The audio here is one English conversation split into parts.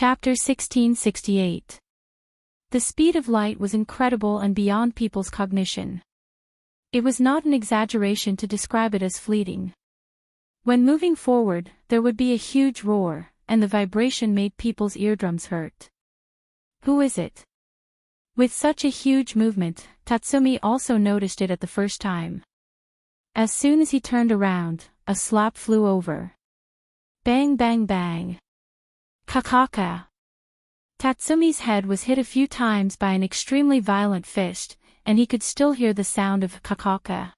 Chapter 1668. The speed of light was incredible and beyond people's cognition. It was not an exaggeration to describe it as fleeting. When moving forward, there would be a huge roar, and the vibration made people's eardrums hurt. Who is it? With such a huge movement, Tatsumi also noticed it at the first time. As soon as he turned around, a slap flew over. Bang bang bang. Kakaka. Tatsumi's head was hit a few times by an extremely violent fist, and he could still hear the sound of kakaka.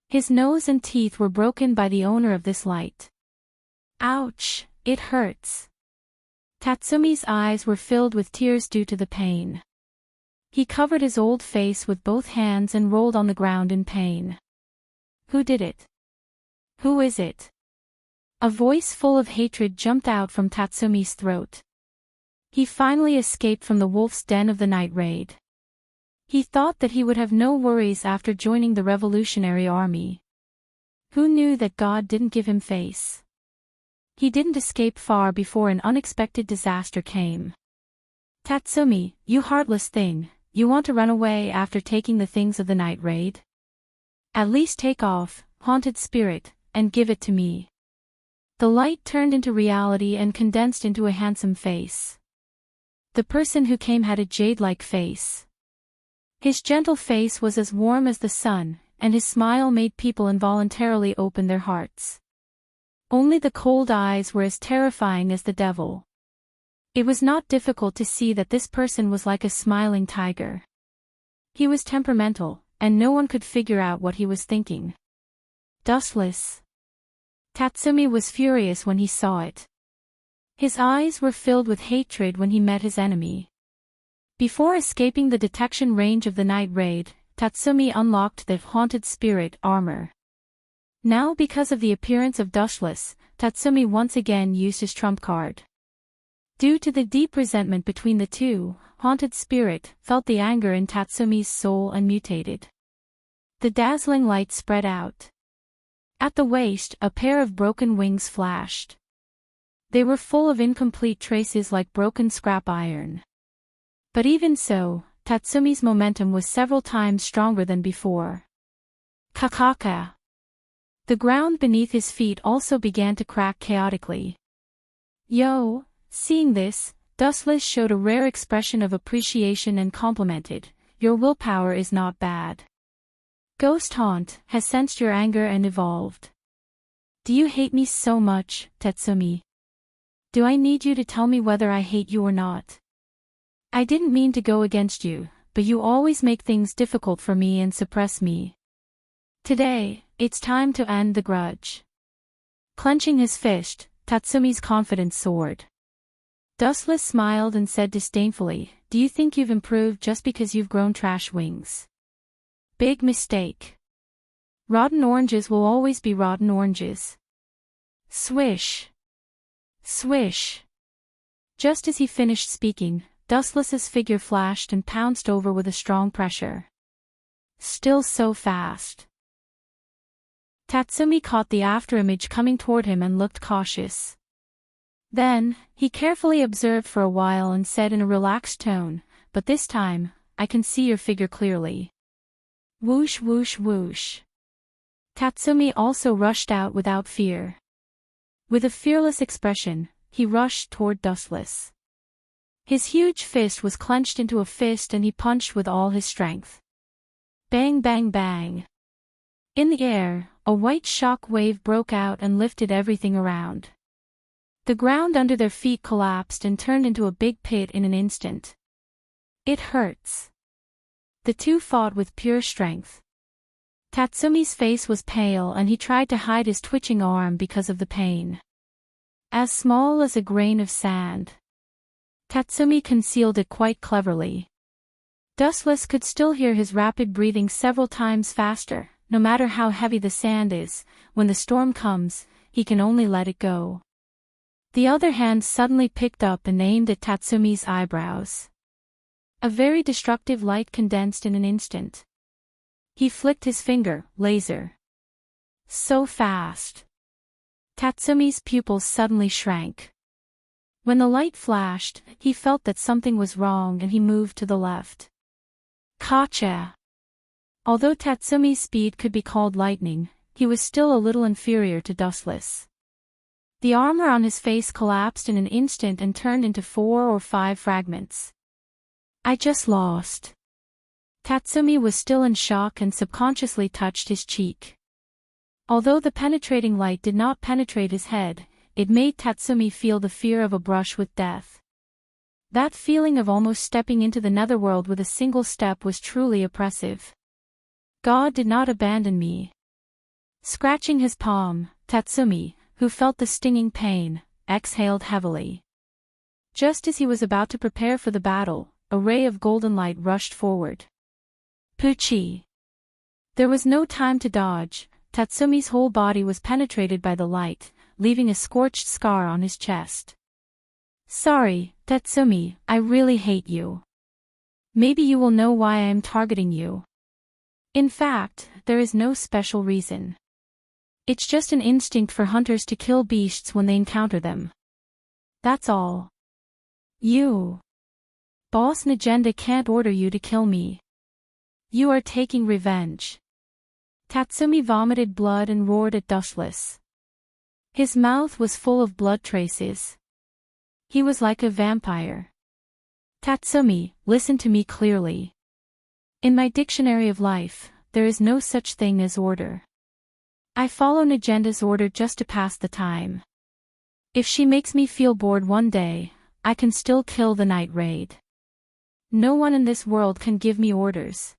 His nose and teeth were broken by the owner of this light. Ouch, it hurts. Tatsumi's eyes were filled with tears due to the pain. He covered his old face with both hands and rolled on the ground in pain. Who did it? Who is it? A voice full of hatred jumped out from Tatsumi's throat. He finally escaped from the wolf's den of the night raid. He thought that he would have no worries after joining the revolutionary army. Who knew that God didn't give him face? He didn't escape far before an unexpected disaster came. Tatsumi, you heartless thing, you want to run away after taking the things of the night raid? At least take off, haunted spirit, and give it to me. The light turned into reality and condensed into a handsome face. The person who came had a jade-like face. His gentle face was as warm as the sun, and his smile made people involuntarily open their hearts. Only the cold eyes were as terrifying as the devil. It was not difficult to see that this person was like a smiling tiger. He was temperamental, and no one could figure out what he was thinking. Dustless. Tatsumi was furious when he saw it. His eyes were filled with hatred when he met his enemy. Before escaping the detection range of the night raid, Tatsumi unlocked the haunted spirit armor. Now because of the appearance of Dustless, Tatsumi once again used his trump card. Due to the deep resentment between the two, haunted spirit felt the anger in Tatsumi's soul and mutated. The dazzling light spread out. At the waist, a pair of broken wings flashed. They were full of incomplete traces like broken scrap iron. But even so, Tatsumi's momentum was several times stronger than before. Kakaka. The ground beneath his feet also began to crack chaotically. Yo! Seeing this, Dustless showed a rare expression of appreciation and complimented, "Your willpower is not bad. Ghost Haunt has sensed your anger and evolved. Do you hate me so much, Tatsumi? Do I need you to tell me whether I hate you or not? I didn't mean to go against you, but you always make things difficult for me and suppress me. Today, it's time to end the grudge." Clenching his fist, Tatsumi's confidence soared. Dustless smiled and said disdainfully, "Do you think you've improved just because you've grown trash wings? Big mistake. Rotten oranges will always be rotten oranges." Swish. Swish. Just as he finished speaking, Dustless's figure flashed and pounced over with a strong pressure. Still so fast. Tatsumi caught the afterimage coming toward him and looked cautious. Then, he carefully observed for a while and said in a relaxed tone, "But this time, I can see your figure clearly." Whoosh whoosh whoosh. Tatsumi also rushed out without fear. With a fearless expression, he rushed toward Dustless. His huge fist was clenched into a fist and he punched with all his strength. Bang bang bang. In the air, a white shock wave broke out and lifted everything around. The ground under their feet collapsed and turned into a big pit in an instant. It hurts. The two fought with pure strength. Tatsumi's face was pale and he tried to hide his twitching arm because of the pain. As small as a grain of sand. Tatsumi concealed it quite cleverly. Dustless could still hear his rapid breathing several times faster. No matter how heavy the sand is, when the storm comes, he can only let it go. The other hand suddenly picked up and aimed at Tatsumi's eyebrows. A very destructive light condensed in an instant. He flicked his finger, laser. So fast. Tatsumi's pupils suddenly shrank. When the light flashed, he felt that something was wrong and he moved to the left. Gotcha! Although Tatsumi's speed could be called lightning, he was still a little inferior to Dustless. The armor on his face collapsed in an instant and turned into 4 or 5 fragments. I just lost. Tatsumi was still in shock and subconsciously touched his cheek. Although the penetrating light did not penetrate his head, it made Tatsumi feel the fear of a brush with death. That feeling of almost stepping into the netherworld with a single step was truly oppressive. God did not abandon me. Scratching his palm, Tatsumi, who felt the stinging pain, exhaled heavily. Just as he was about to prepare for the battle, a ray of golden light rushed forward. Puchi! There was no time to dodge. Tatsumi's whole body was penetrated by the light, leaving a scorched scar on his chest. Sorry, Tatsumi, I really hate you. Maybe you will know why I am targeting you. In fact, there is no special reason. It's just an instinct for hunters to kill beasts when they encounter them. That's all. You. Boss Najenda can't order you to kill me. You are taking revenge. Tatsumi vomited blood and roared at Dustless. His mouth was full of blood traces. He was like a vampire. Tatsumi, listen to me clearly. In my dictionary of life, there is no such thing as order. I follow Najenda's order just to pass the time. If she makes me feel bored one day, I can still kill the night raid. No one in this world can give me orders.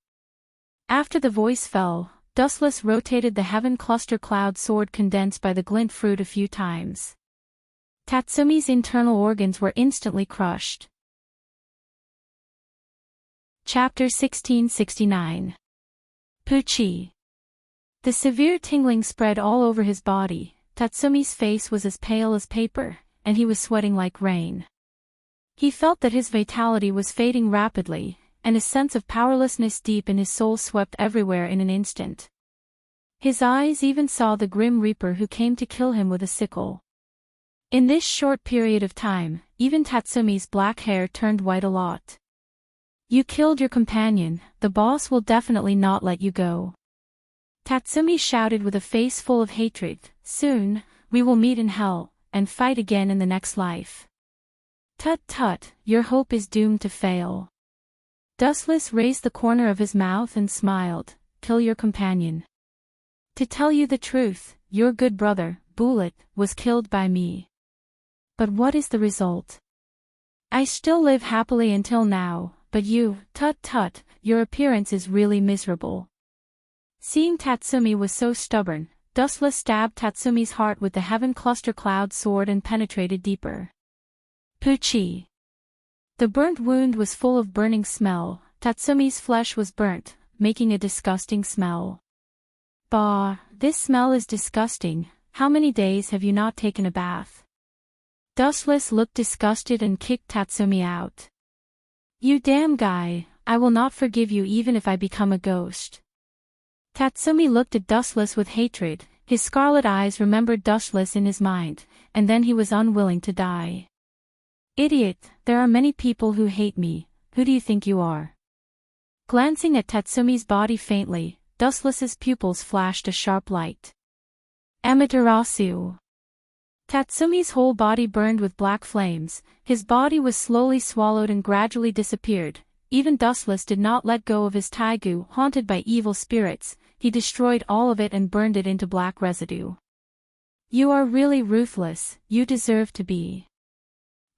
After the voice fell, Dustless rotated the heaven cluster cloud sword condensed by the glint fruit a few times. Tatsumi's internal organs were instantly crushed. Chapter 1669. Puchi. The severe tingling spread all over his body. Tatsumi's face was as pale as paper, and he was sweating like rain. He felt that his vitality was fading rapidly, and a sense of powerlessness deep in his soul swept everywhere in an instant. His eyes even saw the grim reaper who came to kill him with a sickle. In this short period of time, even Tatsumi's black hair turned white a lot. You killed your companion, the boss will definitely not let you go. Tatsumi shouted with a face full of hatred, soon, we will meet in hell, and fight again in the next life. Tut tut, your hope is doomed to fail. Dustless raised the corner of his mouth and smiled, kill your companion. To tell you the truth, your good brother, Bullet, was killed by me. But what is the result? I still live happily until now, but you, tut tut, your appearance is really miserable. Seeing Tatsumi was so stubborn, Dustless stabbed Tatsumi's heart with the heaven cluster cloud sword and penetrated deeper. Puchi. The burnt wound was full of burning smell. Tatsumi's flesh was burnt, making a disgusting smell. Bah, this smell is disgusting. How many days have you not taken a bath? Dustless looked disgusted and kicked Tatsumi out. You damn guy, I will not forgive you even if I become a ghost. Tatsumi looked at Dustless with hatred, his scarlet eyes remembered Dustless in his mind, and then he was unwilling to die. Idiot, there are many people who hate me, who do you think you are? Glancing at Tatsumi's body faintly, Dustless's pupils flashed a sharp light. Amaterasu. Tatsumi's whole body burned with black flames, his body was slowly swallowed and gradually disappeared. Even Dustless did not let go of his taigu. Haunted by evil spirits, he destroyed all of it and burned it into black residue. You are really ruthless, you deserve to be.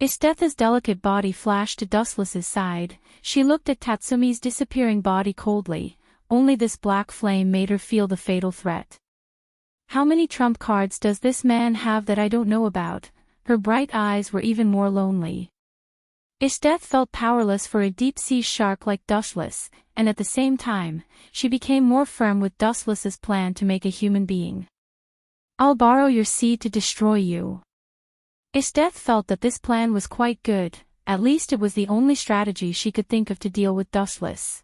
Istetha's delicate body flashed to Dustless's side. She looked at Tatsumi's disappearing body coldly. Only this black flame made her feel the fatal threat. How many trump cards does this man have that I don't know about? Her bright eyes were even more lonely. Istetha felt powerless for a deep-sea shark like Dustless, and at the same time, she became more firm with Dustless's plan to make a human being. I'll borrow your seed to destroy you. Istetha felt that this plan was quite good, at least it was the only strategy she could think of to deal with Dustless.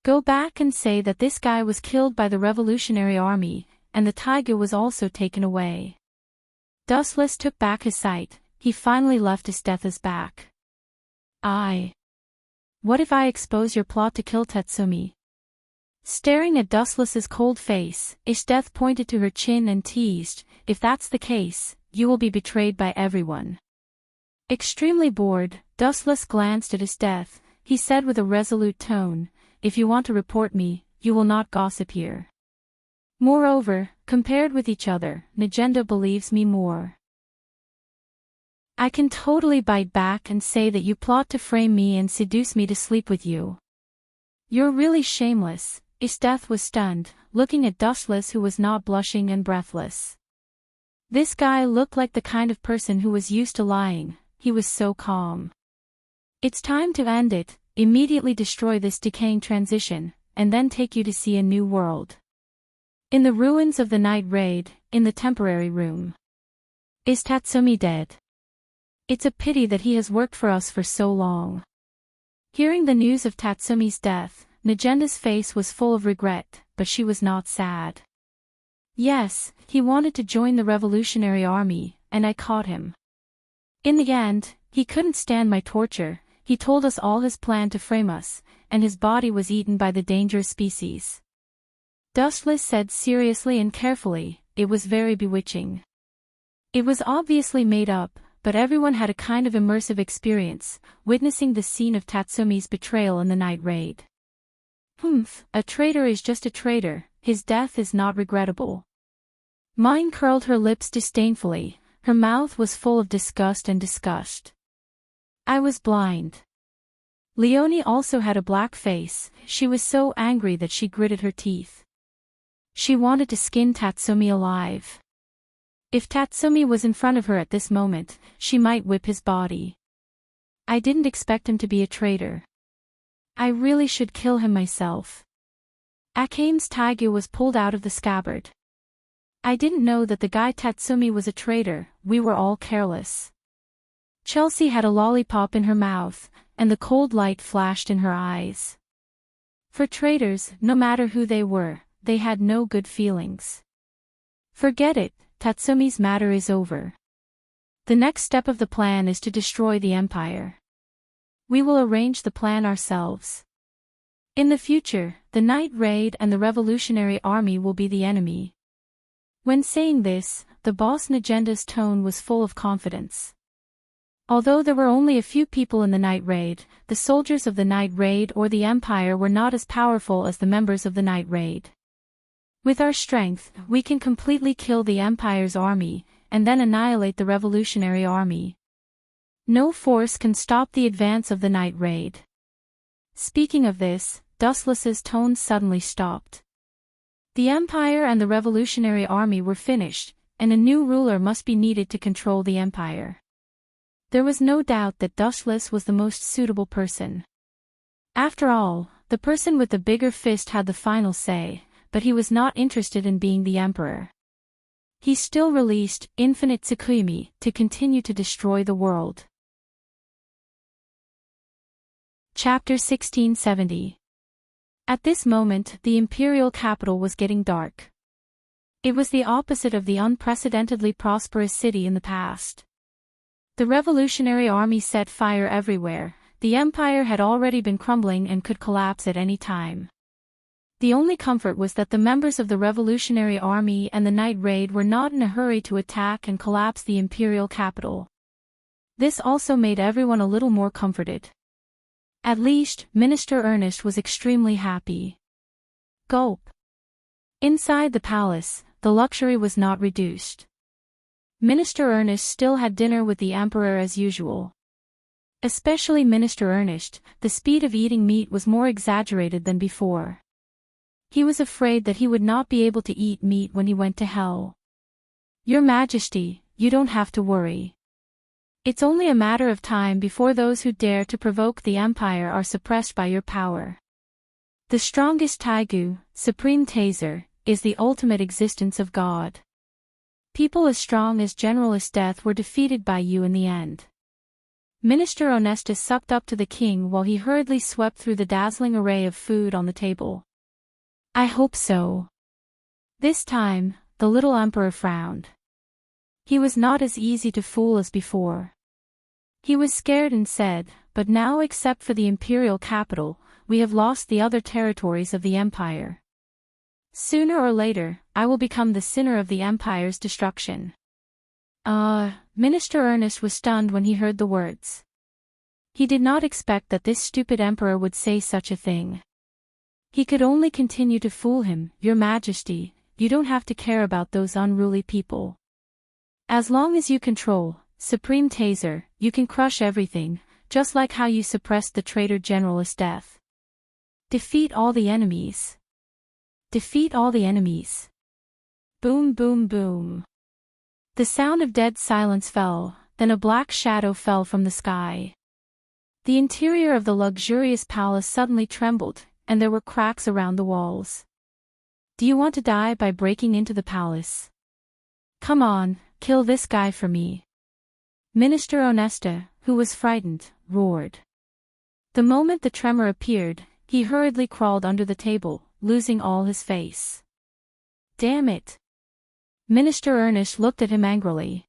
Go back and say that this guy was killed by the Revolutionary Army, and the taiga was also taken away. Dustless took back his sight, he finally left Isdeath's back. What if I expose your plot to kill Tatsumi? Staring at Dustless's cold face, Isdeath pointed to her chin and teased, if that's the case, you will be betrayed by everyone. Extremely bored, Dustless glanced at Isdeath. He said with a resolute tone, if you want to report me, you will not gossip here. Moreover, compared with each other, Najenda believes me more. I can totally bite back and say that you plot to frame me and seduce me to sleep with you. You're really shameless. Isdeath was stunned, looking at Dustless who was not blushing and breathless. This guy looked like the kind of person who was used to lying, he was so calm. It's time to end it, immediately destroy this decaying transition, and then take you to see a new world. In the ruins of the night raid, in the temporary room. Is Tatsumi dead? It's a pity that he has worked for us for so long. Hearing the news of Tatsumi's death, Najenda's face was full of regret, but she was not sad. Yes, he wanted to join the Revolutionary Army, and I caught him. In the end, he couldn't stand my torture, he told us all his plan to frame us, and his body was eaten by the dangerous species. Dustless said seriously and carefully, it was very bewitching. It was obviously made up, but everyone had a kind of immersive experience, witnessing the scene of Tatsumi's betrayal in the night raid. A traitor is just a traitor, his death is not regrettable. Mine curled her lips disdainfully, her mouth was full of disgust and disgust. I was blind. Leonie also had a black face, she was so angry that she gritted her teeth. She wanted to skin Tatsumi alive. If Tatsumi was in front of her at this moment, she might whip his body. I didn't expect him to be a traitor. I really should kill him myself. Akame's taegu was pulled out of the scabbard. I didn't know that the guy Tatsumi was a traitor, we were all careless. Chelsea had a lollipop in her mouth, and the cold light flashed in her eyes. For traitors, no matter who they were, they had no good feelings. Forget it, Tatsumi's matter is over. The next step of the plan is to destroy the Empire. We will arrange the plan ourselves. In the future, the Night Raid and the Revolutionary Army will be the enemy. When saying this, the boss Najenda's tone was full of confidence. Although there were only a few people in the Night Raid, the soldiers of the Night Raid or the Empire were not as powerful as the members of the Night Raid. With our strength, we can completely kill the Empire's army, and then annihilate the Revolutionary Army. No force can stop the advance of the Night Raid. Speaking of this, Dustless's tone suddenly stopped. The Empire and the Revolutionary Army were finished, and a new ruler must be needed to control the Empire. There was no doubt that Dustless was the most suitable person. After all, the person with the bigger fist had the final say, but he was not interested in being the emperor. He still released Infinite Tsukuyomi to continue to destroy the world. Chapter 1670. At this moment, the imperial capital was getting dark. It was the opposite of the unprecedentedly prosperous city in the past. The Revolutionary Army set fire everywhere, the empire had already been crumbling and could collapse at any time. The only comfort was that the members of the Revolutionary Army and the Night Raid were not in a hurry to attack and collapse the imperial capital. This also made everyone a little more comforted. At least, Minister Ernest was extremely happy. Gulp. Inside the palace, the luxury was not reduced. Minister Ernest still had dinner with the emperor as usual. Especially Minister Ernest, the speed of eating meat was more exaggerated than before. He was afraid that he would not be able to eat meat when he went to hell. Your Majesty, you don't have to worry. It's only a matter of time before those who dare to provoke the Empire are suppressed by your power. The strongest Taegu, Supreme Taser, is the ultimate existence of God. People as strong as General Isdeath were defeated by you in the end. Minister Onestus sucked up to the king while he hurriedly swept through the dazzling array of food on the table. I hope so. This time, the little emperor frowned. He was not as easy to fool as before. He was scared and said, "But now, except for the imperial capital, we have lost the other territories of the empire. Sooner or later, I will become the sinner of the empire's destruction." Minister Ernest was stunned when he heard the words. He did not expect that this stupid emperor would say such a thing. He could only continue to fool him. "Your Majesty, you don't have to care about those unruly people. As long as you control Supreme Taser, you can crush everything, just like how you suppressed the traitor General's death. Defeat all the enemies. Defeat all the enemies." Boom, boom, boom. The sound of dead silence fell, then a black shadow fell from the sky. The interior of the luxurious palace suddenly trembled, and there were cracks around the walls. "Do you want to die by breaking into the palace? Come on, kill this guy for me." Minister Onesta, who was frightened, roared. The moment the tremor appeared, he hurriedly crawled under the table, losing all his face. "Damn it!" Minister Ernest looked at him angrily.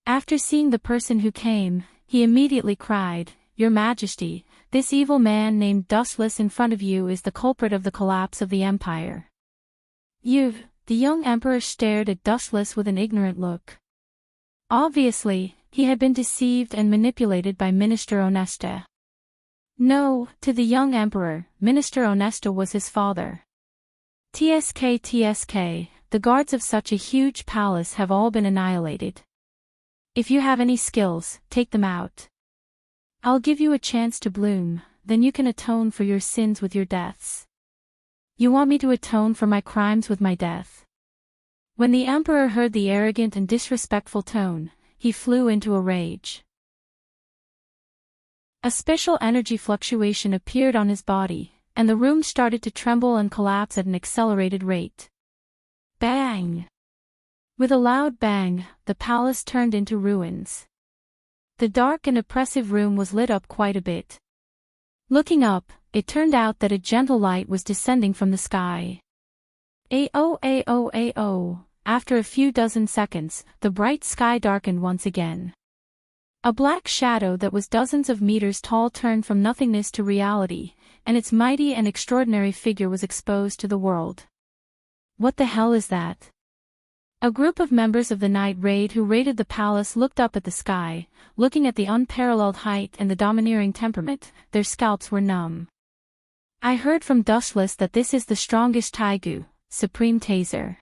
After seeing the person who came, he immediately cried, "Your Majesty, this evil man named Dustless in front of you is the culprit of the collapse of the empire." "You..." The young emperor stared at Dustless with an ignorant look. Obviously, he had been deceived and manipulated by Minister Onesta. No, to the young emperor, Minister Onesta was his father. TSK, the guards of such a huge palace have all been annihilated. If you have any skills, take them out. I'll give you a chance to bloom, then you can atone for your sins with your deaths. You want me to atone for my crimes with my death?" When the emperor heard the arrogant and disrespectful tone, he flew into a rage. A special energy fluctuation appeared on his body, and the room started to tremble and collapse at an accelerated rate. Bang! With a loud bang, the palace turned into ruins. The dark and oppressive room was lit up quite a bit. Looking up, it turned out that a gentle light was descending from the sky. Ayo. After a few dozen seconds, the bright sky darkened once again. A black shadow that was dozens of meters tall turned from nothingness to reality, and its mighty and extraordinary figure was exposed to the world. What the hell is that? A group of members of the night raid who raided the palace looked up at the sky, looking at the unparalleled height and the domineering temperament. Their scalps were numb. "I heard from Dustless that this is the strongest Taigu, Supreme Taser.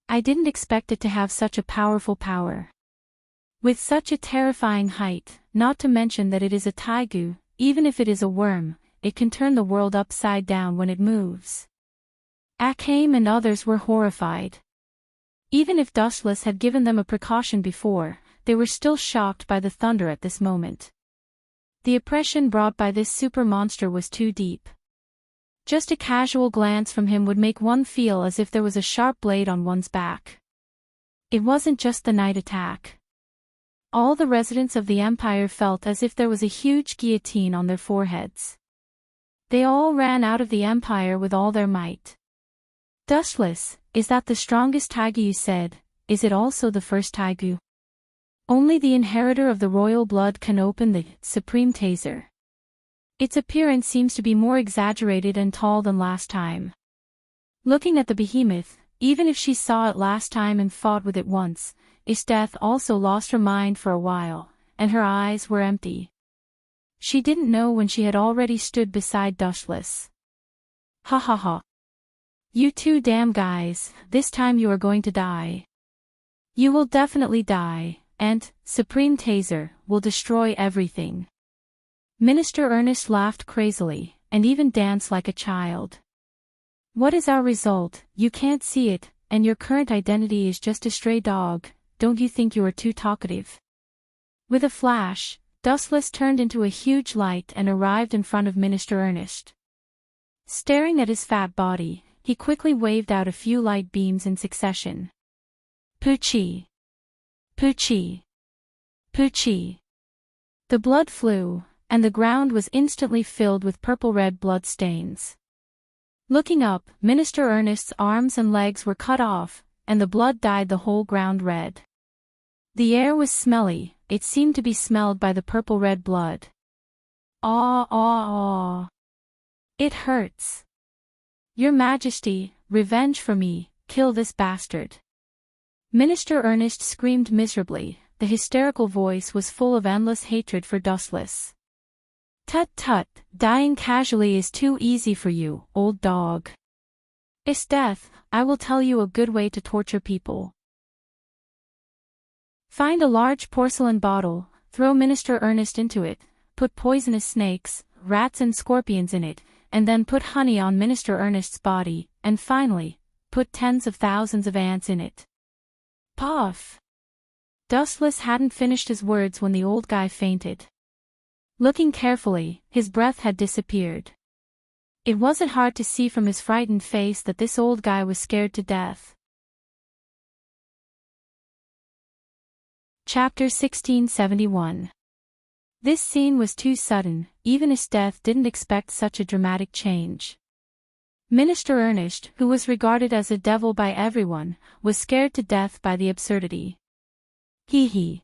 I didn't expect it to have such a powerful power. With such a terrifying height, not to mention that it is a Taigu, even if it is a worm, it can turn the world upside down when it moves." Akame and others were horrified. Even if Dustless had given them a precaution before, they were still shocked by the thunder at this moment. The oppression brought by this super monster was too deep. Just a casual glance from him would make one feel as if there was a sharp blade on one's back. It wasn't just the night attack. All the residents of the empire felt as if there was a huge guillotine on their foreheads. They all ran out of the empire with all their might. "Dustless, is that the strongest Taigu you said? Is it also the first Taigu? Only the inheritor of the royal blood can open the Supreme Taser. Its appearance seems to be more exaggerated and tall than last time." Looking at the behemoth, even if she saw it last time and fought with it once, Isdeath also lost her mind for a while, and her eyes were empty. She didn't know when she had already stood beside Dustless. "Ha ha ha. You two damn guys, this time you are going to die. You will definitely die, and Supreme Taser will destroy everything." Minister Ernest laughed crazily, and even danced like a child. "What is our result? You can't see it, and your current identity is just a stray dog. Don't you think you are too talkative?" With a flash, Dustless turned into a huge light and arrived in front of Minister Ernest. Staring at his fat body, he quickly waved out a few light beams in succession. Poochie! Poochie! Poochie! The blood flew, and the ground was instantly filled with purple-red blood stains. Looking up, Minister Ernest's arms and legs were cut off, and the blood dyed the whole ground red. The air was smelly, it seemed to be smelled by the purple-red blood. Aw, aw, aw. It hurts. Your Majesty, revenge for me, kill this bastard. Minister Ernest screamed miserably, the hysterical voice was full of endless hatred for Dustless. Tut tut, dying casually is too easy for you, old dog. Death, I will tell you a good way to torture people. Find a large porcelain bottle, throw Minister Ernest into it, put poisonous snakes, rats and scorpions in it, and then put honey on Minister Ernest's body, and finally, put tens of thousands of ants in it. Puff! Dustless hadn't finished his words when the old guy fainted. Looking carefully, his breath had disappeared. It wasn't hard to see from his frightened face that this old guy was scared to death. Chapter 1671. This scene was too sudden, even Esteth didn't expect such a dramatic change. Minister Ernest, who was regarded as a devil by everyone, was scared to death by the absurdity. Hee hee.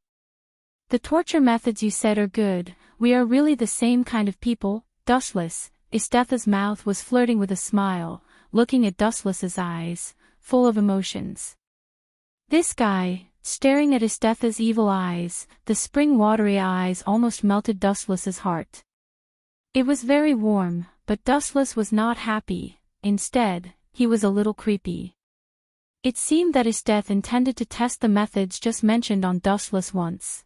The torture methods you said are good, we are really the same kind of people, Dustless. Esteth's mouth was flirting with a smile, looking at Dustless's eyes, full of emotions. This guy, staring at Esteth's evil eyes, the spring-watery eyes almost melted Dustless's heart. It was very warm, but Dustless was not happy, instead, he was a little creepy. It seemed that Esteth intended to test the methods just mentioned on Dustless once.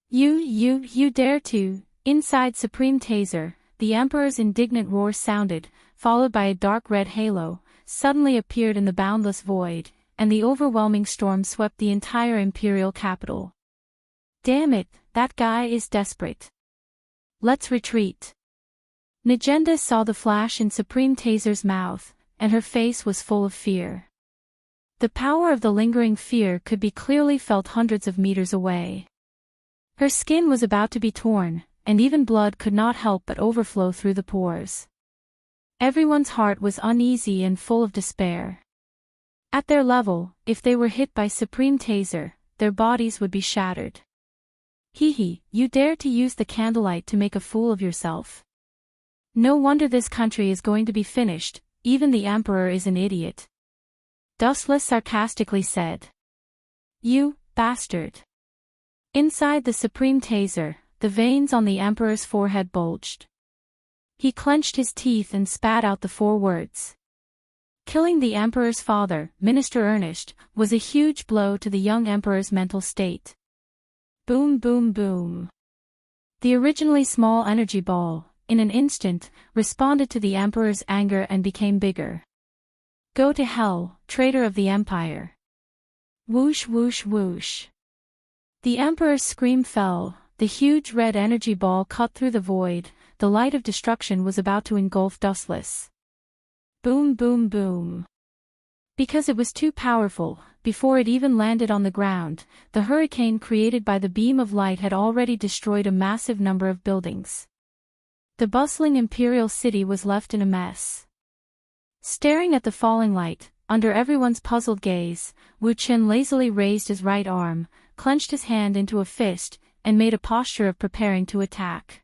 You dare to, inside Supreme Taser, the Emperor's indignant roar sounded, followed by a dark red halo, suddenly appeared in the boundless void, and the overwhelming storm swept the entire imperial capital. Damn it, that guy is desperate. Let's retreat. Najenda saw the flash in Supreme Taser's mouth, and her face was full of fear. The power of the lingering fear could be clearly felt hundreds of meters away. Her skin was about to be torn, and even blood could not help but overflow through the pores. Everyone's heart was uneasy and full of despair. At their level, if they were hit by Supreme Taser, their bodies would be shattered. Hee hee, you dare to use the candlelight to make a fool of yourself. No wonder this country is going to be finished, even the Emperor is an idiot. Dustless sarcastically said. You, bastard. Inside the Supreme Taser, the veins on the Emperor's forehead bulged. He clenched his teeth and spat out the 4 words. Killing the Emperor's father, Minister Ernest, was a huge blow to the young Emperor's mental state. Boom boom boom. The originally small energy ball, in an instant, responded to the Emperor's anger and became bigger. Go to hell, traitor of the Empire. Whoosh whoosh whoosh. The Emperor's scream fell, the huge red energy ball cut through the void, the light of destruction was about to engulf Dustless. Boom boom boom. Because it was too powerful, before it even landed on the ground, the hurricane created by the beam of light had already destroyed a massive number of buildings. The bustling imperial city was left in a mess. Staring at the falling light, under everyone's puzzled gaze, Wu Qin lazily raised his right arm, clenched his hand into a fist, and made a posture of preparing to attack.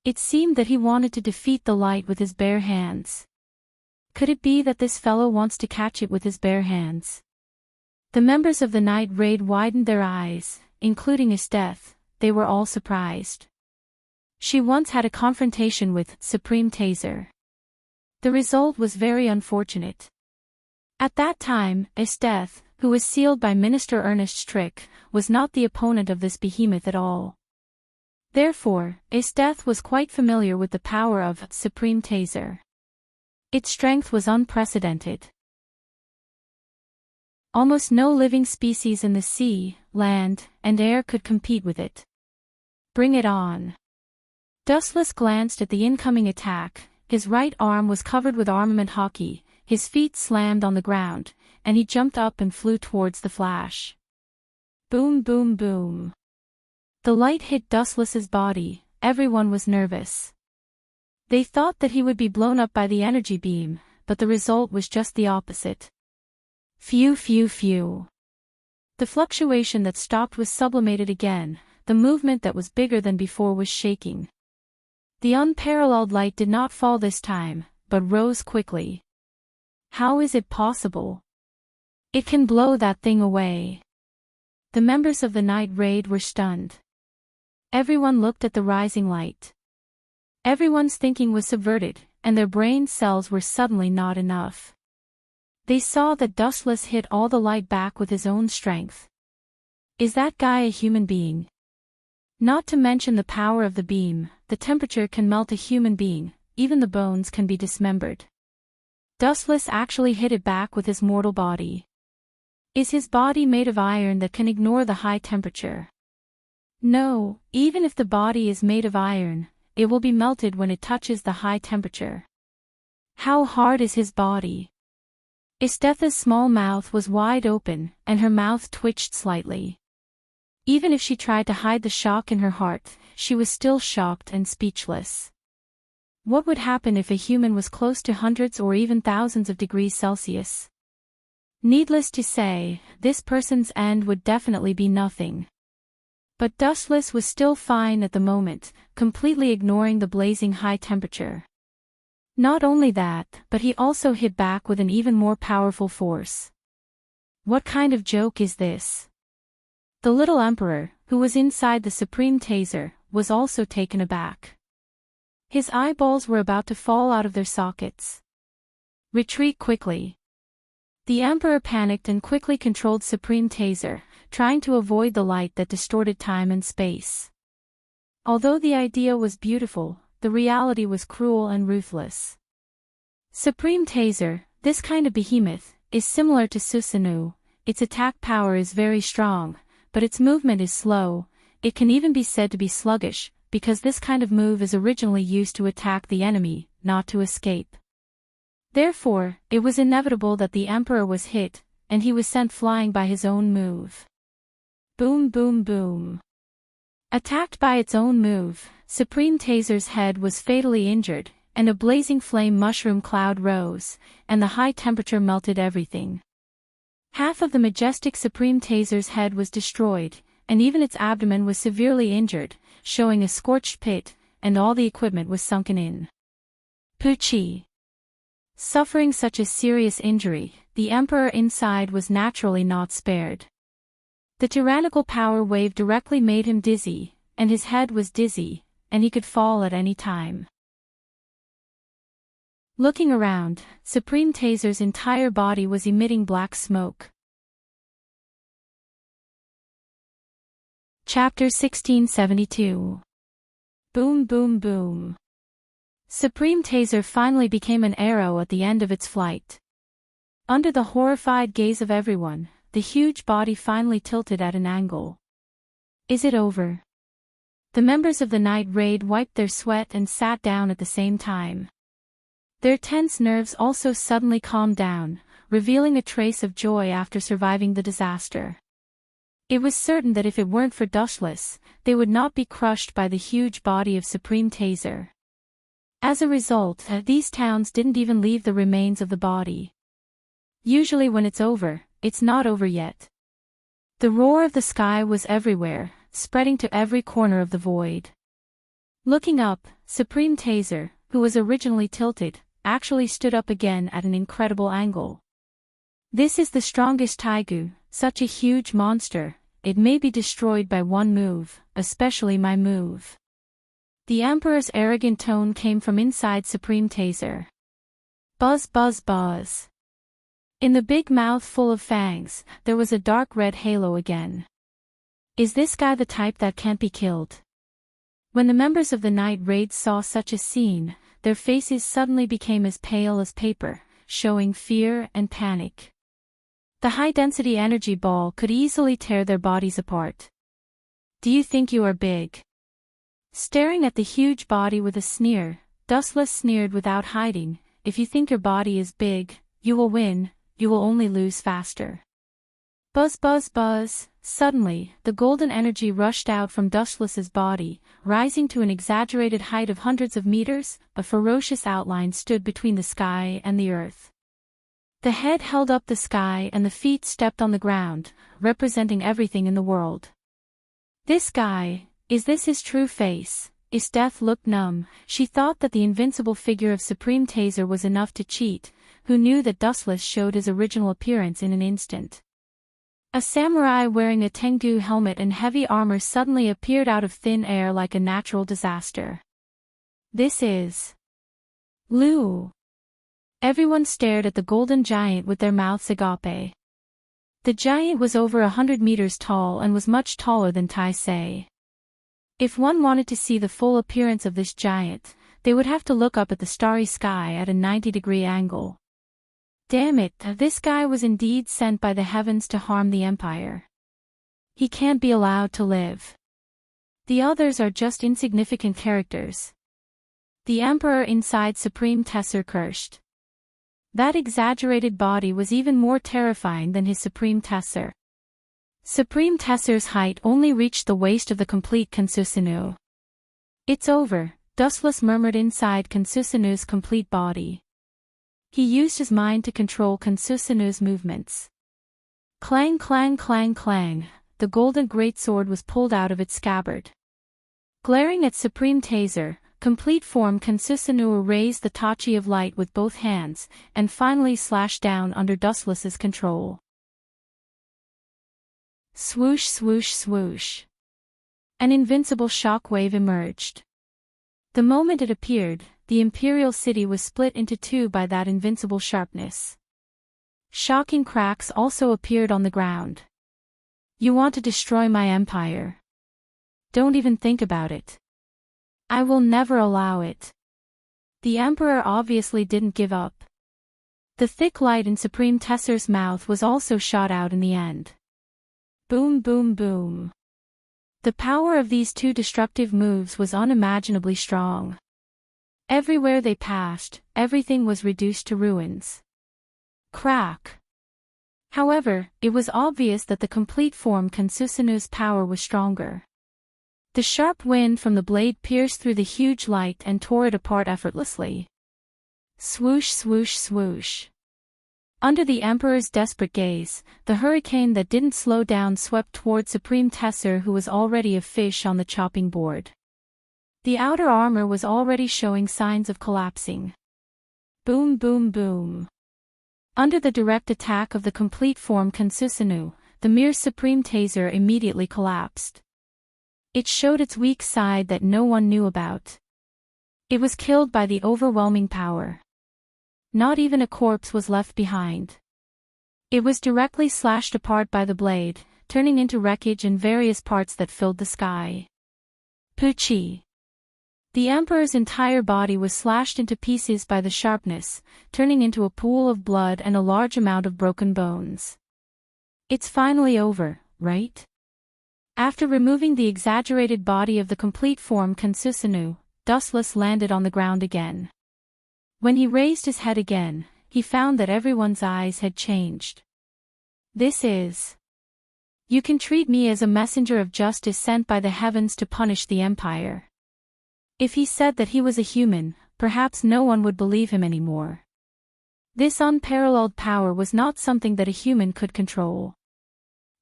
It seemed that he wanted to defeat the light with his bare hands. Could it be that this fellow wants to catch it with his bare hands? The members of the Night Raid widened their eyes, including Esteth, they were all surprised. She once had a confrontation with Supreme Taser. The result was very unfortunate. At that time, Esteth, who was sealed by Minister Ernest's trick, was not the opponent of this behemoth at all. Therefore, Esteth was quite familiar with the power of Supreme Taser. Its strength was unprecedented. Almost no living species in the sea, land, and air could compete with it. Bring it on. Dustless glanced at the incoming attack, his right arm was covered with armament hockey, his feet slammed on the ground, and he jumped up and flew towards the flash. Boom boom boom. The light hit Dustless's body, everyone was nervous. They thought that he would be blown up by the energy beam, but the result was just the opposite. Phew phew phew. The fluctuation that stopped was sublimated again, the movement that was bigger than before was shaking. The unparalleled light did not fall this time, but rose quickly. How is it possible? It can blow that thing away. The members of the night raid were stunned. Everyone looked at the rising light. Everyone's thinking was subverted, and their brain cells were suddenly not enough. They saw that Dustless hit all the light back with his own strength. Is that guy a human being? Not to mention the power of the beam, the temperature can melt a human being, even the bones can be dismembered. Dustless actually hit it back with his mortal body. Is his body made of iron that can ignore the high temperature? No, even if the body is made of iron, it will be melted when it touches the high temperature. How hard is his body? Istetha's small mouth was wide open, and her mouth twitched slightly. Even if she tried to hide the shock in her heart, she was still shocked and speechless. What would happen if a human was close to hundreds or even thousands of degrees Celsius? Needless to say, this person's end would definitely be nothing. But Dustless was still fine at the moment, completely ignoring the blazing high temperature. Not only that, but he also hit back with an even more powerful force. What kind of joke is this? The little emperor, who was inside the supreme taser, was also taken aback. His eyeballs were about to fall out of their sockets. Retreat quickly. The emperor panicked and quickly controlled supreme taser, trying to avoid the light that distorted time and space. Although the idea was beautiful, the reality was cruel and ruthless. Supreme taser, this kind of behemoth, is similar to Susanoo. Its attack power is very strong, but its movement is slow. It can even be said to be sluggish, because this kind of move is originally used to attack the enemy, not to escape. Therefore, it was inevitable that the emperor was hit, and he was sent flying by his own move. Boom boom boom. Attacked by its own move, Supreme Taser's head was fatally injured, and a blazing flame mushroom cloud rose, and the high temperature melted everything. Half of the majestic Supreme Taser's head was destroyed, and even its abdomen was severely injured, showing a scorched pit, and all the equipment was sunken in. Poochie. Suffering such a serious injury, the emperor inside was naturally not spared. The tyrannical power wave directly made him dizzy, and his head was dizzy, and he could fall at any time. Looking around, Supreme Taser's entire body was emitting black smoke. Chapter 1672. Boom boom boom. Supreme Taser finally became an arrow at the end of its flight. Under the horrified gaze of everyone, the huge body finally tilted at an angle. Is it over? The members of the night raid wiped their sweat and sat down at the same time. Their tense nerves also suddenly calmed down, revealing a trace of joy after surviving the disaster. It was certain that if it weren't for Dustless, they would not be crushed by the huge body of Supreme Taser. As a result, these towns didn't even leave the remains of the body. Usually when it's over, it's not over yet. The roar of the sky was everywhere, spreading to every corner of the void. Looking up, Supreme Taser, who was originally tilted, actually stood up again at an incredible angle. This is the strongest Taigu, such a huge monster, it may be destroyed by one move, especially my move. The Emperor's arrogant tone came from inside Supreme Taser. Buzz buzz buzz. In the big mouth full of fangs, there was a dark red halo again. Is this guy the type that can't be killed? When the members of the night raid saw such a scene, their faces suddenly became as pale as paper, showing fear and panic. The high-density energy ball could easily tear their bodies apart. Do you think you are big? Staring at the huge body with a sneer, Dustless sneered without hiding, if you think your body is big, you will win, you will only lose faster. Buzz buzz buzz, suddenly, the golden energy rushed out from Dustless's body, rising to an exaggerated height of hundreds of meters, a ferocious outline stood between the sky and the earth. The head held up the sky and the feet stepped on the ground, representing everything in the world. This guy, is this his true face? Is Death looked numb. She thought that the invincible figure of Supreme Taser was enough to cheat, who knew that Dustless showed his original appearance in an instant. A samurai wearing a Tengu helmet and heavy armor suddenly appeared out of thin air like a natural disaster. This is Lu. Everyone stared at the golden giant with their mouths agape. The giant was over 100 meters tall and was much taller than Taisei. If one wanted to see the full appearance of this giant, they would have to look up at the starry sky at a 90-degree angle. Damn it, this guy was indeed sent by the heavens to harm the Empire. He can't be allowed to live. The others are just insignificant characters. The Emperor inside Supreme Taser cursed. That exaggerated body was even more terrifying than his Supreme Taser. Supreme Taser's height only reached the waist of the complete Kansusunu. It's over, Dustless murmured inside Kansusunu's complete body. He used his mind to control Kansusunu's movements. Clang clang clang clang, the golden greatsword was pulled out of its scabbard. Glaring at Supreme Taser, complete form Kansusunu raised the Tachi of light with both hands, and finally slashed down under Dustless's control. Swoosh swoosh swoosh. An invincible shock wave emerged. The moment it appeared, the imperial city was split into two by that invincible sharpness. Shocking cracks also appeared on the ground. You want to destroy my empire? Don't even think about it. I will never allow it. The Emperor obviously didn't give up. The thick light in Supreme Taser's mouth was also shot out in the end. Boom boom boom. The power of these two destructive moves was unimaginably strong. Everywhere they passed, everything was reduced to ruins. Crack. However, it was obvious that the complete form Kansusunu's power was stronger. The sharp wind from the blade pierced through the huge light and tore it apart effortlessly. Swoosh swoosh swoosh. Under the Emperor's desperate gaze, the hurricane that didn't slow down swept toward Supreme Taser, who was already a fish on the chopping board. The outer armor was already showing signs of collapsing. Boom boom boom. Under the direct attack of the complete form Kansusunu, the mere Supreme Taser immediately collapsed. It showed its weak side that no one knew about. It was killed by the overwhelming power. Not even a corpse was left behind. It was directly slashed apart by the blade, turning into wreckage and various parts that filled the sky. Pucci. The Emperor's entire body was slashed into pieces by the sharpness, turning into a pool of blood and a large amount of broken bones. It's finally over, right? After removing the exaggerated body of the complete form Kansusunu, Dustless landed on the ground again. When he raised his head again, he found that everyone's eyes had changed. This is. You can treat me as a messenger of justice sent by the heavens to punish the Empire. If he said that he was a human, perhaps no one would believe him anymore. This unparalleled power was not something that a human could control.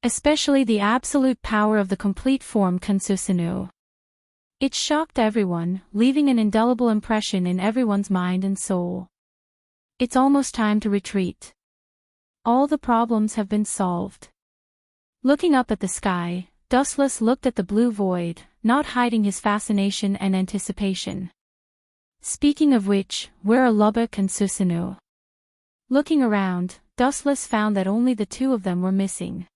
Especially the absolute power of the complete form Kansusunu. It shocked everyone, leaving an indelible impression in everyone's mind and soul. It's almost time to retreat. All the problems have been solved. Looking up at the sky, Dustless looked at the blue void, not hiding his fascination and anticipation. Speaking of which, where are Lubbock and Susunu? Looking around, Dustless found that only the two of them were missing.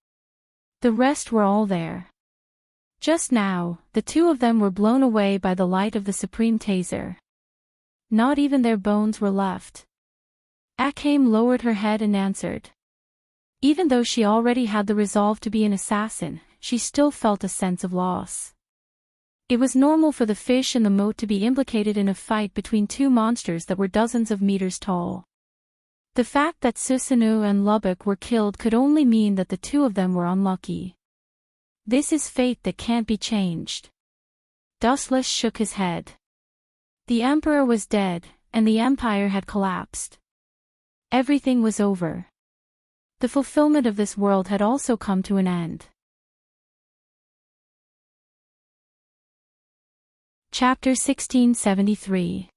The rest were all there. Just now, the two of them were blown away by the light of the Supreme Taser. Not even their bones were left. Akame lowered her head and answered. Even though she already had the resolve to be an assassin, she still felt a sense of loss. It was normal for the fish in the moat to be implicated in a fight between two monsters that were dozens of meters tall. The fact that Susunu and Lubbock were killed could only mean that the two of them were unlucky. This is fate that can't be changed. Dustless shook his head. The Emperor was dead, and the Empire had collapsed. Everything was over. The fulfillment of this world had also come to an end. Chapter 1673.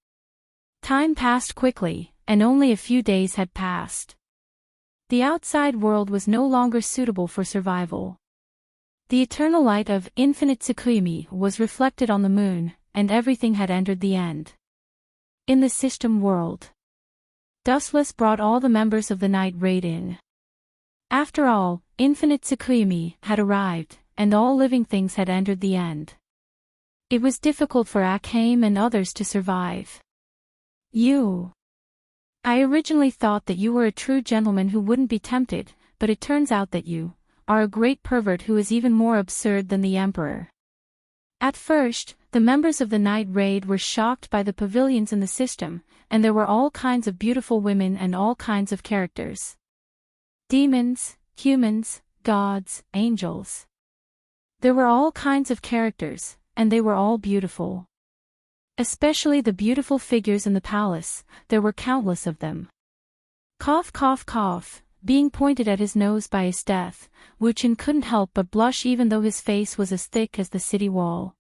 Time passed quickly, and only a few days had passed. The outside world was no longer suitable for survival. The eternal light of infinite Tsukuyomi was reflected on the moon, and everything had entered the end. In the system world, Dustless brought all the members of the night raid in. After all, infinite Tsukuyomi had arrived, and all living things had entered the end. It was difficult for Akame and others to survive. I originally thought that you were a true gentleman who wouldn't be tempted, but it turns out that you are a great pervert who is even more absurd than the emperor. At first, the members of the night raid were shocked by the pavilions in the system, and there were all kinds of beautiful women and all kinds of characters. Demons, humans, gods, angels. There were all kinds of characters, and they were all beautiful. Especially the beautiful figures in the palace, there were countless of them. Cough cough cough, being pointed at his nose by his death, Wuchen couldn't help but blush even though his face was as thick as the city wall.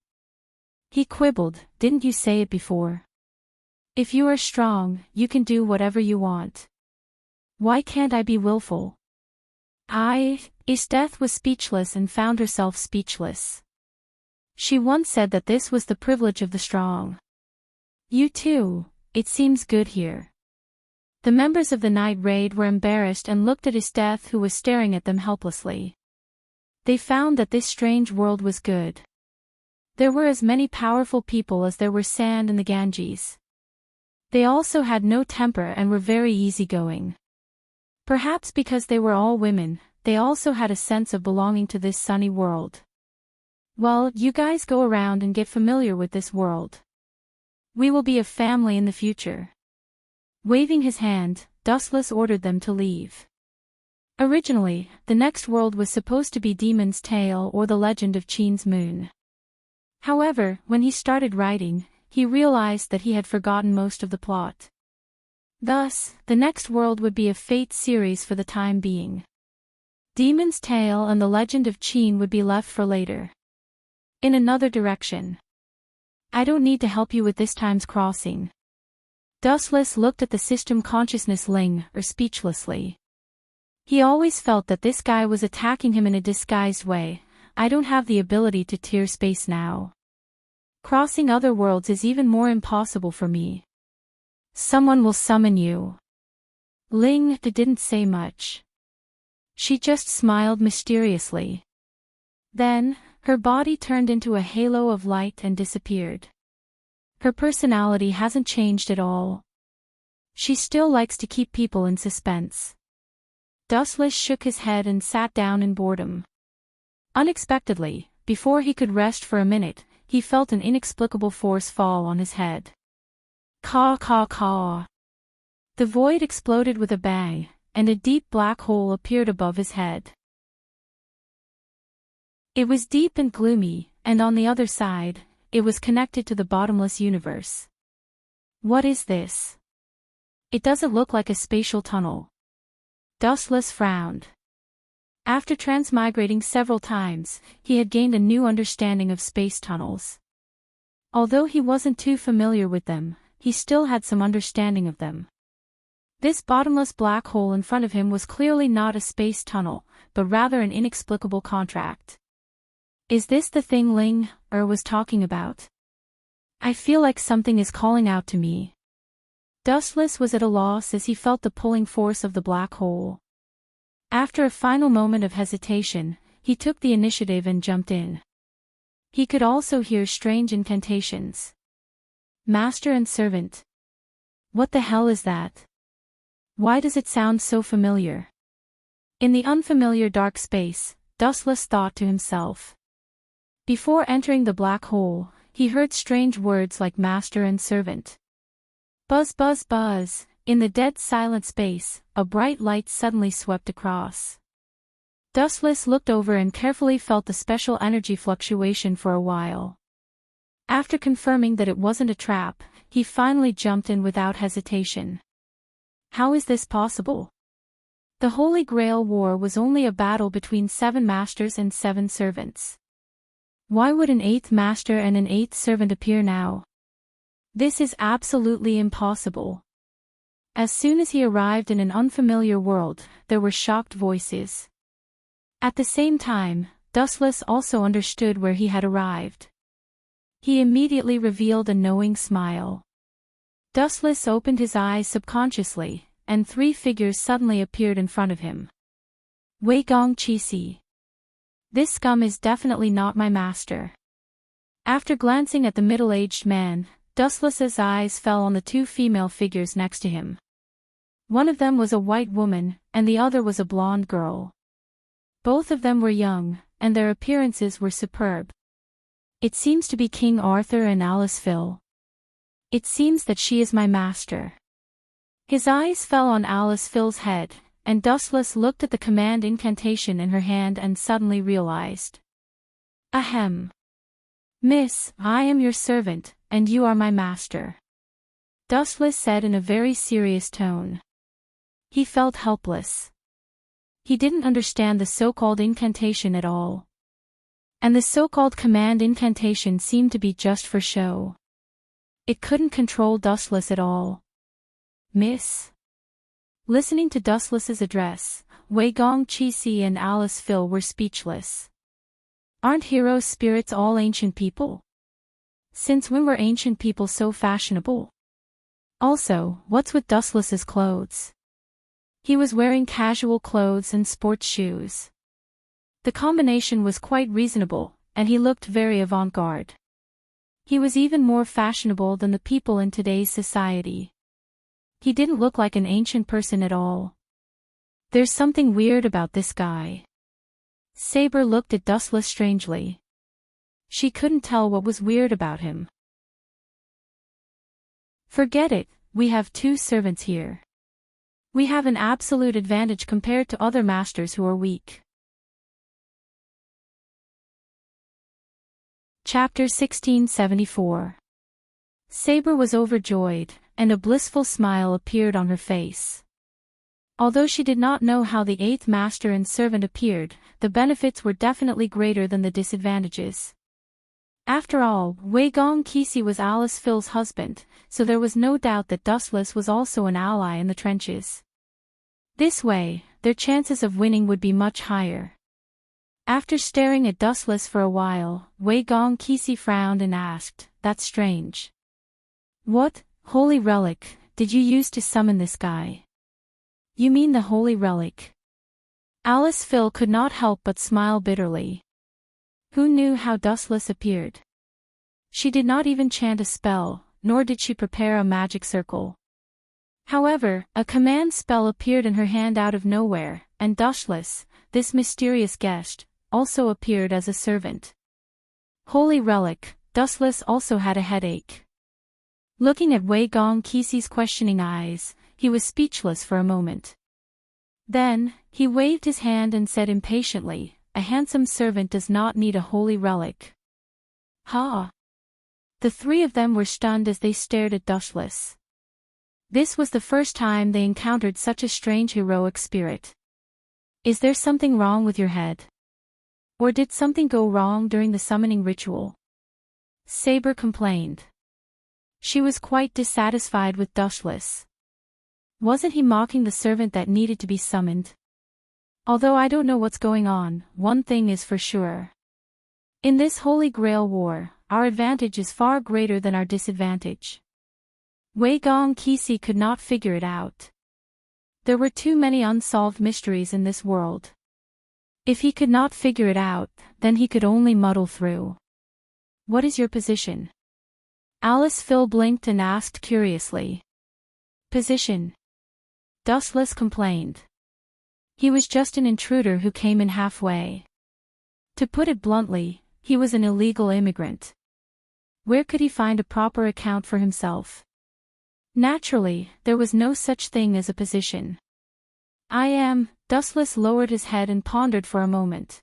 He quibbled, "Didn't you say it before? If you are strong, you can do whatever you want. Why can't I be willful?" His death was speechless and found herself speechless. She once said that this was the privilege of the strong. You too, it seems good here. The members of the night raid were embarrassed and looked at his death, who was staring at them helplessly. They found that this strange world was good. There were as many powerful people as there were sand in the Ganges. They also had no temper and were very easygoing. Perhaps because they were all women, they also had a sense of belonging to this sunny world. Well, you guys go around and get familiar with this world. We will be a family in the future. Waving his hand, Dustless ordered them to leave. Originally, the next world was supposed to be Demon's Tale or the Legend of Qin's Moon. However, when he started writing, he realized that he had forgotten most of the plot. Thus, the next world would be a Fate series for the time being. Demon's Tale and the Legend of Qin would be left for later. In another direction. I don't need to help you with this time's crossing. Dustless looked at the system consciousness Ling, speechlessly. He always felt that this guy was attacking him in a disguised way. I don't have the ability to tear space now. Crossing other worlds is even more impossible for me. Someone will summon you. Ling didn't say much. She just smiled mysteriously. Then, her body turned into a halo of light and disappeared. Her personality hasn't changed at all. She still likes to keep people in suspense. Dustless shook his head and sat down in boredom. Unexpectedly, before he could rest for a minute, he felt an inexplicable force fall on his head. Caw caw caw. The void exploded with a bang, and a deep black hole appeared above his head. It was deep and gloomy, and on the other side, it was connected to the bottomless universe. What is this? It doesn't look like a spatial tunnel. Dustless frowned. After transmigrating several times, he had gained a new understanding of space tunnels. Although he wasn't too familiar with them, he still had some understanding of them. This bottomless black hole in front of him was clearly not a space tunnel, but rather an inexplicable contract. Is this the thing Ling was talking about? I feel like something is calling out to me. Dustless was at a loss as he felt the pulling force of the black hole. After a final moment of hesitation, he took the initiative and jumped in. He could also hear strange incantations. Master and servant. What the hell is that? Why does it sound so familiar? In the unfamiliar dark space, Dustless thought to himself. Before entering the black hole, he heard strange words like master and servant. Buzz buzz buzz, in the dead silent space, a bright light suddenly swept across. Dustless looked over and carefully felt the special energy fluctuation for a while. After confirming that it wasn't a trap, he finally jumped in without hesitation. How is this possible? The Holy Grail War was only a battle between 7 masters and 7 servants. Why would an 8th master and an 8th servant appear now? This is absolutely impossible. As soon as he arrived in an unfamiliar world, there were shocked voices. At the same time, Dustless also understood where he had arrived. He immediately revealed a knowing smile. Dustless opened his eyes subconsciously, and 3 figures suddenly appeared in front of him. Wei Gong Qixi. This scum is definitely not my master. After glancing at the middle-aged man, Dustless's eyes fell on the 2 female figures next to him. One of them was a white woman, and the other was a blonde girl. Both of them were young, and their appearances were superb. It seems to be King Arthur and Alice Phil. It seems that she is my master. His eyes fell on Alice Phil's head, and Dustless looked at the command incantation in her hand and suddenly realized. Ahem. Miss, I am your servant, and you are my master. Dustless said in a very serious tone. He felt helpless. He didn't understand the so-called incantation at all. And the so-called command incantation seemed to be just for show. It couldn't control Dustless at all. Miss? Listening to Dustless's address, Wei Gong Qixi and Alice Phil were speechless. Aren't hero spirits all ancient people? Since when were ancient people so fashionable? Also, what's with Dustless's clothes? He was wearing casual clothes and sports shoes. The combination was quite reasonable, and he looked very avant-garde. He was even more fashionable than the people in today's society. He didn't look like an ancient person at all. There's something weird about this guy. Saber looked at Dustless strangely. She couldn't tell what was weird about him. Forget it, we have 2 servants here. We have an absolute advantage compared to other masters who are weak. Chapter 1674. Saber was overjoyed, and a blissful smile appeared on her face. Although she did not know how the 8th master and servant appeared, the benefits were definitely greater than the disadvantages. After all, Wei Gong Qixi was Alice Phil's husband, so there was no doubt that Dustless was also an ally in the trenches. This way, their chances of winning would be much higher. After staring at Dustless for a while, Wei Gong Qixi frowned and asked, "That's strange. What, holy relic, did you use to summon this guy?" "You mean the holy relic?" Alice Phil could not help but smile bitterly. Who knew how Dustless appeared? She did not even chant a spell, nor did she prepare a magic circle. However, a command spell appeared in her hand out of nowhere, and Dustless, this mysterious guest, also appeared as a servant. Holy relic, Dustless also had a headache. Looking at Wei Gong Qixi's questioning eyes, he was speechless for a moment. Then, he waved his hand and said impatiently, "A handsome servant does not need a holy relic." Ha! The 3 of them were stunned as they stared at Dustless. This was the first time they encountered such a strange heroic spirit. Is there something wrong with your head? Or did something go wrong during the summoning ritual? Saber complained. She was quite dissatisfied with Dustless. Wasn't he mocking the servant that needed to be summoned? Although I don't know what's going on, one thing is for sure. In this Holy Grail War, our advantage is far greater than our disadvantage. Wei Gong Qixi could not figure it out. There were too many unsolved mysteries in this world. If he could not figure it out, then he could only muddle through. What is your position? Alice Phil blinked and asked curiously. Position? Dustless complained. He was just an intruder who came in halfway. To put it bluntly, he was an illegal immigrant. Where could he find a proper account for himself? Naturally, there was no such thing as a position. Dustless lowered his head and pondered for a moment.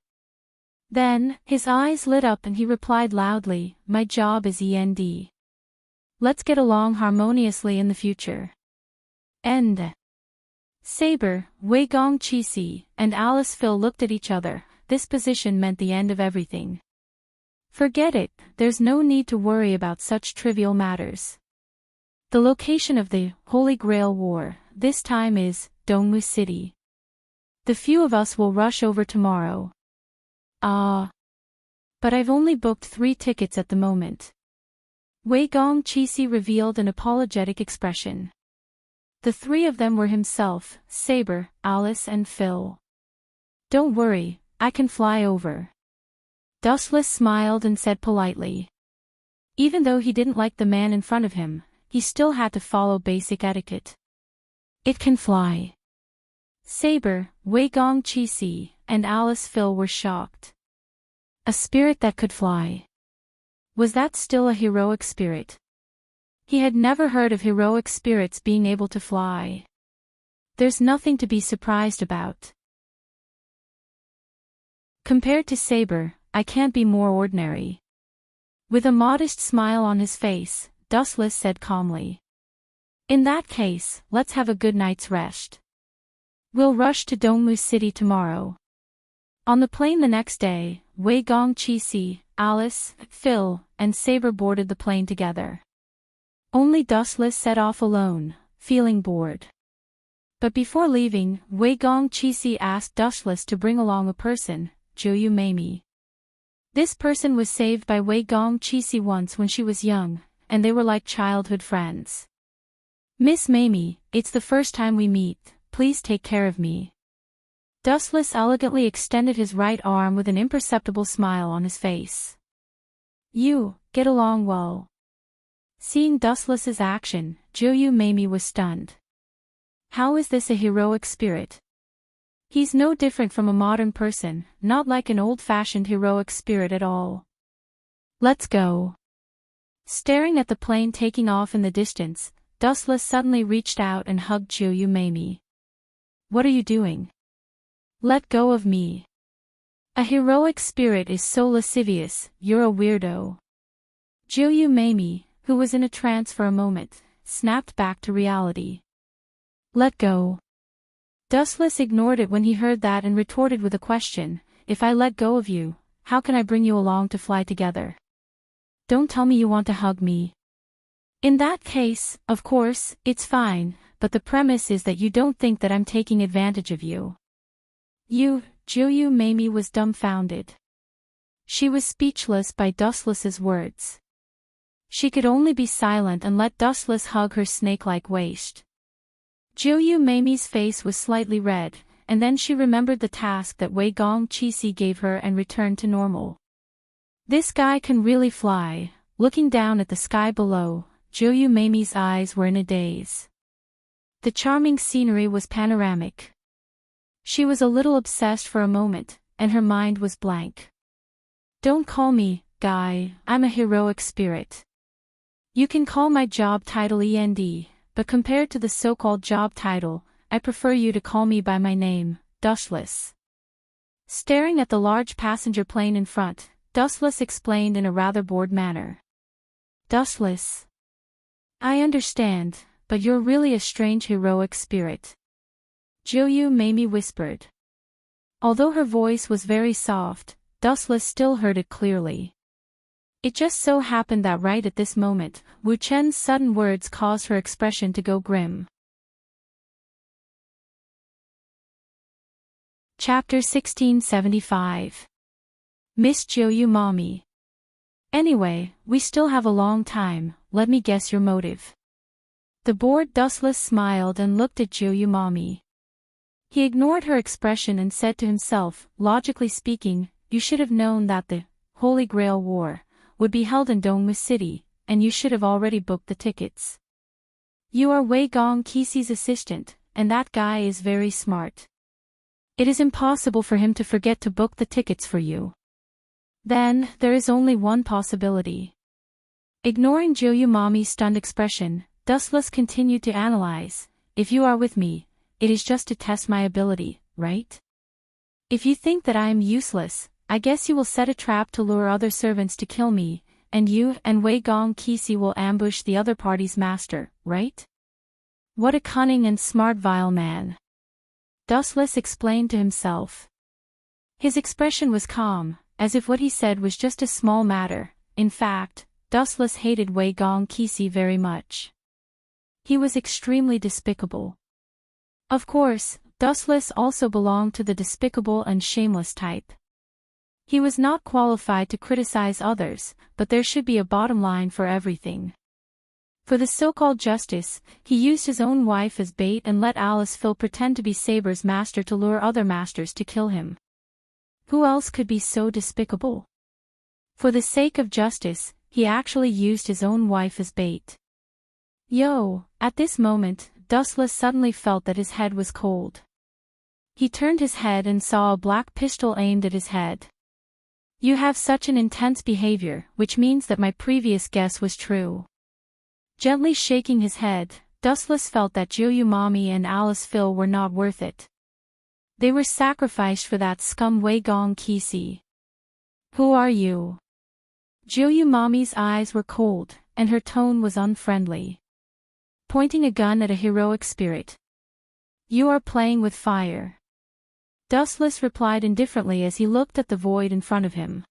Then, his eyes lit up and he replied loudly, "My job is END. Let's get along harmoniously in the future." End. Saber, Wei Gong Qixi, and Alice Phil looked at each other. This position meant the end of everything. Forget it, there's no need to worry about such trivial matters. The location of the Holy Grail War, this time is Dongmu City. The few of us will rush over tomorrow. But I've only booked 3 tickets at the moment. Wei Gong Qixi revealed an apologetic expression. The 3 of them were himself, Saber, Alice and Phil. Don't worry, I can fly over. Dustless smiled and said politely. Even though he didn't like the man in front of him, he still had to follow basic etiquette. It can fly. Saber, Wei Gong Qixi, and Alice Phil were shocked. A spirit that could fly. Was that still a heroic spirit? He had never heard of heroic spirits being able to fly. There's nothing to be surprised about. Compared to Saber, I can't be more ordinary. With a modest smile on his face, Dustless said calmly. In that case, let's have a good night's rest. We'll rush to Dongmu City tomorrow. On the plane the next day, Wei Gong Qixi, Alice, Phil, and Saber boarded the plane together. Only Dustless set off alone, feeling bored. But before leaving, Wei Gong Qixi asked Dustless to bring along a person, Juyu Mamie. This person was saved by Wei Gong Qixi once when she was young, and they were like childhood friends. Miss Mamie, it's the first time we meet, please take care of me. Dustless elegantly extended his right arm with an imperceptible smile on his face. You, get along well. Seeing Dustless's action, Juyu Mamie was stunned. How is this a heroic spirit? He's no different from a modern person, not like an old-fashioned heroic spirit at all. Let's go. Staring at the plane taking off in the distance, Dustless suddenly reached out and hugged Juyu Mamie. What are you doing? Let go of me. A heroic spirit is so lascivious, you're a weirdo. Juyu Mamie, who was in a trance for a moment, snapped back to reality. Let go. Dustless ignored it when he heard that and retorted with a question, if I let go of you, how can I bring you along to fly together? Don't tell me you want to hug me. In that case, of course, it's fine, but the premise is that you don't think that I'm taking advantage of you. Juyu Mamie was dumbfounded. She was speechless by Dustless's words. She could only be silent and let Dustless hug her snake-like waist. Juyu Mamie's face was slightly red, and then she remembered the task that Wei Gong Qixi gave her and returned to normal. This guy can really fly. Looking down at the sky below, Juyu Mamie's eyes were in a daze. The charming scenery was panoramic. She was a little obsessed for a moment, and her mind was blank. Don't call me, guy, I'm a heroic spirit. You can call my job title END, but compared to the so-called job title, I prefer you to call me by my name, Dustless. Staring at the large passenger plane in front, Dustless explained in a rather bored manner. Dustless. I understand, but you're really a strange heroic spirit. Juyu Mamie whispered. Although her voice was very soft, Dustless still heard it clearly. It just so happened that right at this moment, Wu Chen's sudden words caused her expression to go grim. Chapter 1675. Miss Juyu Mommy. Anyway, we still have a long time, let me guess your motive. The bored Dustless smiled and looked at Juyu Mommy. He ignored her expression and said to himself, logically speaking, you should have known that the Holy Grail War would be held in Dongmu City, and you should have already booked the tickets. You are Wei Gong Qixi's assistant, and that guy is very smart. It is impossible for him to forget to book the tickets for you. Then, there is only one possibility. Ignoring Juyu Mommy's stunned expression, Dustless continued to analyze. If you are with me, it is just to test my ability, right? If you think that I am useless, I guess you will set a trap to lure other servants to kill me, and you and Wei Gong Qixi will ambush the other party's master, right? What a cunning and smart vile man. Dustless explained to himself. His expression was calm, as if what he said was just a small matter. In fact, Dustless hated Wei Gong Qixi very much. He was extremely despicable. Of course, Dustless also belonged to the despicable and shameless type. He was not qualified to criticize others, but there should be a bottom line for everything. For the so-called justice, he used his own wife as bait and let Alice Phil pretend to be Saber's master to lure other masters to kill him. Who else could be so despicable? For the sake of justice, he actually used his own wife as bait. Yo, at this moment, Dustless suddenly felt that his head was cold. He turned his head and saw a black pistol aimed at his head. You have such an intense behavior, which means that my previous guess was true. Gently shaking his head, Dustless felt that Jiuyu Mommy and Alice Phil were not worth it. They were sacrificed for that scum Wei Gong Qixi. Who are you? Jiuyu Mommy's eyes were cold, and her tone was unfriendly. Pointing a gun at a heroic spirit. You are playing with fire. Dustless replied indifferently as he looked at the void in front of him.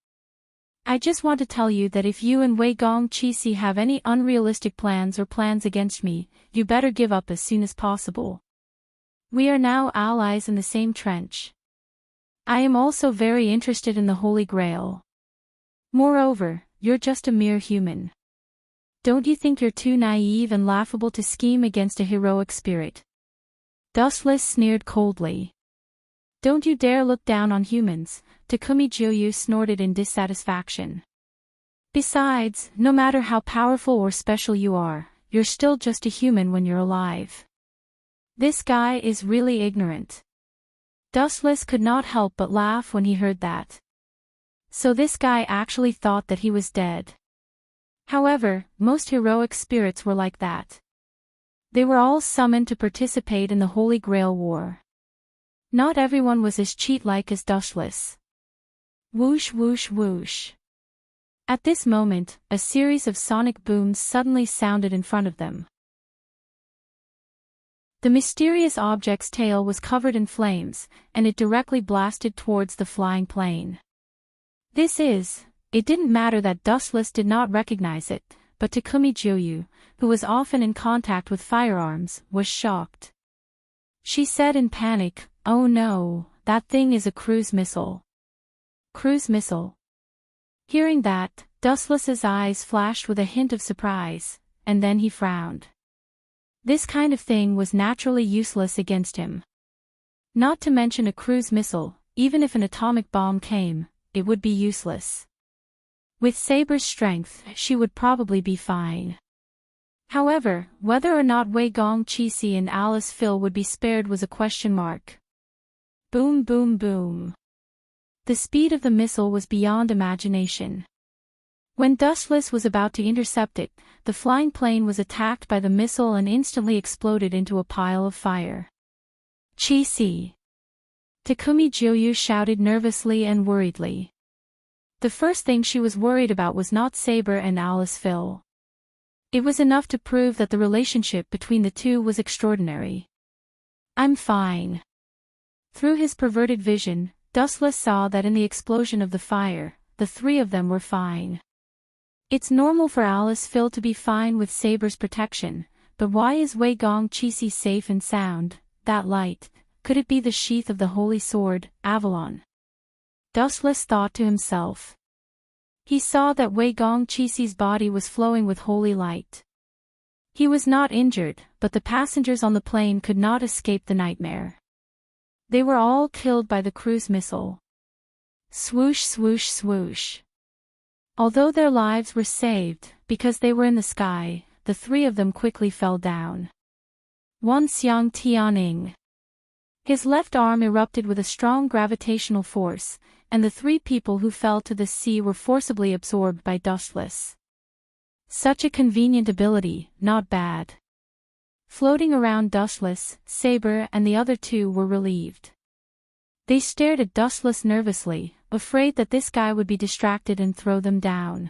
I just want to tell you that if you and Wei Gong Qixi have any unrealistic plans against me, you better give up as soon as possible. We are now allies in the same trench. I am also very interested in the Holy Grail. Moreover, you're just a mere human. Don't you think you're too naive and laughable to scheme against a heroic spirit? Dustless sneered coldly. Don't you dare look down on humans, Takumi Jiuyu snorted in dissatisfaction. Besides, no matter how powerful or special you are, you're still just a human when you're alive. This guy is really ignorant. Dustless could not help but laugh when he heard that. So this guy actually thought that he was dead. However, most heroic spirits were like that. They were all summoned to participate in the Holy Grail War. Not everyone was as cheat-like as Dustless. Whoosh whoosh whoosh. At this moment, a series of sonic booms suddenly sounded in front of them. The mysterious object's tail was covered in flames, and it directly blasted towards the flying plane. It didn't matter that Dustless did not recognize it, but Takumi Jiuyu, who was often in contact with firearms, was shocked. She said in panic, "Oh no, that thing is a cruise missile." Cruise missile. Hearing that, Dustless's eyes flashed with a hint of surprise, and then he frowned. This kind of thing was naturally useless against him. Not to mention a cruise missile, even if an atomic bomb came, it would be useless. With Saber's strength, she would probably be fine. However, whether or not Wei Gong Qixi and Alice Phil would be spared was a question mark. Boom boom boom. The speed of the missile was beyond imagination. When Dustless was about to intercept it, the flying plane was attacked by the missile and instantly exploded into a pile of fire. Qixi! Takumi Jiuyu shouted nervously and worriedly. The first thing she was worried about was not Saber and Alice Phil. It was enough to prove that the relationship between the two was extraordinary. I'm fine. Through his perverted vision, Dustless saw that in the explosion of the fire, the three of them were fine. It's normal for Alice Phil to be fine with Saber's protection, but why is Wei Gong Qixi safe and sound? That light, could it be the sheath of the holy sword, Avalon? Dustless thought to himself. He saw that Wei Gong Qixi's body was flowing with holy light. He was not injured, but the passengers on the plane could not escape the nightmare. They were all killed by the cruise missile. Swoosh swoosh swoosh. Although their lives were saved, because they were in the sky, the three of them quickly fell down. Wan Xiang Tianing. His left arm erupted with a strong gravitational force, and the three people who fell to the sea were forcibly absorbed by Dustless. Such a convenient ability, not bad. Floating around Dustless, Saber and the other two were relieved. They stared at Dustless nervously, afraid that this guy would be distracted and throw them down.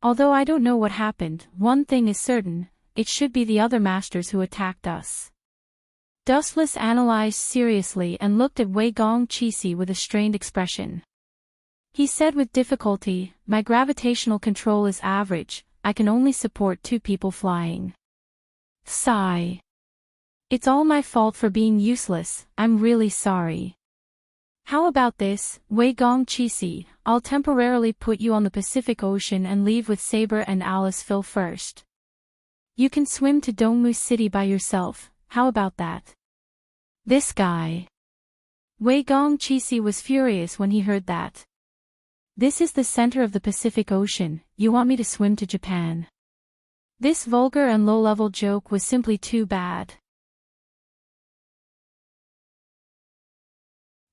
Although I don't know what happened, one thing is certain, it should be the other masters who attacked us. Dustless analyzed seriously and looked at Wei Gong Qixi with a strained expression. He said with difficulty, "My gravitational control is average, I can only support 2 people flying." Sigh. "It's all my fault for being useless, I'm really sorry. How about this, Wei Gong Qixi, I'll temporarily put you on the Pacific Ocean and leave with Saber and Alice Phil first. You can swim to Dongmu City by yourself, how about that?" This guy. Wei Gong Qixi was furious when he heard that. "This is the center of the Pacific Ocean, you want me to swim to Japan?" This vulgar and low-level joke was simply too bad.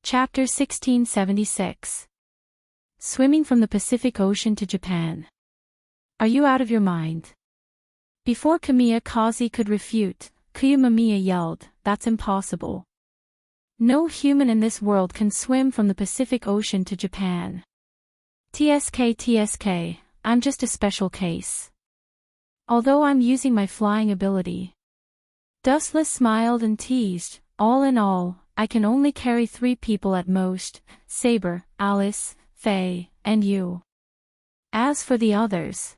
Chapter 1676. Swimming from the Pacific Ocean to Japan. Are you out of your mind? Before Kamiya Kazi could refute, Kuyumamiya yelled, "That's impossible. No human in this world can swim from the Pacific Ocean to Japan. TSK, I'm just a special case. Although I'm using my flying ability." Dustless smiled and teased, "All in all, I can only carry 3 people at most, Saber, Alice, Faye, and you. As for the others,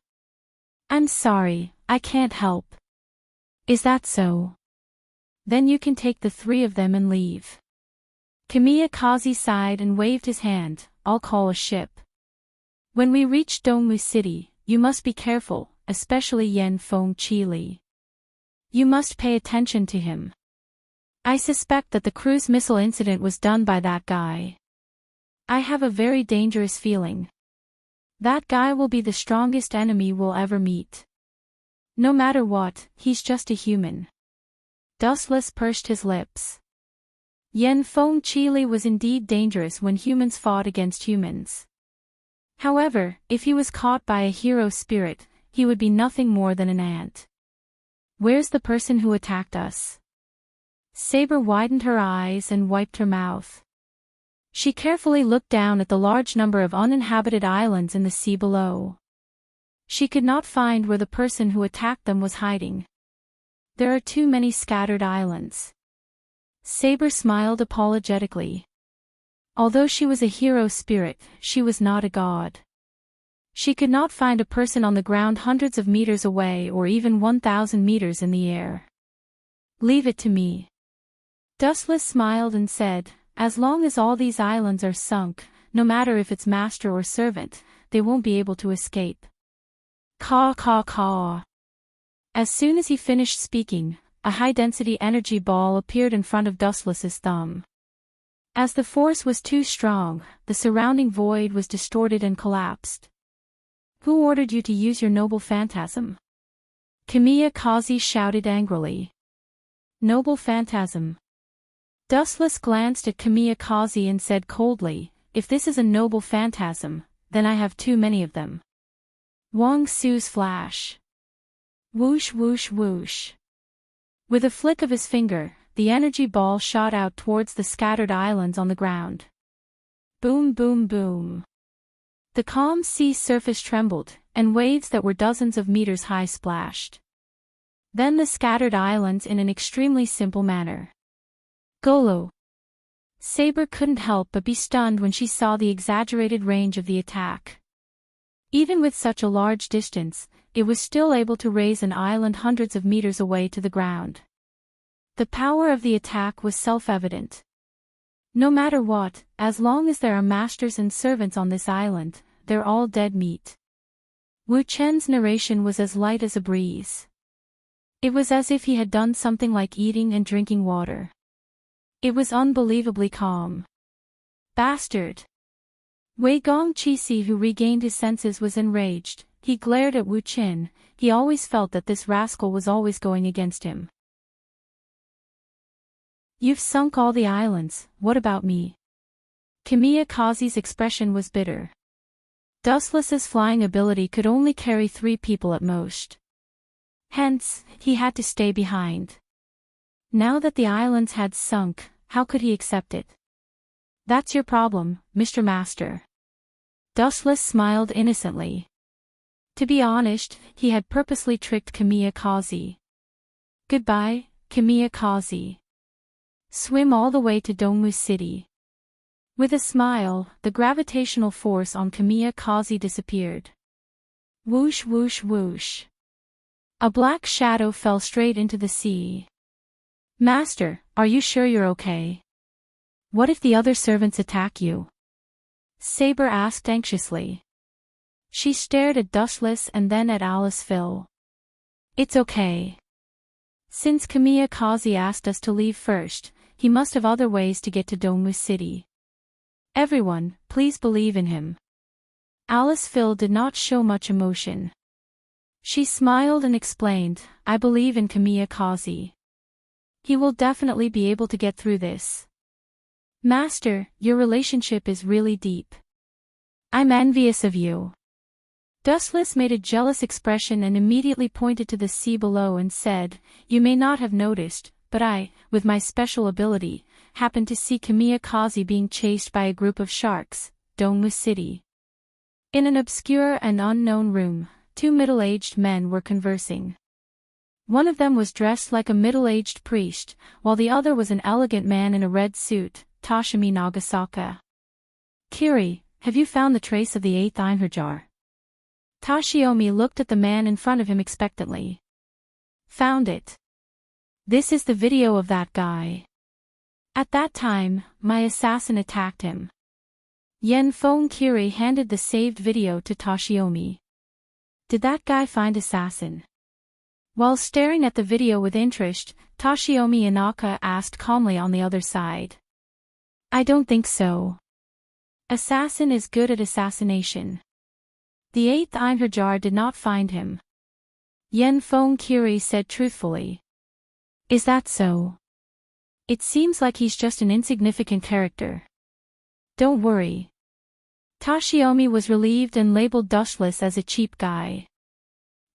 I'm sorry, I can't help." "Is that so? Then you can take the 3 of them and leave." Kamiya Kazi sighed and waved his hand, "I'll call a ship. When we reach Dongmu City, you must be careful, especially Yen Feng Qili. You must pay attention to him. I suspect that the cruise missile incident was done by that guy. I have a very dangerous feeling. That guy will be the strongest enemy we'll ever meet. No matter what, he's just a human." Dustless pursed his lips. Yen Feng Qili was indeed dangerous when humans fought against humans. However, if he was caught by a hero spirit, he would be nothing more than an ant. "Where's the person who attacked us?" Saber widened her eyes and wiped her mouth. She carefully looked down at the large number of uninhabited islands in the sea below. She could not find where the person who attacked them was hiding. "There are too many scattered islands." Saber smiled apologetically. Although she was a hero spirit, she was not a god. She could not find a person on the ground hundreds of meters away or even 1,000 meters in the air. "Leave it to me." Dustless smiled and said, "As long as all these islands are sunk, no matter if it's master or servant, they won't be able to escape." Caw caw caw. As soon as he finished speaking, a high-density energy ball appeared in front of Dustless's thumb. As the force was too strong, the surrounding void was distorted and collapsed. "Who ordered you to use your noble phantasm?" Kamiya Kazi shouted angrily. "Noble phantasm." Dustless glanced at Kamiya Kazi and said coldly, "If this is a noble phantasm, then I have too many of them." Wang Su's flash. Whoosh whoosh whoosh. With a flick of his finger, the energy ball shot out towards the scattered islands on the ground. Boom boom boom. The calm sea surface trembled, and waves that were dozens of meters high splashed. Then the scattered islands in an extremely simple manner. Golo. Saber couldn't help but be stunned when she saw the exaggerated range of the attack. Even with such a large distance, it was still able to raise an island hundreds of meters away to the ground. The power of the attack was self-evident. No matter what, as long as there are masters and servants on this island, they're all dead meat. Wu Chen's narration was as light as a breeze. It was as if he had done something like eating and drinking water. It was unbelievably calm. Bastard! Wei Gong Qixi, who regained his senses, was enraged. He glared at Wu Chen. He always felt that this rascal was always going against him. "You've sunk all the islands, what about me?" Kamiya Kazi's expression was bitter. Dustless's flying ability could only carry 3 people at most. Hence, he had to stay behind. Now that the islands had sunk, how could he accept it? "That's your problem, Mr. Master." Dustless smiled innocently. To be honest, he had purposely tricked Kamiya Kazi. "Goodbye, Kamiya Kazi. Swim all the way to Dongmu City. With a smile, the gravitational force on Kamiya Kazi disappeared. Whoosh whoosh whoosh. A black shadow fell straight into the sea. Master, are you sure you're okay? What if the other servants attack you? Saber asked anxiously. She stared at Dustless and then at Alice Phil. It's okay. Since Kamiya Kazi asked us to leave first, he must have other ways to get to Dongmu City. Everyone, please believe in him. Alice Phil did not show much emotion. She smiled and explained, I believe in Kamiya Kazi. He will definitely be able to get through this. Master, your relationship is really deep. I'm envious of you. Dustless made a jealous expression and immediately pointed to the sea below and said, You may not have noticed, but I, with my special ability, happened to see Kamiya Kazi being chased by a group of sharks, Dongmu City. In an obscure and unknown room, two middle-aged men were conversing. One of them was dressed like a middle-aged priest, while the other was an elegant man in a red suit, Toshimi Nagasaka. Kiri, have you found the trace of the 8th Einherjar? Toshiomi looked at the man in front of him expectantly. Found it. This is the video of that guy. At that time, my assassin attacked him. Yenfone Kiri handed the saved video to Toshiomi. Did that guy find assassin? While staring at the video with interest, Toshiomi Inaka asked calmly on the other side. I don't think so. Assassin is good at assassination. The 8th Einherjar did not find him. Yenfone Kiri said truthfully. Is that so? It seems like he's just an insignificant character. Don't worry. Toshiomi was relieved and labeled Dustless as a cheap guy.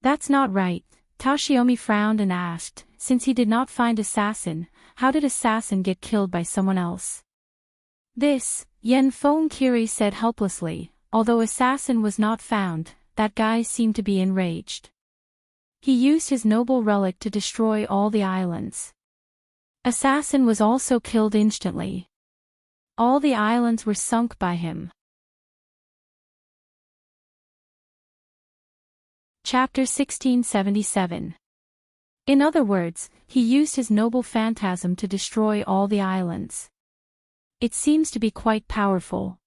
That's not right. Toshiomi frowned and asked, since he did not find assassin, how did assassin get killed by someone else? This, Yenfone Kiri said helplessly, although assassin was not found, that guy seemed to be enraged. He used his noble relic to destroy all the islands. Assassin was also killed instantly. All the islands were sunk by him. Chapter 1677. In other words, he used his noble phantasm to destroy all the islands. It seems to be quite powerful.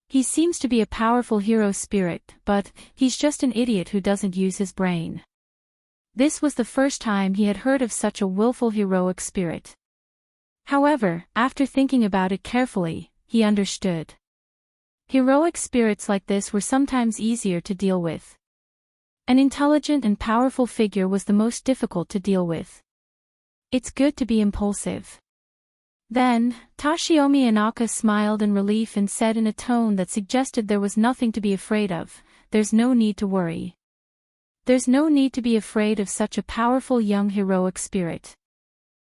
He seems to be a powerful hero spirit, but he's just an idiot who doesn't use his brain. This was the first time he had heard of such a willful heroic spirit. However, after thinking about it carefully, he understood. Heroic spirits like this were sometimes easier to deal with. An intelligent and powerful figure was the most difficult to deal with. It's good to be impulsive. Then, Toshiomi Inaka smiled in relief and said in a tone that suggested there was nothing to be afraid of, there's no need to worry. There's no need to be afraid of such a powerful young heroic spirit.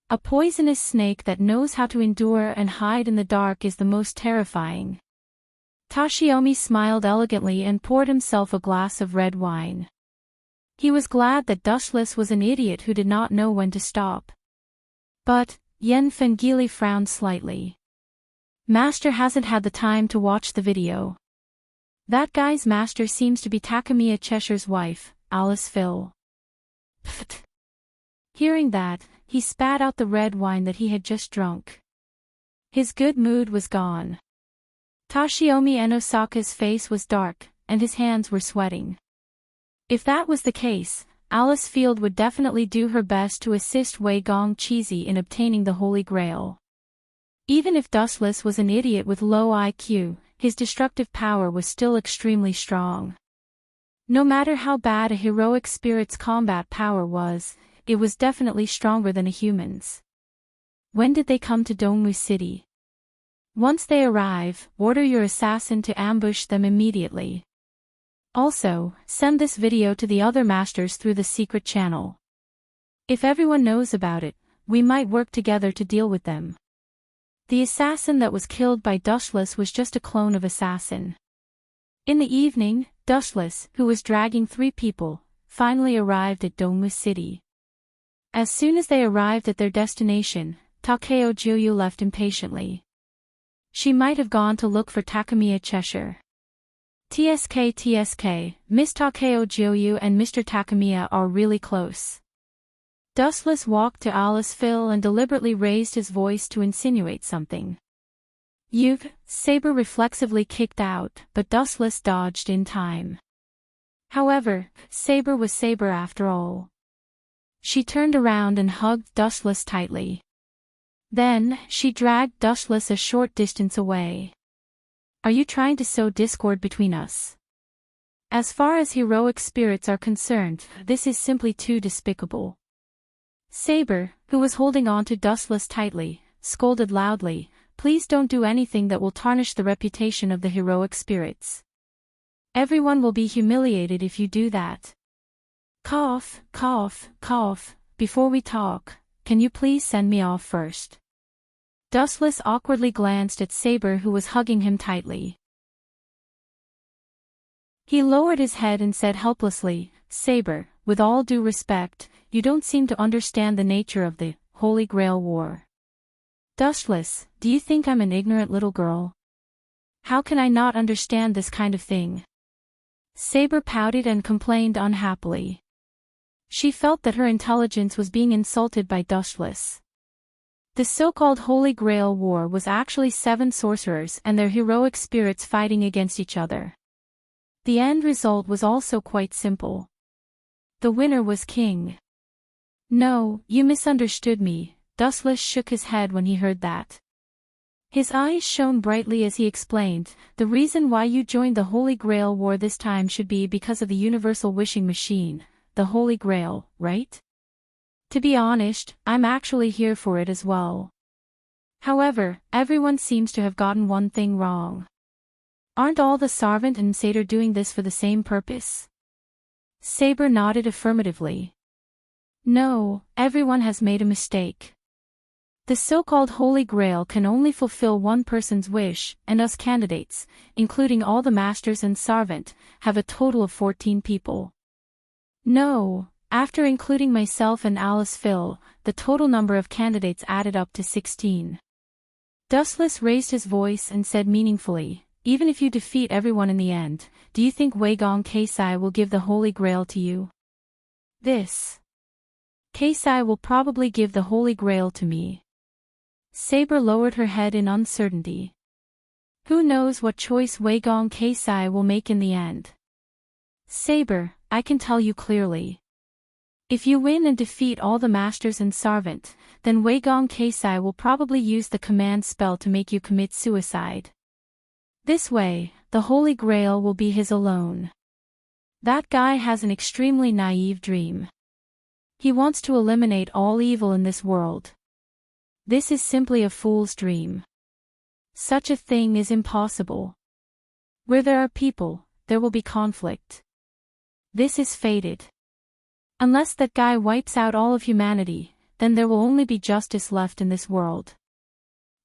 A poisonous snake that knows how to endure and hide in the dark is the most terrifying. Toshiomi smiled elegantly and poured himself a glass of red wine. He was glad that Dustless was an idiot who did not know when to stop. But, Yenfone Kiri frowned slightly. Master hasn't had the time to watch the video. That guy's master seems to be Takamiya Cheshire's wife, Alice Phil. Pfft. Hearing that, he spat out the red wine that he had just drunk. His good mood was gone. Toshiomi Enosaka's face was dark, and his hands were sweating. If that was the case, Alice Field would definitely do her best to assist Wei Gong Cheesy in obtaining the Holy Grail. Even if Dustless was an idiot with low IQ, his destructive power was still extremely strong. No matter how bad a heroic spirit's combat power was, it was definitely stronger than a human's. When did they come to Dongmu City? Once they arrive, order your assassin to ambush them immediately. Also, send this video to the other masters through the secret channel. If everyone knows about it, we might work together to deal with them. The assassin that was killed by Dustless was just a clone of assassin. In the evening, Dustless, who was dragging 3 people, finally arrived at Dongmu City. As soon as they arrived at their destination, Takeo Juyu left impatiently. She might have gone to look for Takamiya Cheshire. TSK, Miss Takeo Juyu and Mr. Takamiya are really close. Dustless walked to Alice Phil and deliberately raised his voice to insinuate something. Saber reflexively kicked out, but Dustless dodged in time. However, Saber was Saber after all. She turned around and hugged Dustless tightly. Then, she dragged Dustless a short distance away. Are you trying to sow discord between us? As far as heroic spirits are concerned, this is simply too despicable. Saber, who was holding on to Dustless tightly, scolded loudly, please don't do anything that will tarnish the reputation of the heroic spirits. Everyone will be humiliated if you do that. Cough, cough, cough, before we talk, can you please send me off first? Dustless awkwardly glanced at Saber who was hugging him tightly. He lowered his head and said helplessly, Saber, with all due respect, you don't seem to understand the nature of the Holy Grail War. Dustless, do you think I'm an ignorant little girl? How can I not understand this kind of thing? Saber pouted and complained unhappily. She felt that her intelligence was being insulted by Dustless. The so-called Holy Grail War was actually 7 sorcerers and their heroic spirits fighting against each other. The end result was also quite simple. The winner was King. No, you misunderstood me, Dustless shook his head when he heard that. His eyes shone brightly as he explained, the reason why you joined the Holy Grail War this time should be because of the universal wishing machine, the Holy Grail, right? To be honest, I'm actually here for it as well. However, everyone seems to have gotten one thing wrong. Aren't all the Sarvant and Satyr doing this for the same purpose? Saber nodded affirmatively. No, everyone has made a mistake. The so-called Holy Grail can only fulfill one person's wish, and us candidates, including all the Masters and Sarvant, have a total of 14 people. No, after including myself and Alice Phil, the total number of candidates added up to 16. Dustless raised his voice and said meaningfully, even if you defeat everyone in the end, do you think Weigong Keisai will give the Holy Grail to you? This. Keisai will probably give the Holy Grail to me. Saber lowered her head in uncertainty. Who knows what choice Weigong Keisai will make in the end? Saber, I can tell you clearly. If you win and defeat all the Masters and Sarvant, then Weigong Keisai will probably use the command spell to make you commit suicide. This way, the Holy Grail will be his alone. That guy has an extremely naive dream. He wants to eliminate all evil in this world. This is simply a fool's dream. Such a thing is impossible. Where there are people, there will be conflict. This is fated. Unless that guy wipes out all of humanity, then there will only be justice left in this world.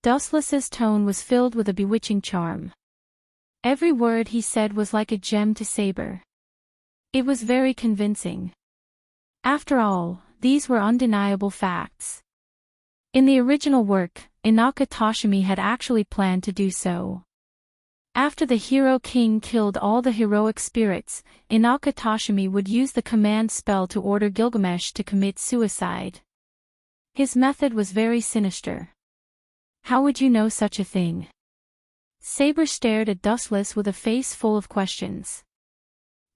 Dustless's tone was filled with a bewitching charm. Every word he said was like a gem to Saber. It was very convincing. After all, these were undeniable facts. In the original work, Inaka Toshimi had actually planned to do so. After the Hero King killed all the heroic spirits, Inaka Toshimi would use the command spell to order Gilgamesh to commit suicide. His method was very sinister. How would you know such a thing? Saber stared at Dustless with a face full of questions.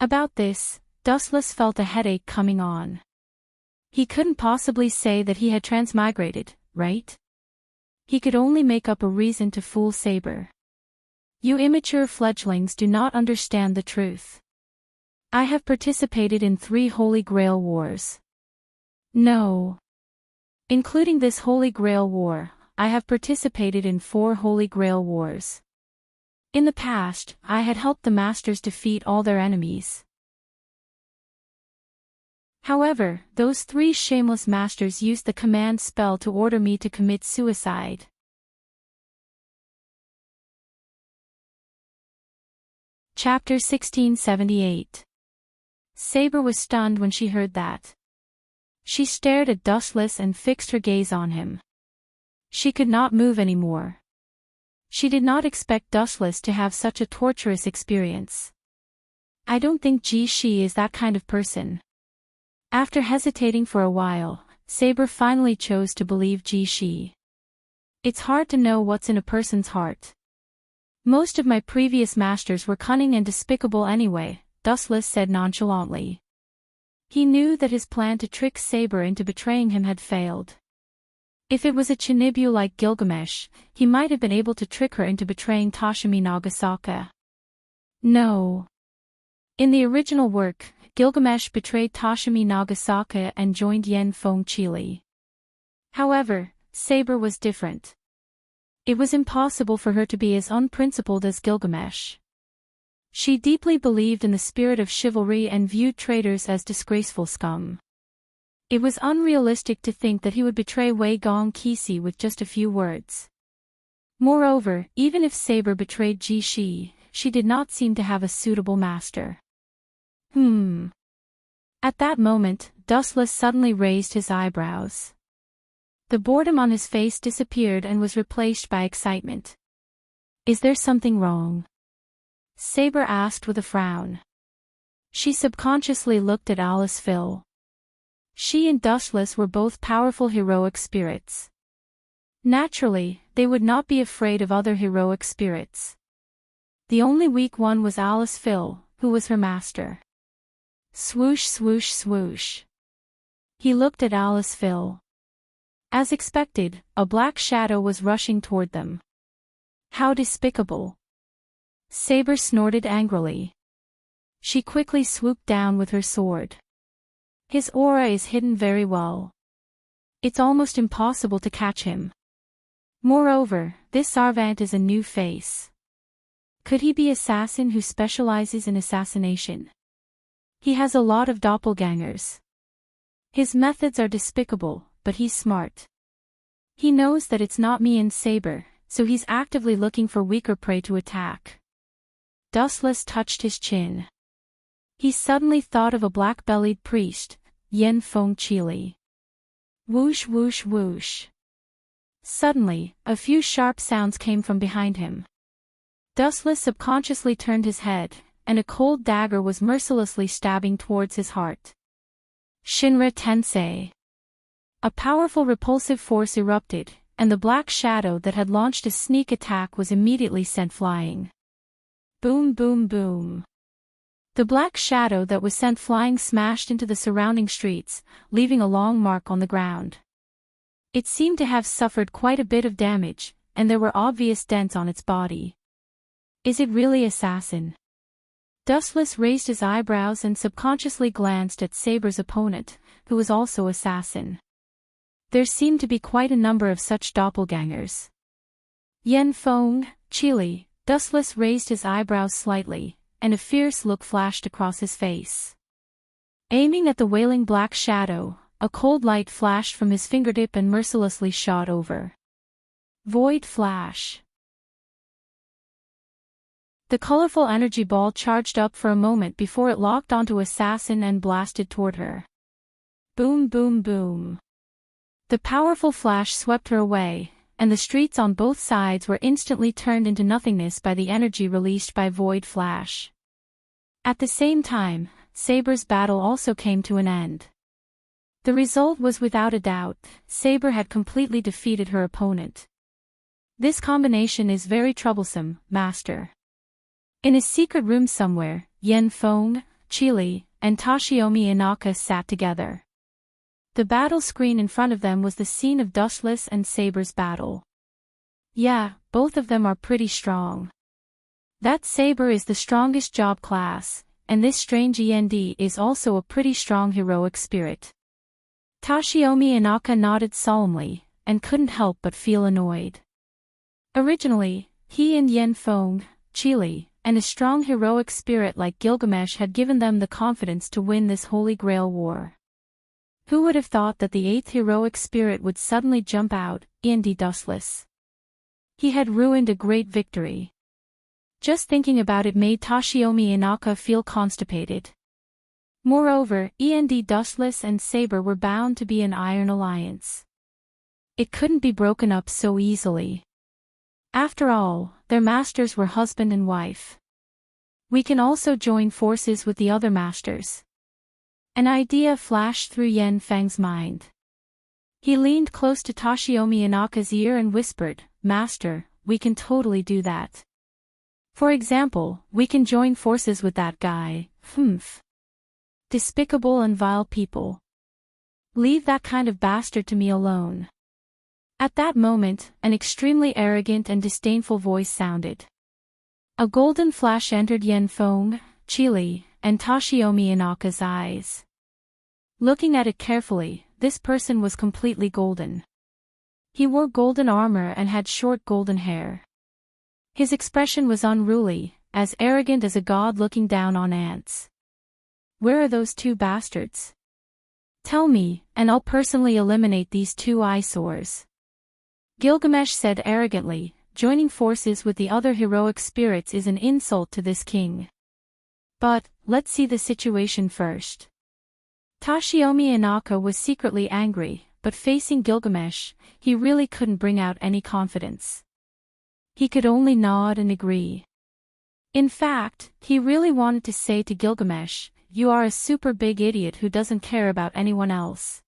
About this, Dustless felt a headache coming on. He couldn't possibly say that he had transmigrated, right? He could only make up a reason to fool Saber. You immature fledglings do not understand the truth. I have participated in 3 Holy Grail Wars. No. Including this Holy Grail War, I have participated in 4 Holy Grail Wars. In the past, I had helped the Masters defeat all their enemies. However, those 3 shameless Masters used the command spell to order me to commit suicide. Chapter 1678. Saber was stunned when she heard that. She stared at Dustless and fixed her gaze on him. She could not move anymore. She did not expect Dustless to have such a torturous experience. I don't think Ji-Shi is that kind of person. After hesitating for a while, Saber finally chose to believe Ji-Shi. It's hard to know what's in a person's heart. Most of my previous masters were cunning and despicable anyway, Dustless said nonchalantly. He knew that his plan to trick Saber into betraying him had failed. If it was a Chinibu like Gilgamesh, he might have been able to trick her into betraying Tashimi Nagasaka. No. In the original work, Gilgamesh betrayed Tashimi Nagasaka and joined Yen Feng Chili. However, Saber was different. It was impossible for her to be as unprincipled as Gilgamesh. She deeply believed in the spirit of chivalry and viewed traitors as disgraceful scum. It was unrealistic to think that he would betray Wei Gong Kisi with just a few words. Moreover, even if Saber betrayed Ji-Shi, she did not seem to have a suitable master. At that moment, Dustless suddenly raised his eyebrows. The boredom on his face disappeared and was replaced by excitement. Is there something wrong? Saber asked with a frown. She subconsciously looked at Alice Phil. She and Dustless were both powerful heroic spirits. Naturally, they would not be afraid of other heroic spirits. The only weak one was Alice Phil, who was her master. Swoosh swoosh swoosh. He looked at Alice Phil. As expected, a black shadow was rushing toward them. How despicable. Saber snorted angrily. She quickly swooped down with her sword. His aura is hidden very well. It's almost impossible to catch him. Moreover, this Sarvant is a new face. Could he be an assassin who specializes in assassination? He has a lot of doppelgangers. His methods are despicable, but he's smart. He knows that it's not me and Saber, so he's actively looking for weaker prey to attack. Dustless touched his chin. He suddenly thought of a black-bellied priest, Yen Feng Chili. Whoosh whoosh whoosh. Suddenly, a few sharp sounds came from behind him. Dustless subconsciously turned his head, and a cold dagger was mercilessly stabbing towards his heart. Shinra Tensei. A powerful repulsive force erupted, and the black shadow that had launched a sneak attack was immediately sent flying. Boom boom boom. The black shadow that was sent flying smashed into the surrounding streets, leaving a long mark on the ground. It seemed to have suffered quite a bit of damage, and there were obvious dents on its body. Is it really assassin? Dustless raised his eyebrows and subconsciously glanced at Saber's opponent, who was also assassin. There seemed to be quite a number of such doppelgangers. Yen Feng Chili. Dustless raised his eyebrows slightly, and a fierce look flashed across his face. Aiming at the wailing black shadow, a cold light flashed from his fingertip and mercilessly shot over. Void Flash. The colorful energy ball charged up for a moment before it locked onto Assassin and blasted toward her. Boom boom boom. The powerful flash swept her away, and the streets on both sides were instantly turned into nothingness by the energy released by Void Flash. At the same time, Saber's battle also came to an end. The result was without a doubt, Saber had completely defeated her opponent. This combination is very troublesome, Master. In a secret room somewhere, Yen Feng Chili and Toshiomi Inaka sat together. The battle screen in front of them was the scene of Dustless and Saber's battle. Yeah, both of them are pretty strong. That Saber is the strongest job class, and this strange END is also a pretty strong heroic spirit. Toshiomi Inaka nodded solemnly, and couldn't help but feel annoyed. Originally, he and Yen Feng Chili and a strong heroic spirit like Gilgamesh had given them the confidence to win this Holy Grail war. Who would have thought that the 8th heroic spirit would suddenly jump out, Andy Dustless? He had ruined a great victory. Just thinking about it made Toshiomi Inaka feel constipated. Moreover, E&D Dustless and Saber were bound to be an iron alliance. It couldn't be broken up so easily. After all, their masters were husband and wife. We can also join forces with the other masters. An idea flashed through Yen Feng's mind. He leaned close to Toshiomi Inaka's ear and whispered, "Master, we can totally do that. For example, we can join forces with that guy, Despicable and vile people. Leave that kind of bastard to me alone." At that moment, an extremely arrogant and disdainful voice sounded. A golden flash entered Yen Feng, Chili, and Toshiomi Inaka's eyes. Looking at it carefully, this person was completely golden. He wore golden armor and had short golden hair. His expression was unruly, as arrogant as a god looking down on ants. "Where are those two bastards? Tell me, and I'll personally eliminate these two eyesores." Gilgamesh said arrogantly, "Joining forces with the other heroic spirits is an insult to this king. But, let's see the situation first." Toshiomi Inaka was secretly angry, but facing Gilgamesh, he really couldn't bring out any confidence. He could only nod and agree. In fact, he really wanted to say to Gilgamesh, "You are a super big idiot who doesn't care about anyone else."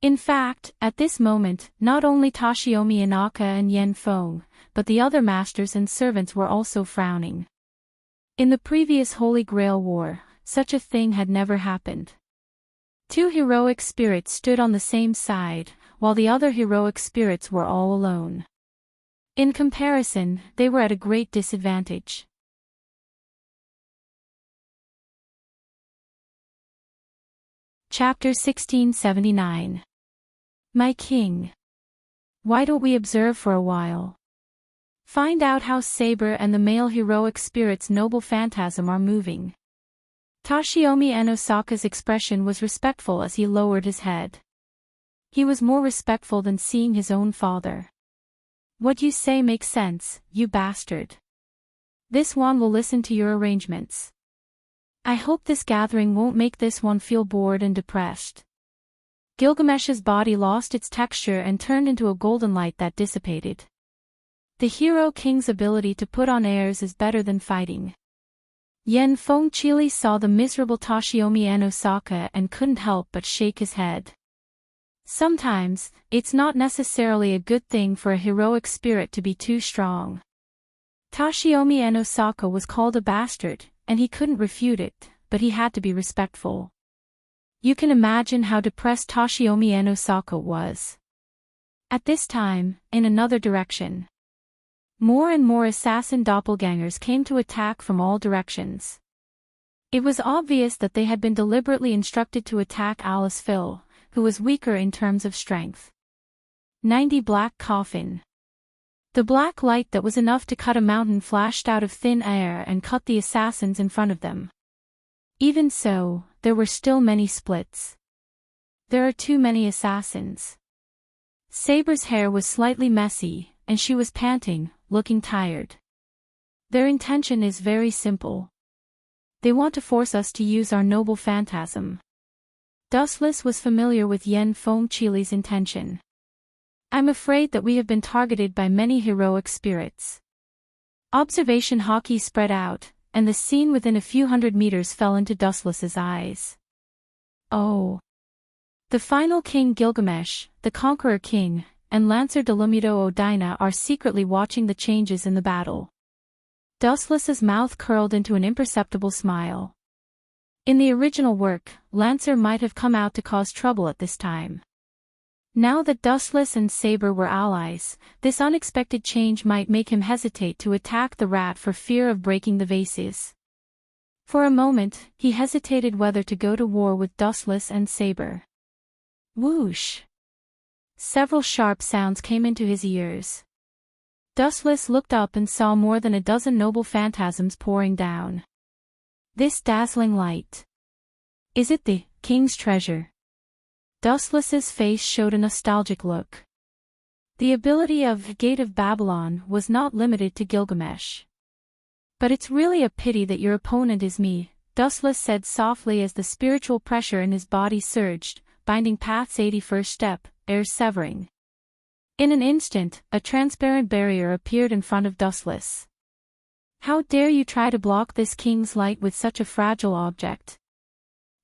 In fact, at this moment, not only Toshiomi Inaka and Yen Feng, but the other masters and servants were also frowning. In the previous Holy Grail War, such a thing had never happened. Two heroic spirits stood on the same side, while the other heroic spirits were all alone. In comparison, they were at a great disadvantage. Chapter 1679. My king. Why don't we observe for a while? Find out how Saber and the male heroic spirit's noble phantasm are moving. Toshiomi Enosaka's expression was respectful as he lowered his head. He was more respectful than seeing his own father. "What you say makes sense, you bastard. This one will listen to your arrangements. I hope this gathering won't make this one feel bored and depressed." Gilgamesh's body lost its texture and turned into a golden light that dissipated. The hero king's ability to put on airs is better than fighting. Yen Feng Chili saw the miserable Toshiomi Enosaka and couldn't help but shake his head. Sometimes, it's not necessarily a good thing for a heroic spirit to be too strong. Toshiomi Enosaka was called a bastard, and he couldn't refute it, but he had to be respectful. You can imagine how depressed Toshiomi Enosaka was. At this time, in another direction, more and more assassin doppelgangers came to attack from all directions. It was obvious that they had been deliberately instructed to attack Alice Phil, who was weaker in terms of strength. 90 Black Coffin. The black light that was enough to cut a mountain flashed out of thin air and cut the assassins in front of them. Even so, there were still many splits. There are too many assassins. Saber's hair was slightly messy, and she was panting, looking tired. Their intention is very simple. They want to force us to use our noble phantasm. Dustless was familiar with Yen Feng Chili's intention. "I'm afraid that we have been targeted by many heroic spirits." Observation hockey spread out, and the scene within a few hundred meters fell into Dustless's eyes. Oh! The final king Gilgamesh, the conqueror king, and Lancer Dolumido Odina are secretly watching the changes in the battle. Dustless's mouth curled into an imperceptible smile. In the original work, Lancer might have come out to cause trouble at this time. Now that Dustless and Saber were allies, this unexpected change might make him hesitate to attack the rat for fear of breaking the vases. For a moment, he hesitated whether to go to war with Dustless and Saber. Whoosh! Several sharp sounds came into his ears. Dustless looked up and saw more than a dozen noble phantasms pouring down. This dazzling light. Is it the king's treasure? Dustless's face showed a nostalgic look. The ability of Gate of Babylon was not limited to Gilgamesh. But it's really a pity that your opponent is me, Dustless said softly as the spiritual pressure in his body surged, binding Path's 81st step, air severing. In an instant, a transparent barrier appeared in front of Dustless. How dare you try to block this king's light with such a fragile object?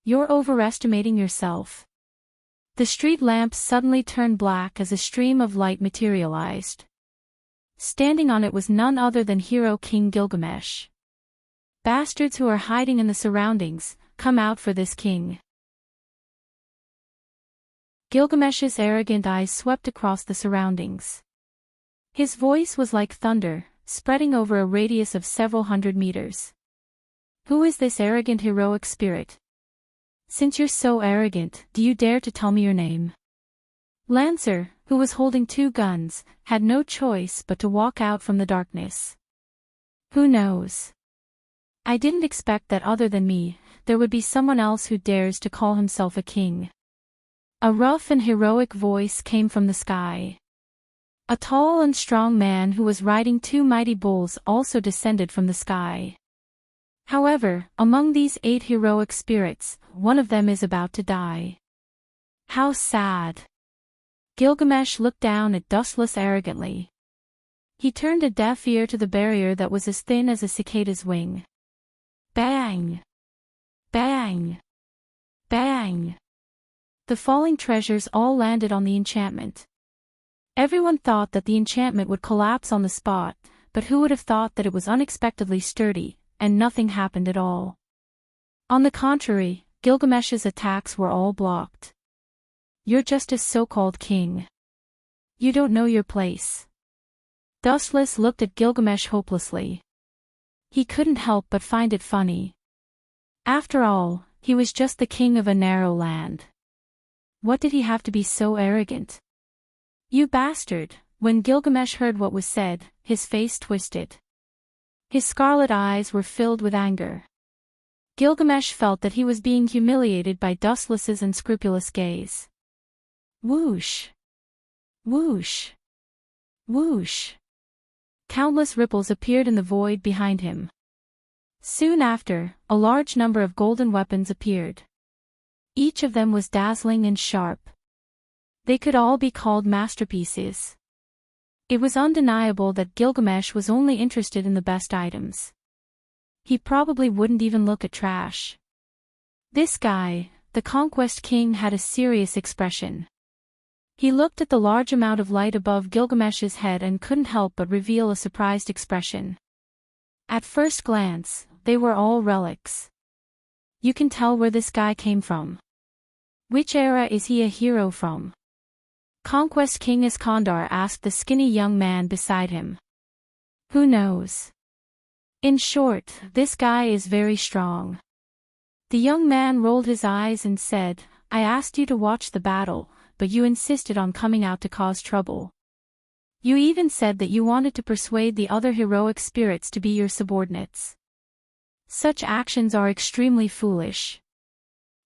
You're overestimating yourself. The street lamps suddenly turned black as a stream of light materialized. Standing on it was none other than Hero King Gilgamesh. Bastards who are hiding in the surroundings, come out for this king. Gilgamesh's arrogant eyes swept across the surroundings. His voice was like thunder, spreading over a radius of several hundred meters. Who is this arrogant heroic spirit? Since you're so arrogant, do you dare to tell me your name? Lancer, who was holding 2 guns, had no choice but to walk out from the darkness. Who knows? I didn't expect that other than me, there would be someone else who dares to call himself a king. A rough and heroic voice came from the sky. A tall and strong man who was riding 2 mighty bulls also descended from the sky. However, among these 8 heroic spirits, one of them is about to die. How sad. Gilgamesh looked down at Dustless arrogantly. He turned a deaf ear to the barrier that was as thin as a cicada's wing. Bang! Bang! Bang! The falling treasures all landed on the enchantment. Everyone thought that the enchantment would collapse on the spot, but who would have thought that it was unexpectedly sturdy, and nothing happened at all. On the contrary, Gilgamesh's attacks were all blocked. You're just a so-called king. You don't know your place. Dustless looked at Gilgamesh hopelessly. He couldn't help but find it funny. After all, he was just the king of a narrow land. What did he have to be so arrogant? You bastard! When Gilgamesh heard what was said, his face twisted. His scarlet eyes were filled with anger. Gilgamesh felt that he was being humiliated by Dustless's unscrupulous gaze. Whoosh! Whoosh! Whoosh! Countless ripples appeared in the void behind him. Soon after, a large number of golden weapons appeared. Each of them was dazzling and sharp. They could all be called masterpieces. It was undeniable that Gilgamesh was only interested in the best items. He probably wouldn't even look at trash. This guy, the Conquest King, had a serious expression. He looked at the large amount of light above Gilgamesh's head and couldn't help but reveal a surprised expression. At first glance, they were all relics. You can tell where this guy came from. Which era is he a hero from? Conquest King Iskandar asked the skinny young man beside him. Who knows? In short, this guy is very strong. The young man rolled his eyes and said, I asked you to watch the battle, but you insisted on coming out to cause trouble. You even said that you wanted to persuade the other heroic spirits to be your subordinates. Such actions are extremely foolish.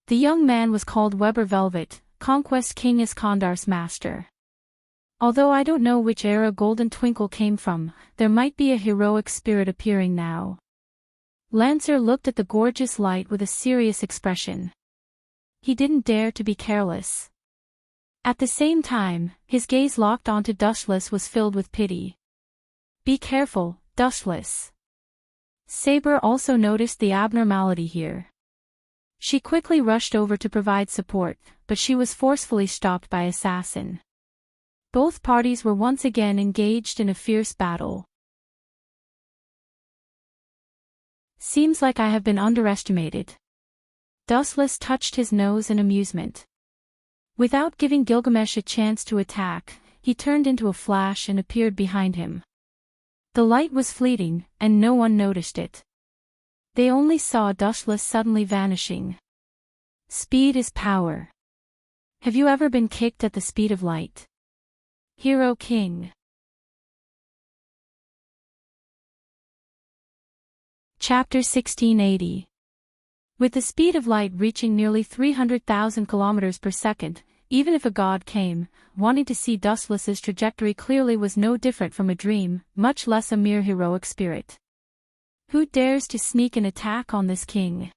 The young man was called Weber Velvet, Conquest King Iskandar's master. Although I don't know which era Golden Twinkle came from, there might be a heroic spirit appearing now. Lancer looked at the gorgeous light with a serious expression. He didn't dare to be careless. At the same time, his gaze locked onto Dustless was filled with pity. Be careful, Dustless. Saber also noticed the abnormality here. She quickly rushed over to provide support, but she was forcefully stopped by Assassin. Both parties were once again engaged in a fierce battle. Seems like I have been underestimated. Dustless touched his nose in amusement. Without giving Gilgamesh a chance to attack, he turned into a flash and appeared behind him. The light was fleeting, and no one noticed it. They only saw Dustless suddenly vanishing. Speed is power. Have you ever been kicked at the speed of light? Hero King. Chapter 1680. With the speed of light reaching nearly 300,000 kilometers per second, even if a god came, wanting to see Dustless's trajectory clearly was no different from a dream, much less a mere heroic spirit. Who dares to sneak an attack on this king?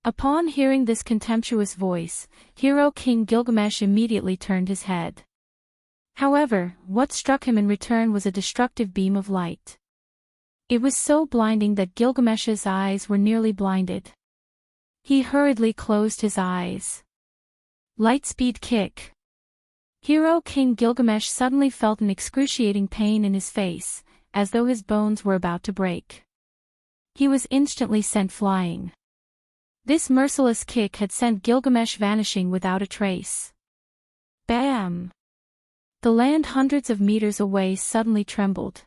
Upon hearing this contemptuous voice, Hero King Gilgamesh immediately turned his head. However, what struck him in return was a destructive beam of light. It was so blinding that Gilgamesh's eyes were nearly blinded. He hurriedly closed his eyes. Lightspeed kick. Hero King Gilgamesh suddenly felt an excruciating pain in his face, as though his bones were about to break. He was instantly sent flying. This merciless kick had sent Gilgamesh vanishing without a trace. Bam! The land hundreds of meters away suddenly trembled.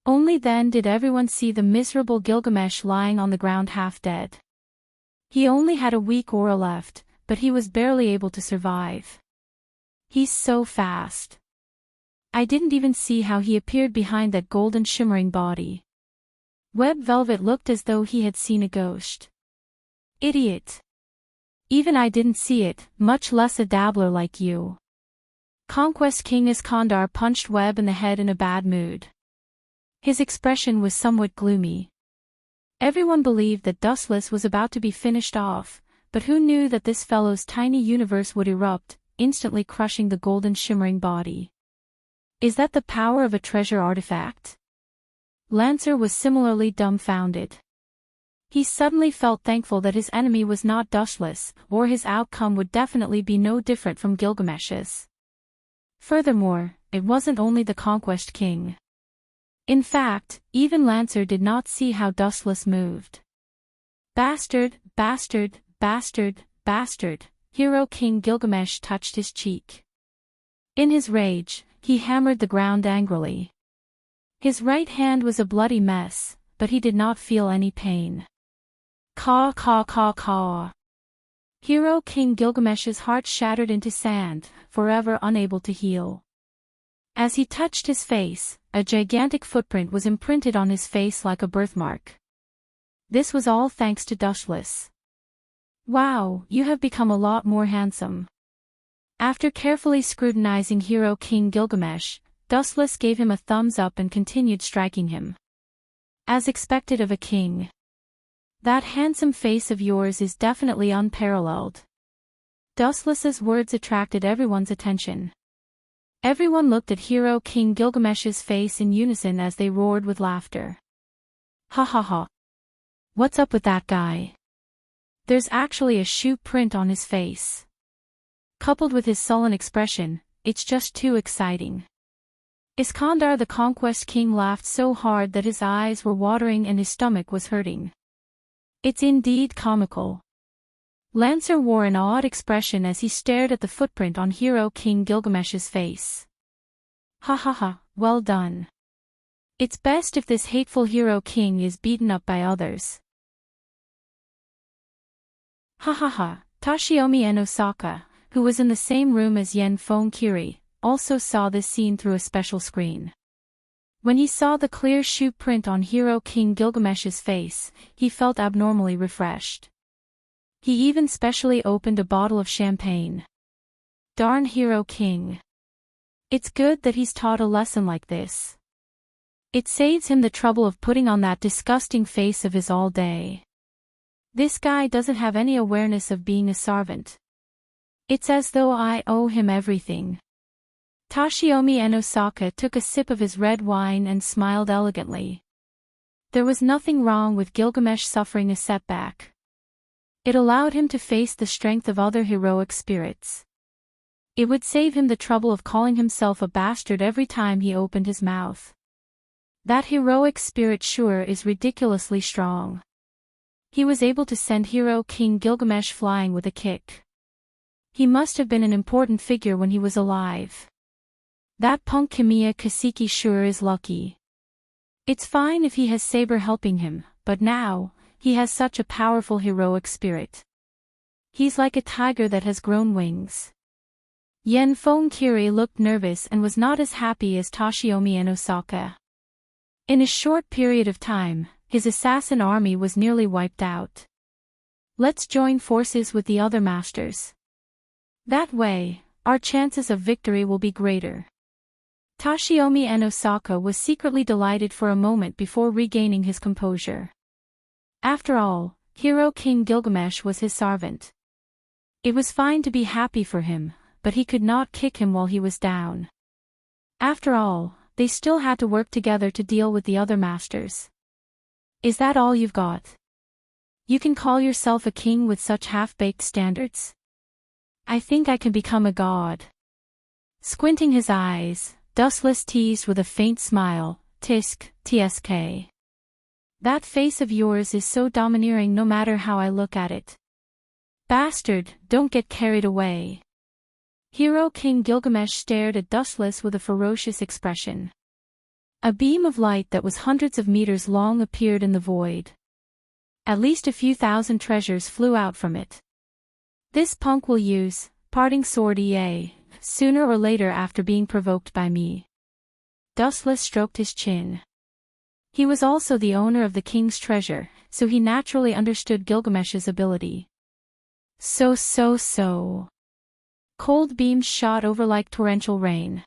Only then did everyone see the miserable Gilgamesh lying on the ground half dead. He only had a weak aura left, but he was barely able to survive. He's so fast. I didn't even see how he appeared behind that golden shimmering body. Web Velvet looked as though he had seen a ghost. Idiot. Even I didn't see it, much less a dabbler like you. Conquest King Iskandar punched Web in the head in a bad mood. His expression was somewhat gloomy. Everyone believed that Dustless was about to be finished off, but who knew that this fellow's tiny universe would erupt, instantly crushing the golden shimmering body. Is that the power of a treasure artifact? Lancer was similarly dumbfounded. He suddenly felt thankful that his enemy was not Dustless, or his outcome would definitely be no different from Gilgamesh's. Furthermore, it wasn't only the Conquest King. In fact, even Lancer did not see how Dustless moved. Bastard, bastard, bastard, bastard, Hero King Gilgamesh touched his cheek. In his rage, he hammered the ground angrily. His right hand was a bloody mess, but he did not feel any pain. Caw caw caw caw. Hero King Gilgamesh's heart shattered into sand, forever unable to heal. As he touched his face, a gigantic footprint was imprinted on his face like a birthmark. This was all thanks to Dustless. Wow, you have become a lot more handsome. After carefully scrutinizing Hero King Gilgamesh, Dustless gave him a thumbs up and continued striking him. As expected of a king. That handsome face of yours is definitely unparalleled. Dustless's words attracted everyone's attention. Everyone looked at Hero King Gilgamesh's face in unison as they roared with laughter. Ha ha ha. What's up with that guy? There's actually a shoe print on his face. Coupled with his sullen expression, it's just too exciting. Iskandar the Conquest King laughed so hard that his eyes were watering and his stomach was hurting. It's indeed comical. Lancer wore an odd expression as he stared at the footprint on Hero King Gilgamesh's face. Ha ha ha, well done. It's best if this hateful Hero King is beaten up by others. Ha ha ha, Toshiomi and Osaka, who was in the same room as Yen Fong Kiri, also saw this scene through a special screen. When he saw the clear shoe print on Hero King Gilgamesh's face, he felt abnormally refreshed. He even specially opened a bottle of champagne. Darn Hero King. It's good that he's taught a lesson like this. It saves him the trouble of putting on that disgusting face of his all day. This guy doesn't have any awareness of being a servant. It's as though I owe him everything. Toshiomi and Osaka took a sip of his red wine and smiled elegantly. There was nothing wrong with Gilgamesh suffering a setback. It allowed him to face the strength of other heroic spirits. It would save him the trouble of calling himself a bastard every time he opened his mouth. That heroic spirit sure is ridiculously strong. He was able to send Hero King Gilgamesh flying with a kick. He must have been an important figure when he was alive. That punk Kamiya Kaseki sure is lucky. It's fine if he has Saber helping him, but now, he has such a powerful heroic spirit. He's like a tiger that has grown wings. Yen Fong Kiri looked nervous and was not as happy as Toshiomi and Osaka. In a short period of time, his assassin army was nearly wiped out. Let's join forces with the other masters. That way, our chances of victory will be greater. Toshiomi and Osaka was secretly delighted for a moment before regaining his composure. After all, Hero King Gilgamesh was his servant. It was fine to be happy for him, but he could not kick him while he was down. After all, they still had to work together to deal with the other masters. Is that all you've got? You can call yourself a king with such half-baked standards? I think I can become a god. Squinting his eyes, Dustless teased with a faint smile, tsk. That face of yours is so domineering no matter how I look at it. Bastard, don't get carried away. Hero King Gilgamesh stared at Dustless with a ferocious expression. A beam of light that was hundreds of meters long appeared in the void. At least a few thousand treasures flew out from it. This punk will use, parting sword sooner or later after being provoked by me. Dustless stroked his chin. He was also the owner of the king's treasure, so he naturally understood Gilgamesh's ability. So. Cold beams shot over like torrential rain.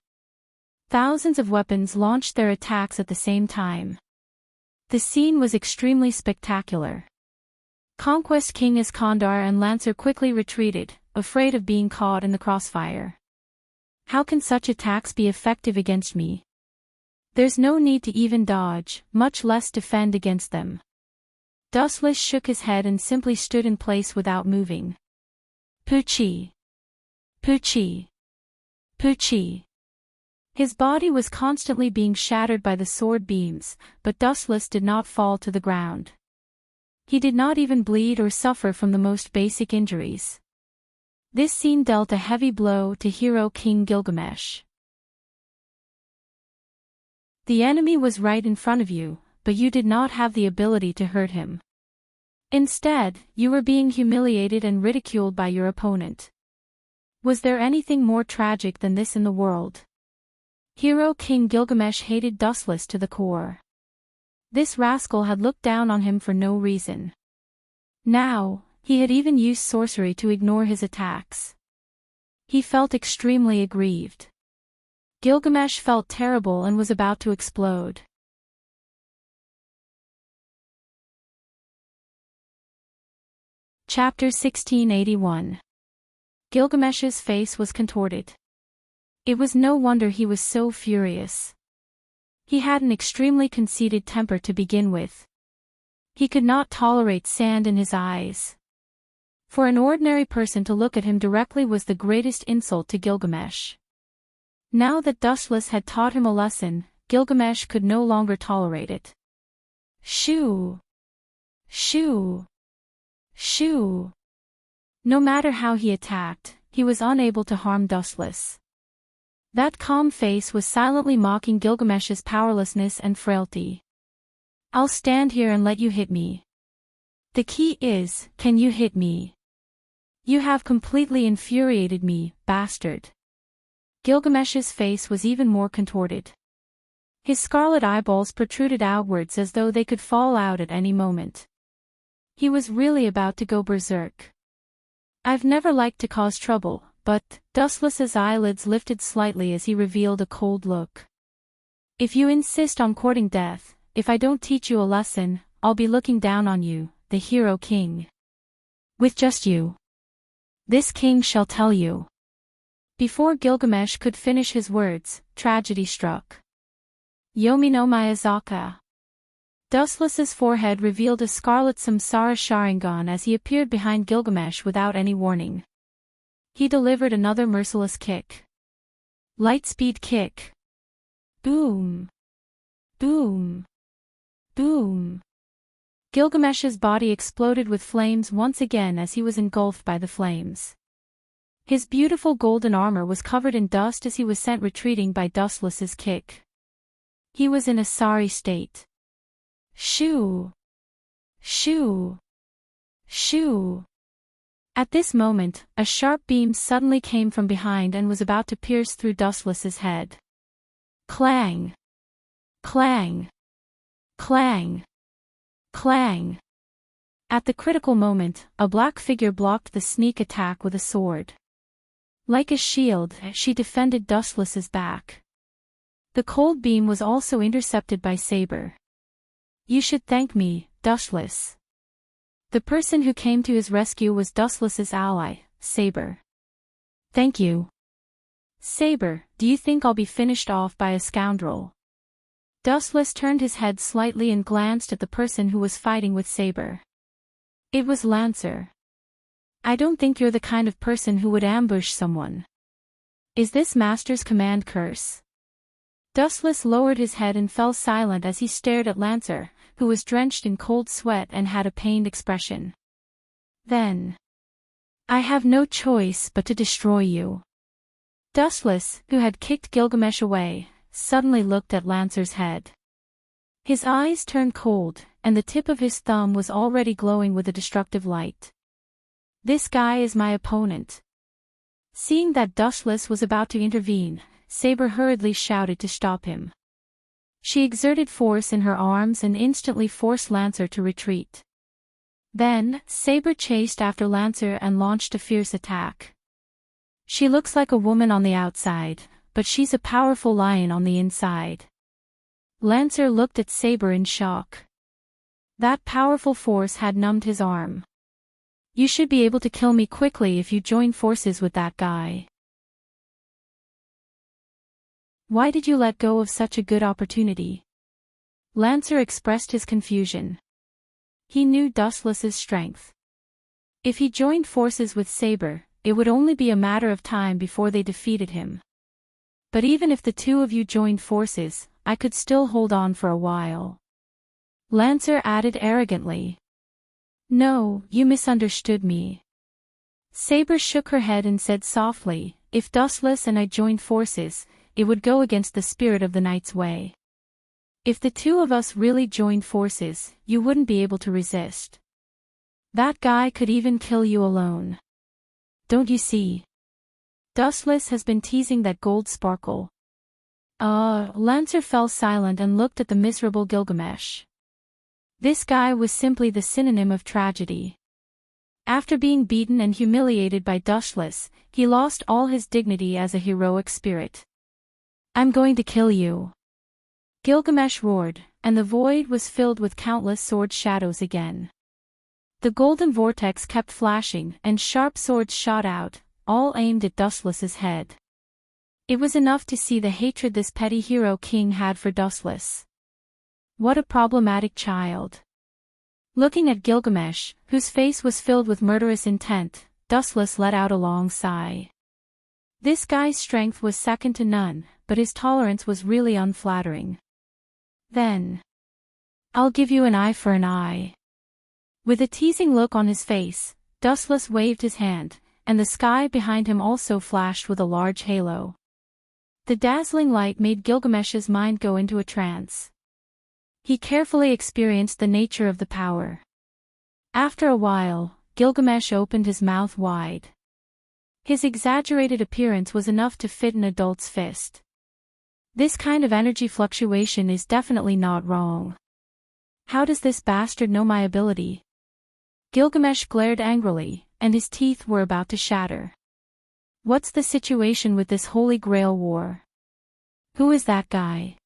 Thousands of weapons launched their attacks at the same time. The scene was extremely spectacular. Conquest King Iskandar and Lancer quickly retreated, afraid of being caught in the crossfire. How can such attacks be effective against me? There's no need to even dodge, much less defend against them. Dustless shook his head and simply stood in place without moving. Poochie. His body was constantly being shattered by the sword beams, but Dustless did not fall to the ground. He did not even bleed or suffer from the most basic injuries. This scene dealt a heavy blow to Hero King Gilgamesh. The enemy was right in front of you, but you did not have the ability to hurt him. Instead, you were being humiliated and ridiculed by your opponent. Was there anything more tragic than this in the world? Hero King Gilgamesh hated Dustless to the core. This rascal had looked down on him for no reason. Now, he had even used sorcery to ignore his attacks. He felt extremely aggrieved. Gilgamesh felt terrible and was about to explode. Chapter 1681. Gilgamesh's face was contorted. It was no wonder he was so furious. He had an extremely conceited temper to begin with. He could not tolerate sand in his eyes. For an ordinary person to look at him directly was the greatest insult to Gilgamesh. Now that Dustless had taught him a lesson, Gilgamesh could no longer tolerate it. Shoo! No matter how he attacked, he was unable to harm Dustless. That calm face was silently mocking Gilgamesh's powerlessness and frailty. I'll stand here and let you hit me. The key is, can you hit me? You have completely infuriated me, bastard. Gilgamesh's face was even more contorted. His scarlet eyeballs protruded outwards as though they could fall out at any moment. He was really about to go berserk. I've never liked to cause trouble, but, Dustless's eyelids lifted slightly as he revealed a cold look. If you insist on courting death, if I don't teach you a lesson, I'll be looking down on you, the Hero King. With just you. This king shall tell you. Before Gilgamesh could finish his words, tragedy struck. Yomi no Miyazaka. Dustless's forehead revealed a scarlet Samsara Sharingan as he appeared behind Gilgamesh without any warning. He delivered another merciless kick. Lightspeed kick. Boom. Gilgamesh's body exploded with flames once again as he was engulfed by the flames. His beautiful golden armor was covered in dust as he was sent retreating by Dustless's kick. He was in a sorry state. Shoo! At this moment, a sharp beam suddenly came from behind and was about to pierce through Dustless's head. Clang! At the critical moment, a black figure blocked the sneak attack with a sword. Like a shield, she defended Dustless's back. The cold beam was also intercepted by Saber. You should thank me, Dustless. The person who came to his rescue was Dustless's ally, Saber. Thank you. Saber, do you think I'll be finished off by a scoundrel? Dustless turned his head slightly and glanced at the person who was fighting with Saber. It was Lancer. I don't think you're the kind of person who would ambush someone. Is this Master's command curse? Dustless lowered his head and fell silent as he stared at Lancer, who was drenched in cold sweat and had a pained expression. Then, I have no choice but to destroy you. Dustless, who had kicked Gilgamesh away, suddenly looked at Lancer's head. His eyes turned cold, and the tip of his thumb was already glowing with a destructive light. This guy is my opponent. Seeing that Dustless was about to intervene, Saber hurriedly shouted to stop him. She exerted force in her arms and instantly forced Lancer to retreat. Then, Saber chased after Lancer and launched a fierce attack. She looks like a woman on the outside, but she's a powerful lion on the inside. Lancer looked at Saber in shock. That powerful force had numbed his arm. You should be able to kill me quickly if you join forces with that guy. Why did you let go of such a good opportunity? Lancer expressed his confusion. He knew Dustless's strength. If he joined forces with Saber, it would only be a matter of time before they defeated him. But even if the two of you joined forces, I could still hold on for a while. Lancer added arrogantly. No, you misunderstood me. Saber shook her head and said softly, if Dustless and I joined forces, it would go against the spirit of the Night's Way. If the two of us really joined forces, you wouldn't be able to resist. That guy could even kill you alone. Don't you see? Dustless has been teasing that gold sparkle. Lancer fell silent and looked at the miserable Gilgamesh. This guy was simply the synonym of tragedy. After being beaten and humiliated by Dustless, he lost all his dignity as a heroic spirit. I'm going to kill you. Gilgamesh roared, and the void was filled with countless sword shadows again. The golden vortex kept flashing and sharp swords shot out, all aimed at Dustless's head. It was enough to see the hatred this petty hero king had for Dustless. What a problematic child. Looking at Gilgamesh, whose face was filled with murderous intent, Dustless let out a long sigh. This guy's strength was second to none, but his tolerance was really unflattering. Then, I'll give you an eye for an eye. With a teasing look on his face, Dustless waved his hand, and the sky behind him also flashed with a large halo. The dazzling light made Gilgamesh's mind go into a trance. He carefully experienced the nature of the power. After a while, Gilgamesh opened his mouth wide. His exaggerated appearance was enough to fit an adult's fist. This kind of energy fluctuation is definitely not wrong. How does this bastard know my ability? Gilgamesh glared angrily, and his teeth were about to shatter. What's the situation with this Holy Grail war? Who is that guy?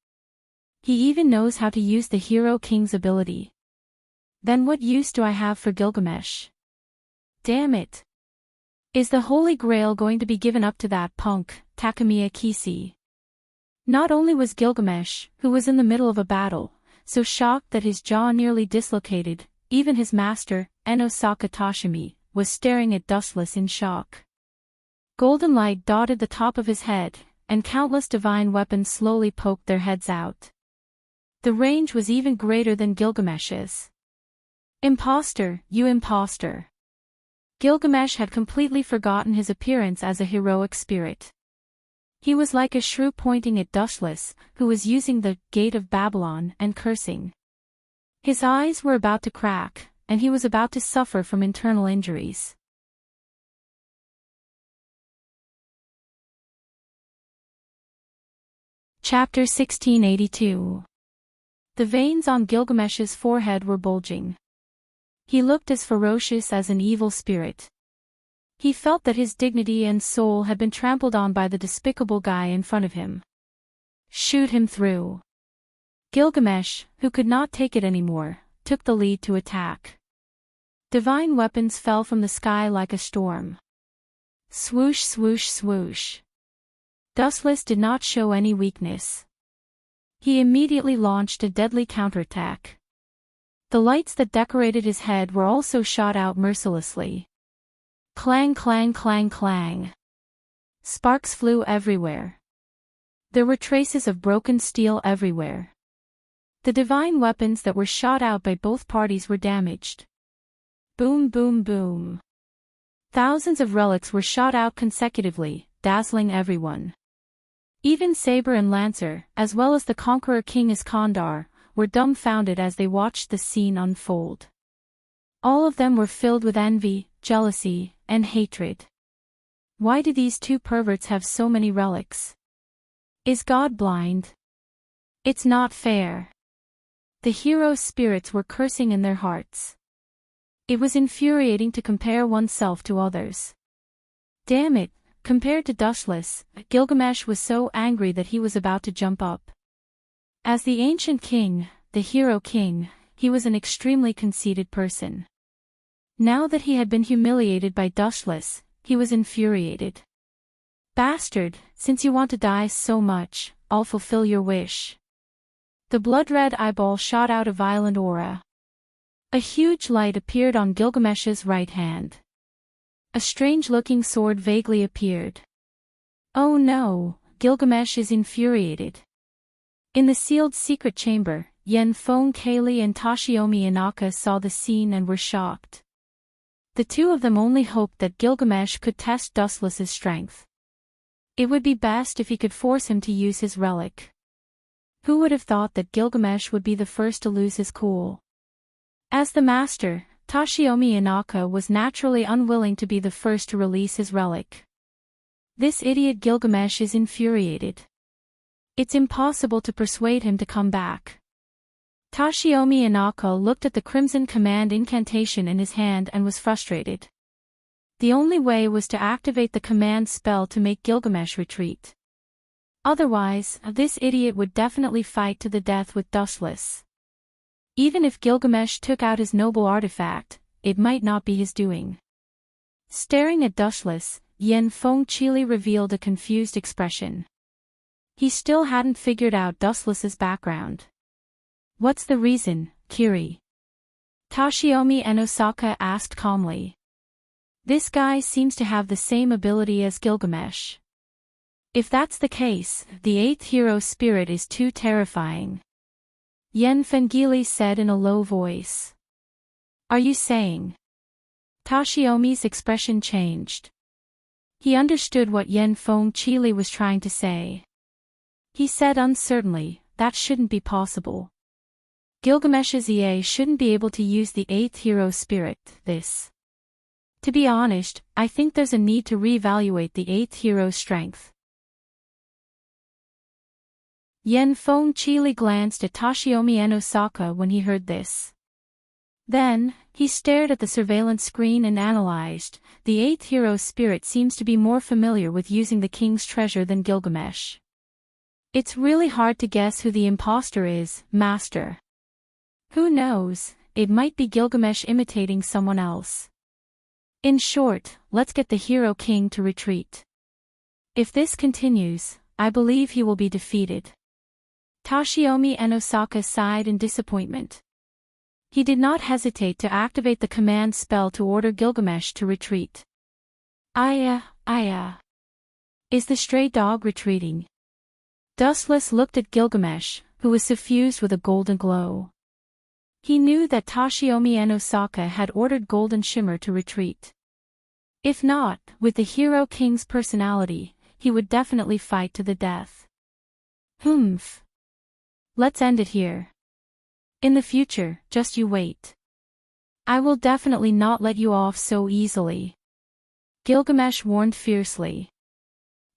He even knows how to use the Hero King's ability. Then what use do I have for Gilgamesh? Damn it! Is the Holy Grail going to be given up to that punk, Takamiya Kisi? Not only was Gilgamesh, who was in the middle of a battle, so shocked that his jaw nearly dislocated, even his master, Enosaka Tashimi, was staring at Dustless in shock. Golden light dotted the top of his head, and countless divine weapons slowly poked their heads out. The range was even greater than Gilgamesh's. Imposter, you imposter! Gilgamesh had completely forgotten his appearance as a heroic spirit. He was like a shrew pointing at Dustless, who was using the Gate of Babylon and cursing. His eyes were about to crack, and he was about to suffer from internal injuries. Chapter 1682. The veins on Gilgamesh's forehead were bulging. He looked as ferocious as an evil spirit. He felt that his dignity and soul had been trampled on by the despicable guy in front of him. Shoot him through. Gilgamesh, who could not take it anymore, took the lead to attack. Divine weapons fell from the sky like a storm. Swoosh, swoosh, swoosh. Dustless did not show any weakness. He immediately launched a deadly counterattack. The lights that decorated his head were also shot out mercilessly. Clang, clang, clang, clang. Sparks flew everywhere. There were traces of broken steel everywhere. The divine weapons that were shot out by both parties were damaged. Boom, boom, boom. Thousands of relics were shot out consecutively, dazzling everyone. Even Saber and Lancer, as well as the Conqueror King Iskandar, were dumbfounded as they watched the scene unfold. All of them were filled with envy, jealousy, and hatred. Why do these two perverts have so many relics? Is God blind? It's not fair. The hero's spirits were cursing in their hearts. It was infuriating to compare oneself to others. Damn it, compared to Dustless, Gilgamesh was so angry that he was about to jump up. As the ancient king, the hero king, he was an extremely conceited person. Now that he had been humiliated by Dustless, he was infuriated. Bastard, since you want to die so much, I'll fulfill your wish. The blood-red eyeball shot out a violent aura. A huge light appeared on Gilgamesh's right hand. A strange-looking sword vaguely appeared. Oh no, Gilgamesh is infuriated. In the sealed secret chamber, Yen Feng Kali and Toshiomi Inaka saw the scene and were shocked. The two of them only hoped that Gilgamesh could test Dustless's strength. It would be best if he could force him to use his relic. Who would have thought that Gilgamesh would be the first to lose his cool? As the master, Toshiomi Inaka was naturally unwilling to be the first to release his relic. This idiot Gilgamesh is infuriated. It's impossible to persuade him to come back. Toshiomi Inaka looked at the Crimson Command incantation in his hand and was frustrated. The only way was to activate the command spell to make Gilgamesh retreat. Otherwise, this idiot would definitely fight to the death with Dustless. Even if Gilgamesh took out his noble artifact, it might not be his doing. Staring at Dustless, Yen Feng Chili revealed a confused expression. He still hadn't figured out Dustless's background. What's the reason, Kiri? Toshiomi and Osaka asked calmly. This guy seems to have the same ability as Gilgamesh. If that's the case, the eighth hero spirit is too terrifying. Yen Fengili said in a low voice. Are you saying? Toshiomi's expression changed. He understood what Yen Feng Chili was trying to say. He said uncertainly, that shouldn't be possible. Gilgamesh's EA shouldn't be able to use the eighth hero spirit, this. To be honest, I think there's a need to reevaluate the eighth hero's strength. Yen Feng Chili glanced at Toshiomi and Osaka when he heard this. Then, he stared at the surveillance screen and analyzed. The eighth hero's spirit seems to be more familiar with using the king's treasure than Gilgamesh. It's really hard to guess who the imposter is, Master. Who knows, it might be Gilgamesh imitating someone else. In short, let's get the hero king to retreat. If this continues, I believe he will be defeated. Toshiomi and Osaka sighed in disappointment. He did not hesitate to activate the command spell to order Gilgamesh to retreat. Aya. Is the stray dog retreating? Dustless looked at Gilgamesh, who was suffused with a golden glow. He knew that Toshiomi and Osaka had ordered Golden Shimmer to retreat. If not, with the hero king's personality, he would definitely fight to the death. Humph. Let's end it here. In the future, just you wait. I will definitely not let you off so easily. Gilgamesh warned fiercely.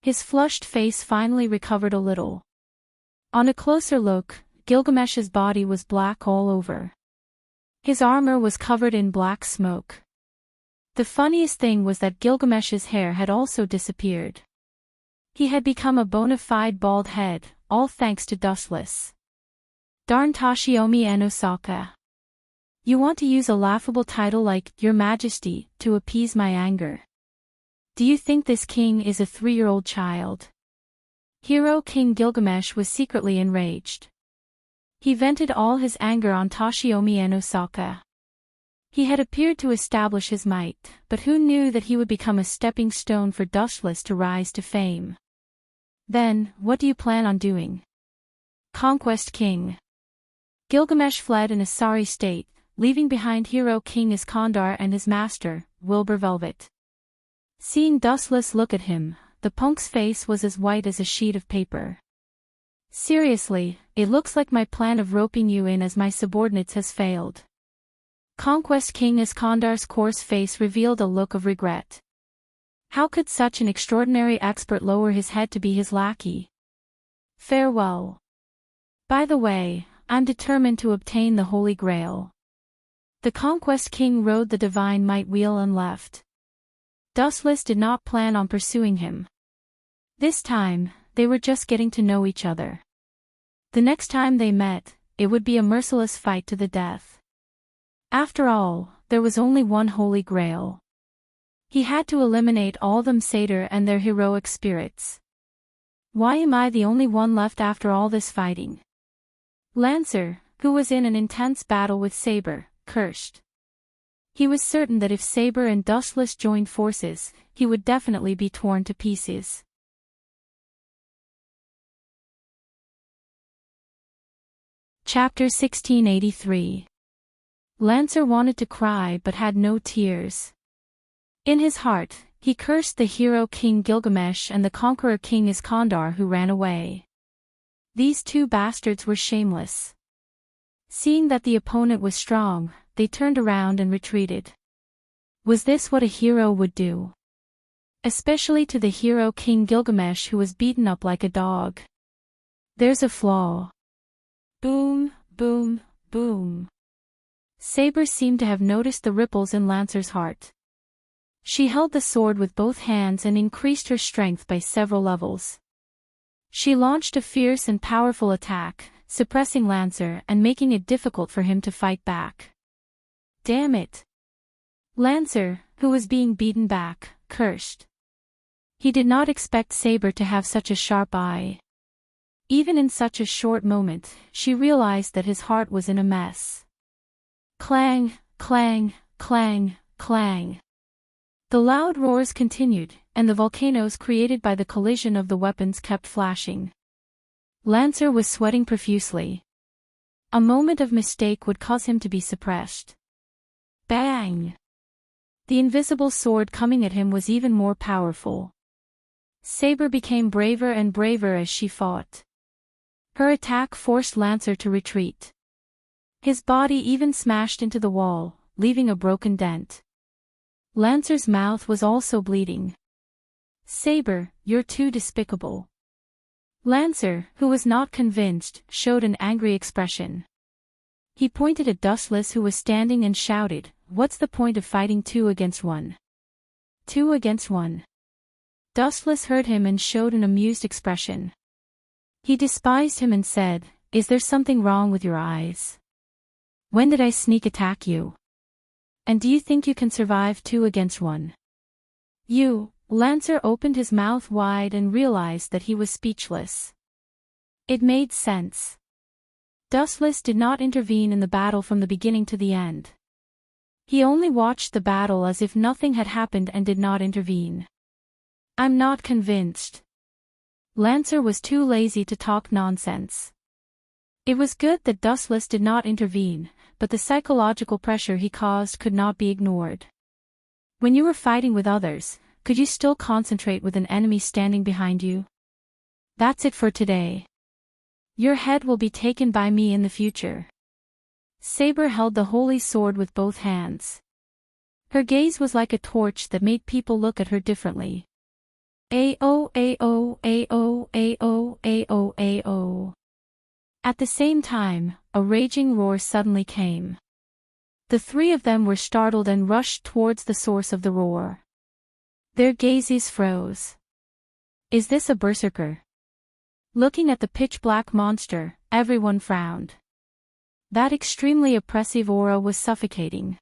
His flushed face finally recovered a little. On a closer look, Gilgamesh's body was black all over. His armor was covered in black smoke. The funniest thing was that Gilgamesh's hair had also disappeared. He had become a bona fide bald head, all thanks to Dustless. Darn Toshiomi and Osaka. You want to use a laughable title like Your Majesty to appease my anger. Do you think this king is a 3-year-old child? Hero King Gilgamesh was secretly enraged. He vented all his anger on Toshiomi and Osaka. He had appeared to establish his might, but who knew that he would become a stepping stone for Dustless to rise to fame? Then, what do you plan on doing? Conquest King. Gilgamesh fled in a sorry state, leaving behind Hero King Iskandar and his master, Wilbur Velvet. Seeing Dustless look at him, the punk's face was as white as a sheet of paper. Seriously, it looks like my plan of roping you in as my subordinates has failed. Conquest King Iskandar's coarse face revealed a look of regret. How could such an extraordinary expert lower his head to be his lackey? Farewell. By the way, I'm determined to obtain the Holy Grail. The Conquest King rode the divine might wheel and left. Dustless did not plan on pursuing him. This time, they were just getting to know each other. The next time they met, it would be a merciless fight to the death. After all, there was only one Holy Grail. He had to eliminate all them satyr and their heroic spirits. Why am I the only one left after all this fighting? Lancer, who was in an intense battle with Saber, cursed. He was certain that if Saber and Dustless joined forces, he would definitely be torn to pieces. Chapter 1683. Lancer wanted to cry but had no tears. In his heart, he cursed the hero King Gilgamesh and the conqueror King Iskandar who ran away. These two bastards were shameless. Seeing that the opponent was strong, they turned around and retreated. Was this what a hero would do? Especially to the hero King Gilgamesh who was beaten up like a dog. There's a flaw. Boom, boom, boom. Saber seemed to have noticed the ripples in Lancer's heart. She held the sword with both hands and increased her strength by several levels. She launched a fierce and powerful attack, suppressing Lancer and making it difficult for him to fight back. Damn it! Lancer, who was being beaten back, cursed. He did not expect Saber to have such a sharp eye. Even in such a short moment, she realized that his heart was in a mess. Clang, clang, clang, clang. The loud roars continued, and the volcanoes created by the collision of the weapons kept flashing. Lancer was sweating profusely. A moment of mistake would cause him to be suppressed. Bang! The invisible sword coming at him was even more powerful. Saber became braver and braver as she fought. Her attack forced Lancer to retreat. His body even smashed into the wall, leaving a broken dent. Lancer's mouth was also bleeding. Saber, you're too despicable. Lancer, who was not convinced, showed an angry expression. He pointed at Dustless who was standing and shouted, "What's the point of fighting 2 against 1? 2 against 1. Dustless heard him and showed an amused expression. He despised him and said, "Is there something wrong with your eyes? When did I sneak attack you? And do you think you can survive 2 against 1? You." Lancer opened his mouth wide and realized that he was speechless. It made sense. Dustless did not intervene in the battle from the beginning to the end. He only watched the battle as if nothing had happened and did not intervene. I'm not convinced. Lancer was too lazy to talk nonsense. It was good that Dustless did not intervene, but the psychological pressure he caused could not be ignored. When you were fighting with others, could you still concentrate with an enemy standing behind you? That's it for today. Your head will be taken by me in the future. Saber held the holy sword with both hands. Her gaze was like a torch that made people look at her differently. Ao, ao, ao, ao, ao, ao. At the same time, a raging roar suddenly came. The 3 of them were startled and rushed towards the source of the roar. Their gazes froze. Is this a berserker? Looking at the pitch-black monster, everyone frowned. That extremely oppressive aura was suffocating.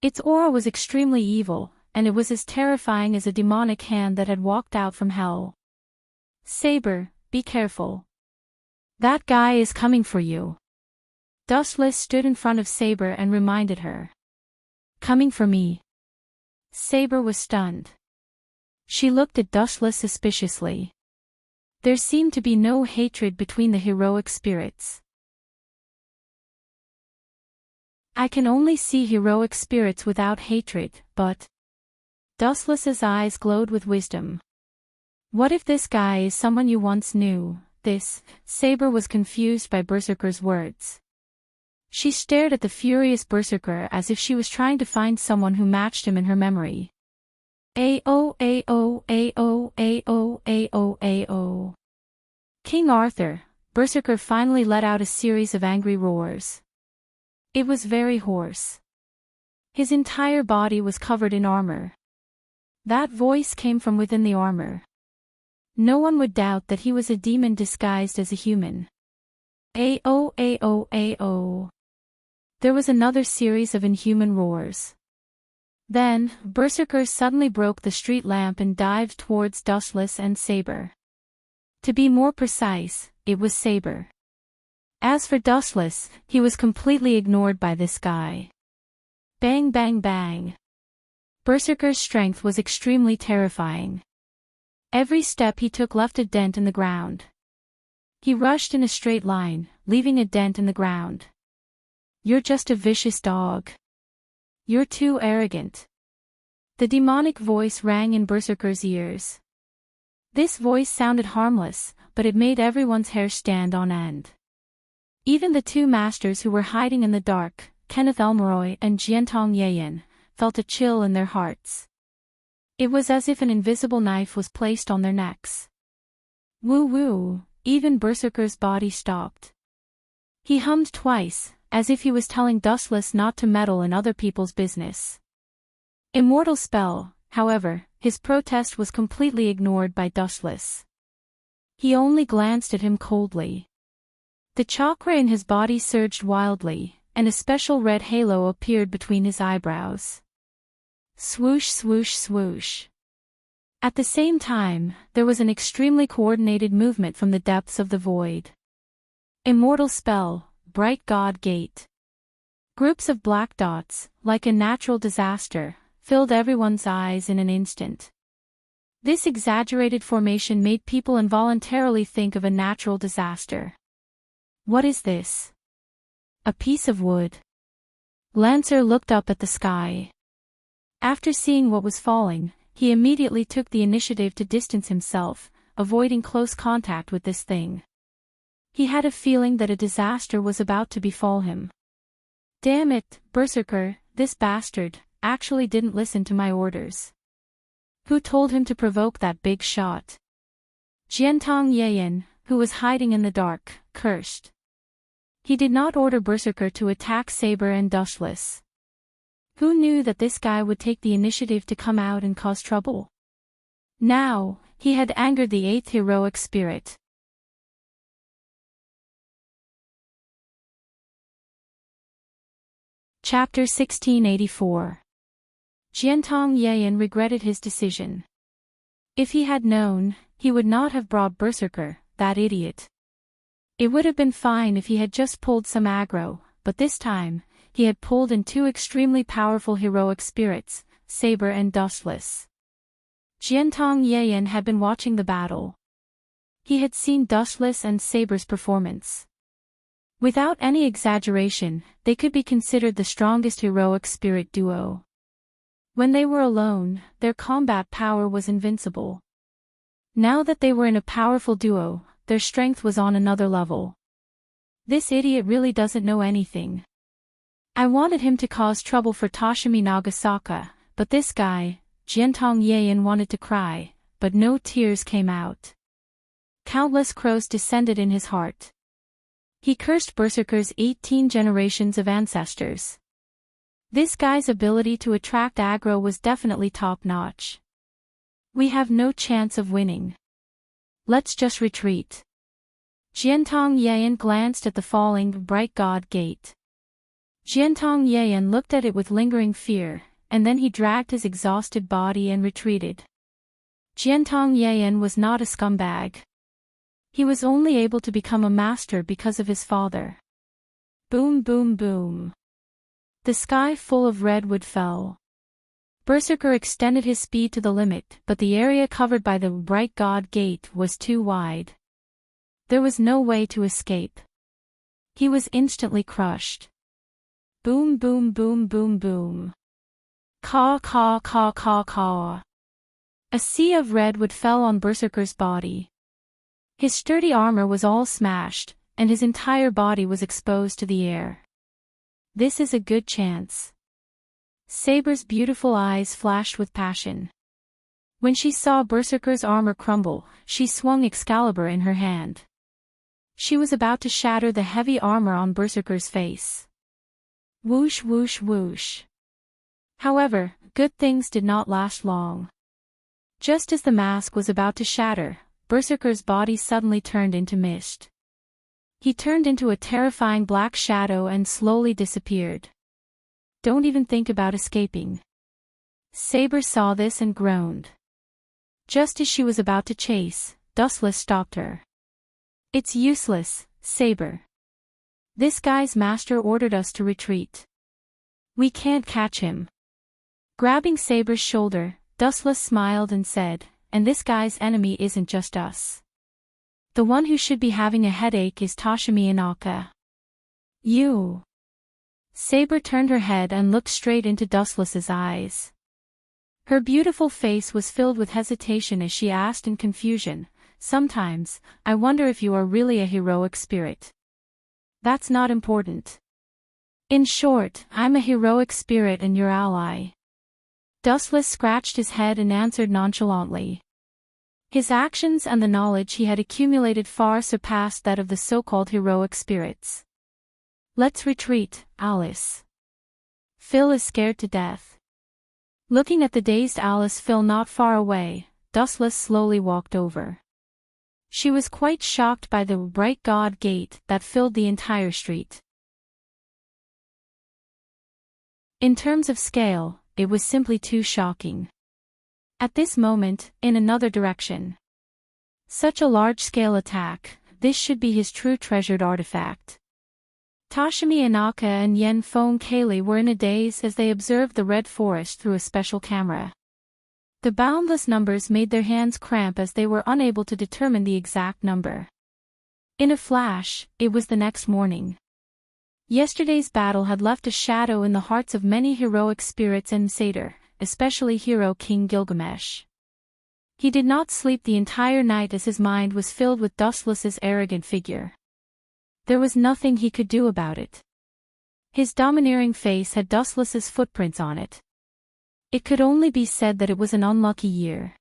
Its aura was extremely evil, and it was as terrifying as a demonic hand that had walked out from hell. Saber, be careful. That guy is coming for you. Dustless stood in front of Saber and reminded her. Coming for me. Saber was stunned. She looked at Dustless suspiciously. There seemed to be no hatred between the heroic spirits. I can only see heroic spirits without hatred, but... Dustless's eyes glowed with wisdom. What if this guy is someone you once knew? Saber was confused by Berserker's words. She stared at the furious Berserker as if she was trying to find someone who matched him in her memory. Ao, ao, ao, ao, ao, ao. King Arthur, Berserker finally let out a series of angry roars. It was very hoarse. His entire body was covered in armor. That voice came from within the armor. No one would doubt that he was a demon disguised as a human. Ao, ao, ao. There was another series of inhuman roars. Then, Berserker suddenly broke the street lamp and dived towards Dustless and Saber. To be more precise, it was Saber. As for Dustless, he was completely ignored by this guy. Bang bang bang. Berserker's strength was extremely terrifying. Every step he took left a dent in the ground. He rushed in a straight line, leaving a dent in the ground. You're just a vicious dog. You're too arrogant. The demonic voice rang in Berserker's ears. This voice sounded harmless, but it made everyone's hair stand on end. Even the two masters who were hiding in the dark, Kenneth Elmoroy and Jiantong Yayan, felt a chill in their hearts. It was as if an invisible knife was placed on their necks. Woo woo, even Berserker's body stopped. He hummed twice, as if he was telling Dustless not to meddle in other people's business. Immortal spell, however, his protest was completely ignored by Dustless. He only glanced at him coldly. The chakra in his body surged wildly, and a special red halo appeared between his eyebrows. Swoosh swoosh swoosh. At the same time, there was an extremely coordinated movement from the depths of the void. Immortal spell, Bright God Gate. Groups of black dots, like a natural disaster, filled everyone's eyes in an instant. This exaggerated formation made people involuntarily think of a natural disaster. What is this? A piece of wood. Lancer looked up at the sky. After seeing what was falling, he immediately took the initiative to distance himself, avoiding close contact with this thing. He had a feeling that a disaster was about to befall him. Damn it, Berserker, this bastard actually didn't listen to my orders. Who told him to provoke that big shot? Jiantong Yayan, who was hiding in the dark, cursed. He did not order Berserker to attack Saber and Dustless. Who knew that this guy would take the initiative to come out and cause trouble? Now, he had angered the 8th heroic spirit. Chapter 1684. Jiantong Yayan regretted his decision. If he had known, he would not have brought Berserker, that idiot. It would have been fine if he had just pulled some aggro, but this time, he had pulled in two extremely powerful heroic spirits, Saber and Dustless. Jiantong Yayan had been watching the battle. He had seen Dustless and Saber's performance. Without any exaggeration, they could be considered the strongest heroic spirit duo. When they were alone, their combat power was invincible. Now that they were in a powerful duo, their strength was on another level. This idiot really doesn't know anything. I wanted him to cause trouble for Toshimi Nagasaka, but this guy, Jiantong Yayan, wanted to cry, but no tears came out. Countless crows descended in his heart. He cursed Berserker's 18 generations of ancestors. This guy's ability to attract aggro was definitely top-notch. We have no chance of winning. Let's just retreat. Jiantong Yayan glanced at the falling Bright God Gate. Jiantong Yayan looked at it with lingering fear, and then he dragged his exhausted body and retreated. Jiantong Yayan was not a scumbag. He was only able to become a master because of his father. Boom boom boom. The sky full of redwood fell. Berserker extended his speed to the limit, but the area covered by the bright god gate was too wide. There was no way to escape. He was instantly crushed. Boom boom boom boom boom. Caw caw caw caw caw. A sea of redwood fell on Berserker's body. His sturdy armor was all smashed, and his entire body was exposed to the air. This is a good chance. Saber's beautiful eyes flashed with passion. When she saw Berserker's armor crumble, she swung Excalibur in her hand. She was about to shatter the heavy armor on Berserker's face. Whoosh whoosh whoosh. However, good things did not last long. Just as the mask was about to shatter, Berserker's body suddenly turned into mist. He turned into a terrifying black shadow and slowly disappeared. Don't even think about escaping. Saber saw this and groaned. Just as she was about to chase, Dustless stopped her. It's useless, Saber. This guy's master ordered us to retreat. We can't catch him. Grabbing Saber's shoulder, Dustless smiled and said, and this guy's enemy isn't just us. The one who should be having a headache is Tashimi Inaka. You. Saber turned her head and looked straight into Dustless's eyes. Her beautiful face was filled with hesitation as she asked in confusion, sometimes, I wonder if you are really a heroic spirit. That's not important. In short, I'm a heroic spirit and your ally. Dustless scratched his head and answered nonchalantly. His actions and the knowledge he had accumulated far surpassed that of the so-called heroic spirits. Let's retreat, Alice. Phil is scared to death. Looking at the dazed Alice Phil not far away, Dustless slowly walked over. She was quite shocked by the bright god gate that filled the entire street. In terms of scale, it was simply too shocking. At this moment, in another direction. Such a large-scale attack, this should be his true treasured artifact. Tashimi Inaka and Yen Fong Kaylee were in a daze as they observed the red forest through a special camera. The boundless numbers made their hands cramp as they were unable to determine the exact number. In a flash, it was the next morning. Yesterday's battle had left a shadow in the hearts of many heroic spirits and Satyr, especially hero King Gilgamesh. He did not sleep the entire night as his mind was filled with Dustless's arrogant figure. There was nothing he could do about it. His domineering face had Dustless's footprints on it. It could only be said that it was an unlucky year.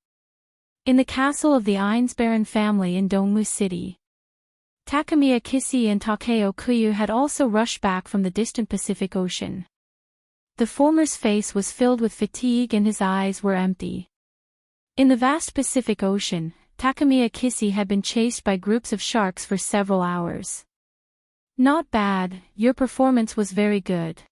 In the castle of the Ainsbaron family in Dongmu City, Takamiya Kissy and Takeo Kuyu had also rushed back from the distant Pacific Ocean. The former's face was filled with fatigue and his eyes were empty. In the vast Pacific Ocean, Takamiya Kissy had been chased by groups of sharks for several hours. Not bad, your performance was very good.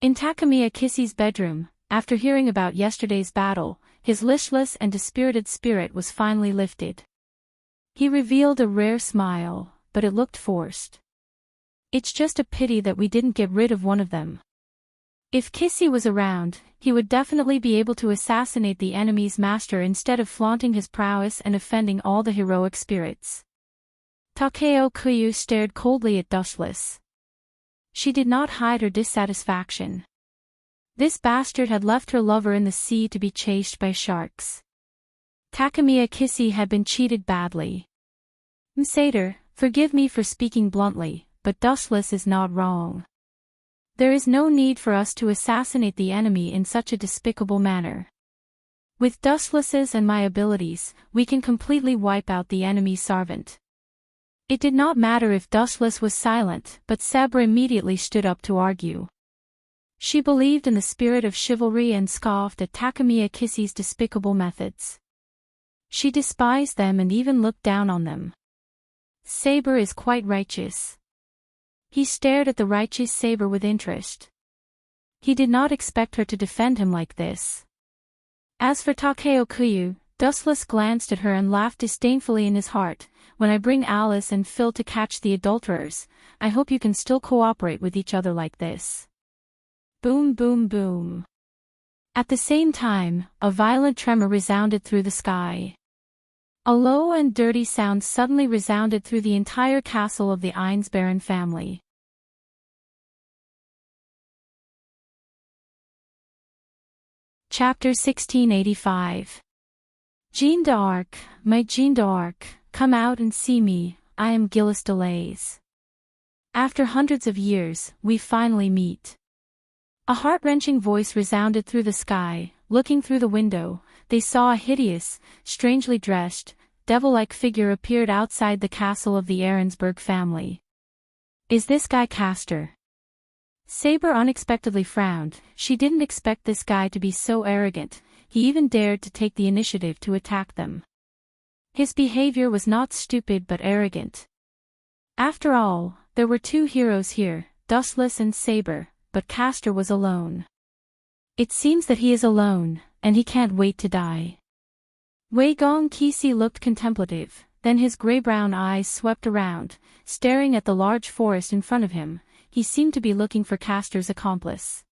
In Takamiya Kissy's bedroom, after hearing about yesterday's battle, his listless and dispirited spirit was finally lifted. He revealed a rare smile, but it looked forced. It's just a pity that we didn't get rid of one of them. If Kissy was around, he would definitely be able to assassinate the enemy's master instead of flaunting his prowess and offending all the heroic spirits. Takeo Kuyu stared coldly at Dustless. She did not hide her dissatisfaction. This bastard had left her lover in the sea to be chased by sharks. Takamiya Kissy had been cheated badly. Satyr, forgive me for speaking bluntly, but Dustless is not wrong. There is no need for us to assassinate the enemy in such a despicable manner. With Dustless's and my abilities, we can completely wipe out the enemy servant. It did not matter if Dustless was silent, but Sabra immediately stood up to argue. She believed in the spirit of chivalry and scoffed at Takamiya Kissy's despicable methods. She despised them and even looked down on them. Saber is quite righteous. He stared at the righteous Saber with interest. He did not expect her to defend him like this. As for Takeo Kuyu, Dustless glanced at her and laughed disdainfully in his heart. When I bring Alice and Phil to catch the adulterers, I hope you can still cooperate with each other like this. Boom, boom, boom. At the same time, a violent tremor resounded through the sky. A low and dirty sound suddenly resounded through the entire castle of the Einsbaron family. Chapter 1685. Jeanne d'Arc, my Jeanne d'Arc, come out and see me, I am Gilles de Lais. After hundreds of years, we finally meet. A heart-wrenching voice resounded through the sky. Looking through the window, they saw a hideous, strangely dressed, devil-like figure appeared outside the castle of the Arensberg family. Is this guy Castor? Saber unexpectedly frowned. She didn't expect this guy to be so arrogant. He even dared to take the initiative to attack them. His behavior was not stupid but arrogant. After all, there were two heroes here, Dustless and Saber, but Castor was alone. It seems that he is alone, and he can't wait to die. Wei Gong Qixi looked contemplative, then his gray-brown eyes swept around, staring at the large forest in front of him. He seemed to be looking for Castor's accomplice.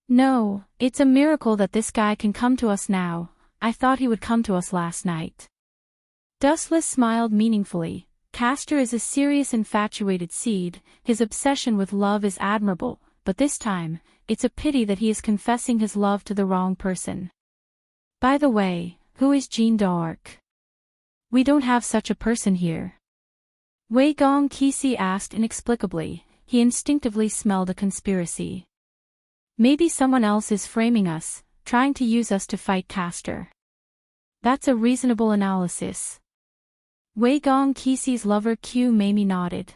No, it's a miracle that this guy can come to us now. I thought he would come to us last night. Dustless smiled meaningfully. Castor is a serious infatuated seed. His obsession with love is admirable, but this time, it's a pity that he is confessing his love to the wrong person. By the way, who is Jeanne d'Arc? We don't have such a person here. Wei Gong Qixi asked inexplicably. He instinctively smelled a conspiracy. Maybe someone else is framing us, trying to use us to fight Castor. That's a reasonable analysis. Wei Gong Qixi's lover Q Mamie nodded.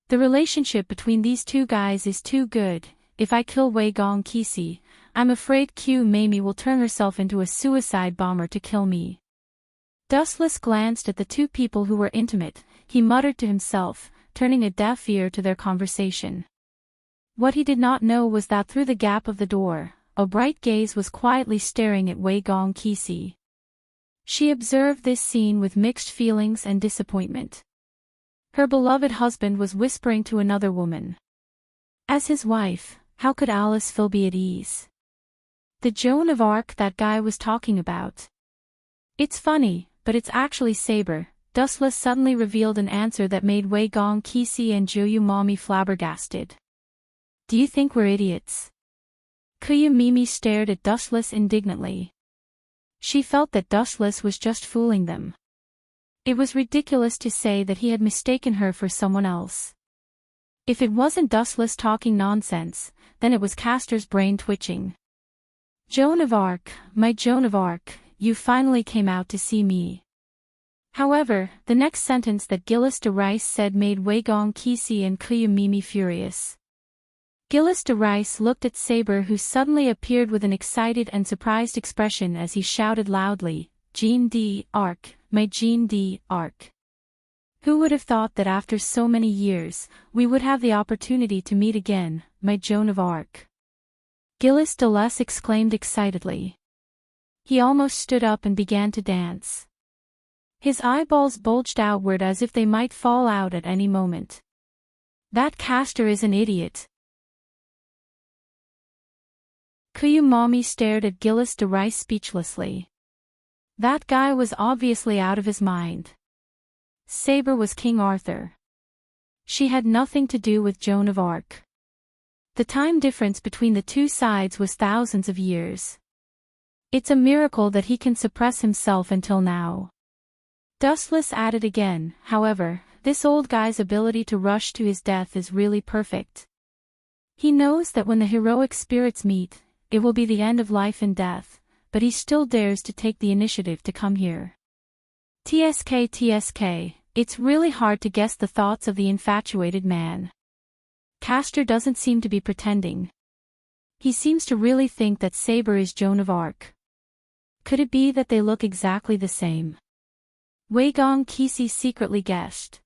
The relationship between these two guys is too good. If I kill Wei Gong Qixi, I'm afraid Q Mamie will turn herself into a suicide bomber to kill me. Dustless glanced at the two people who were intimate. He muttered to himself, turning a deaf ear to their conversation. What he did not know was that through the gap of the door, a bright gaze was quietly staring at Wei Gong Qixi. She observed this scene with mixed feelings and disappointment. Her beloved husband was whispering to another woman. As his wife, how could Alice Phil be at ease? The Joan of Arc that guy was talking about. It's funny, but it's actually Saber. Dustless suddenly revealed an answer that made Wei Gong Qixi and Jiu Mommy flabbergasted. Do you think we're idiots? Kuya Mimi stared at Dustless indignantly. She felt that Dustless was just fooling them. It was ridiculous to say that he had mistaken her for someone else. If it wasn't Dustless talking nonsense, then it was Castor's brain twitching. Joan of Arc, my Joan of Arc, you finally came out to see me. However, the next sentence that Gilles de Rice said made Wei Gong Qixi and Kuya Mimi furious. Gilles de Rice looked at Saber, who suddenly appeared with an excited and surprised expression as he shouted loudly, Jeanne d'Arc, my Jeanne d'Arc. Who would have thought that after so many years, we would have the opportunity to meet again, my Joan of Arc? Gilles de Les exclaimed excitedly. He almost stood up and began to dance. His eyeballs bulged outward as if they might fall out at any moment. That Castor is an idiot. Kuya Mommy stared at Gilles de Rice speechlessly. That guy was obviously out of his mind. Saber was King Arthur. She had nothing to do with Joan of Arc. The time difference between the two sides was thousands of years. It's a miracle that he can suppress himself until now. Dustless added again, however, this old guy's ability to rush to his death is really perfect. He knows that when the heroic spirits meet, it will be the end of life and death, but he still dares to take the initiative to come here. TSK, it's really hard to guess the thoughts of the infatuated man. Castor doesn't seem to be pretending. He seems to really think that Saber is Joan of Arc. Could it be that they look exactly the same? Wei Gong Qixi secretly guessed.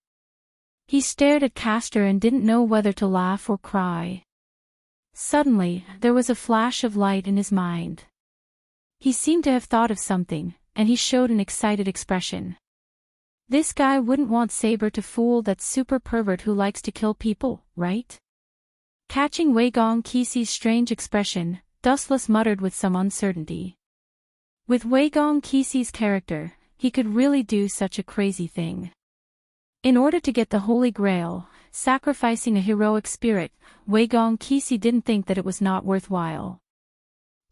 He stared at Castor and didn't know whether to laugh or cry. Suddenly, there was a flash of light in his mind. He seemed to have thought of something, and he showed an excited expression. This guy wouldn't want Saber to fool that super pervert who likes to kill people, right? Catching Wei Gong Qixie's strange expression, Dustless muttered with some uncertainty. With Wei Gong Qixie's character, he could really do such a crazy thing. In order to get the Holy Grail, sacrificing a heroic spirit, Wei Gong Qixie didn't think that it was not worthwhile.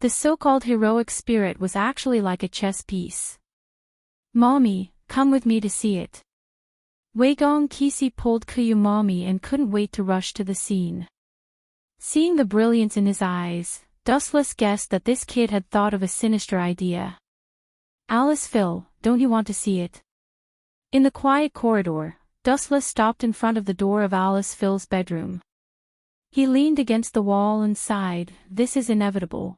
The so-called heroic spirit was actually like a chess piece. Mommy, come with me to see it. Wei Gong Qixie pulled Kuyu Mommy and couldn't wait to rush to the scene. Seeing the brilliance in his eyes, Dustless guessed that this kid had thought of a sinister idea. Alice Phil, don't you want to see it? In the quiet corridor, Dustless stopped in front of the door of Alice Phil's bedroom. He leaned against the wall and sighed, this is inevitable.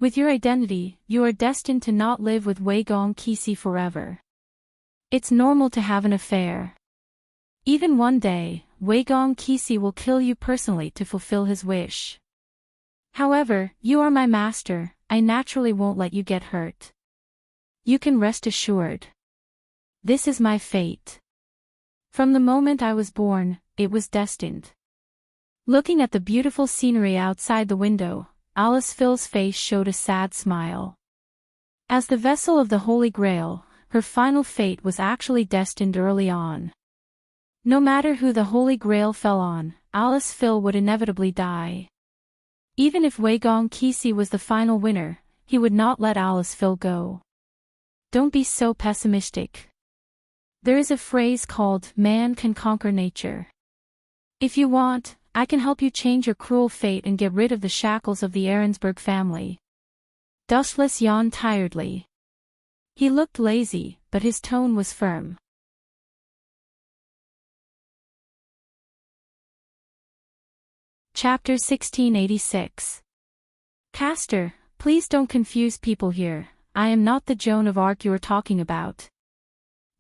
With your identity, you are destined to not live with Wei Gong Qixie forever. It's normal to have an affair. Even one day, Wei Gong Qixie will kill you personally to fulfill his wish. However, you are my master, I naturally won't let you get hurt. You can rest assured. This is my fate. From the moment I was born, it was destined. Looking at the beautiful scenery outside the window, Alice Phil's face showed a sad smile. As the vessel of the Holy Grail, her final fate was actually destined early on. No matter who the Holy Grail fell on, Alice Phil would inevitably die. Even if Wei Gong Qixie was the final winner, he would not let Alice Phil go. Don't be so pessimistic. There is a phrase called, man can conquer nature. If you want, I can help you change your cruel fate and get rid of the shackles of the Ahrensberg family. Dustless yawned tiredly. He looked lazy, but his tone was firm. Chapter 1686. Castor, please don't confuse people here, I am not the Joan of Arc you are talking about.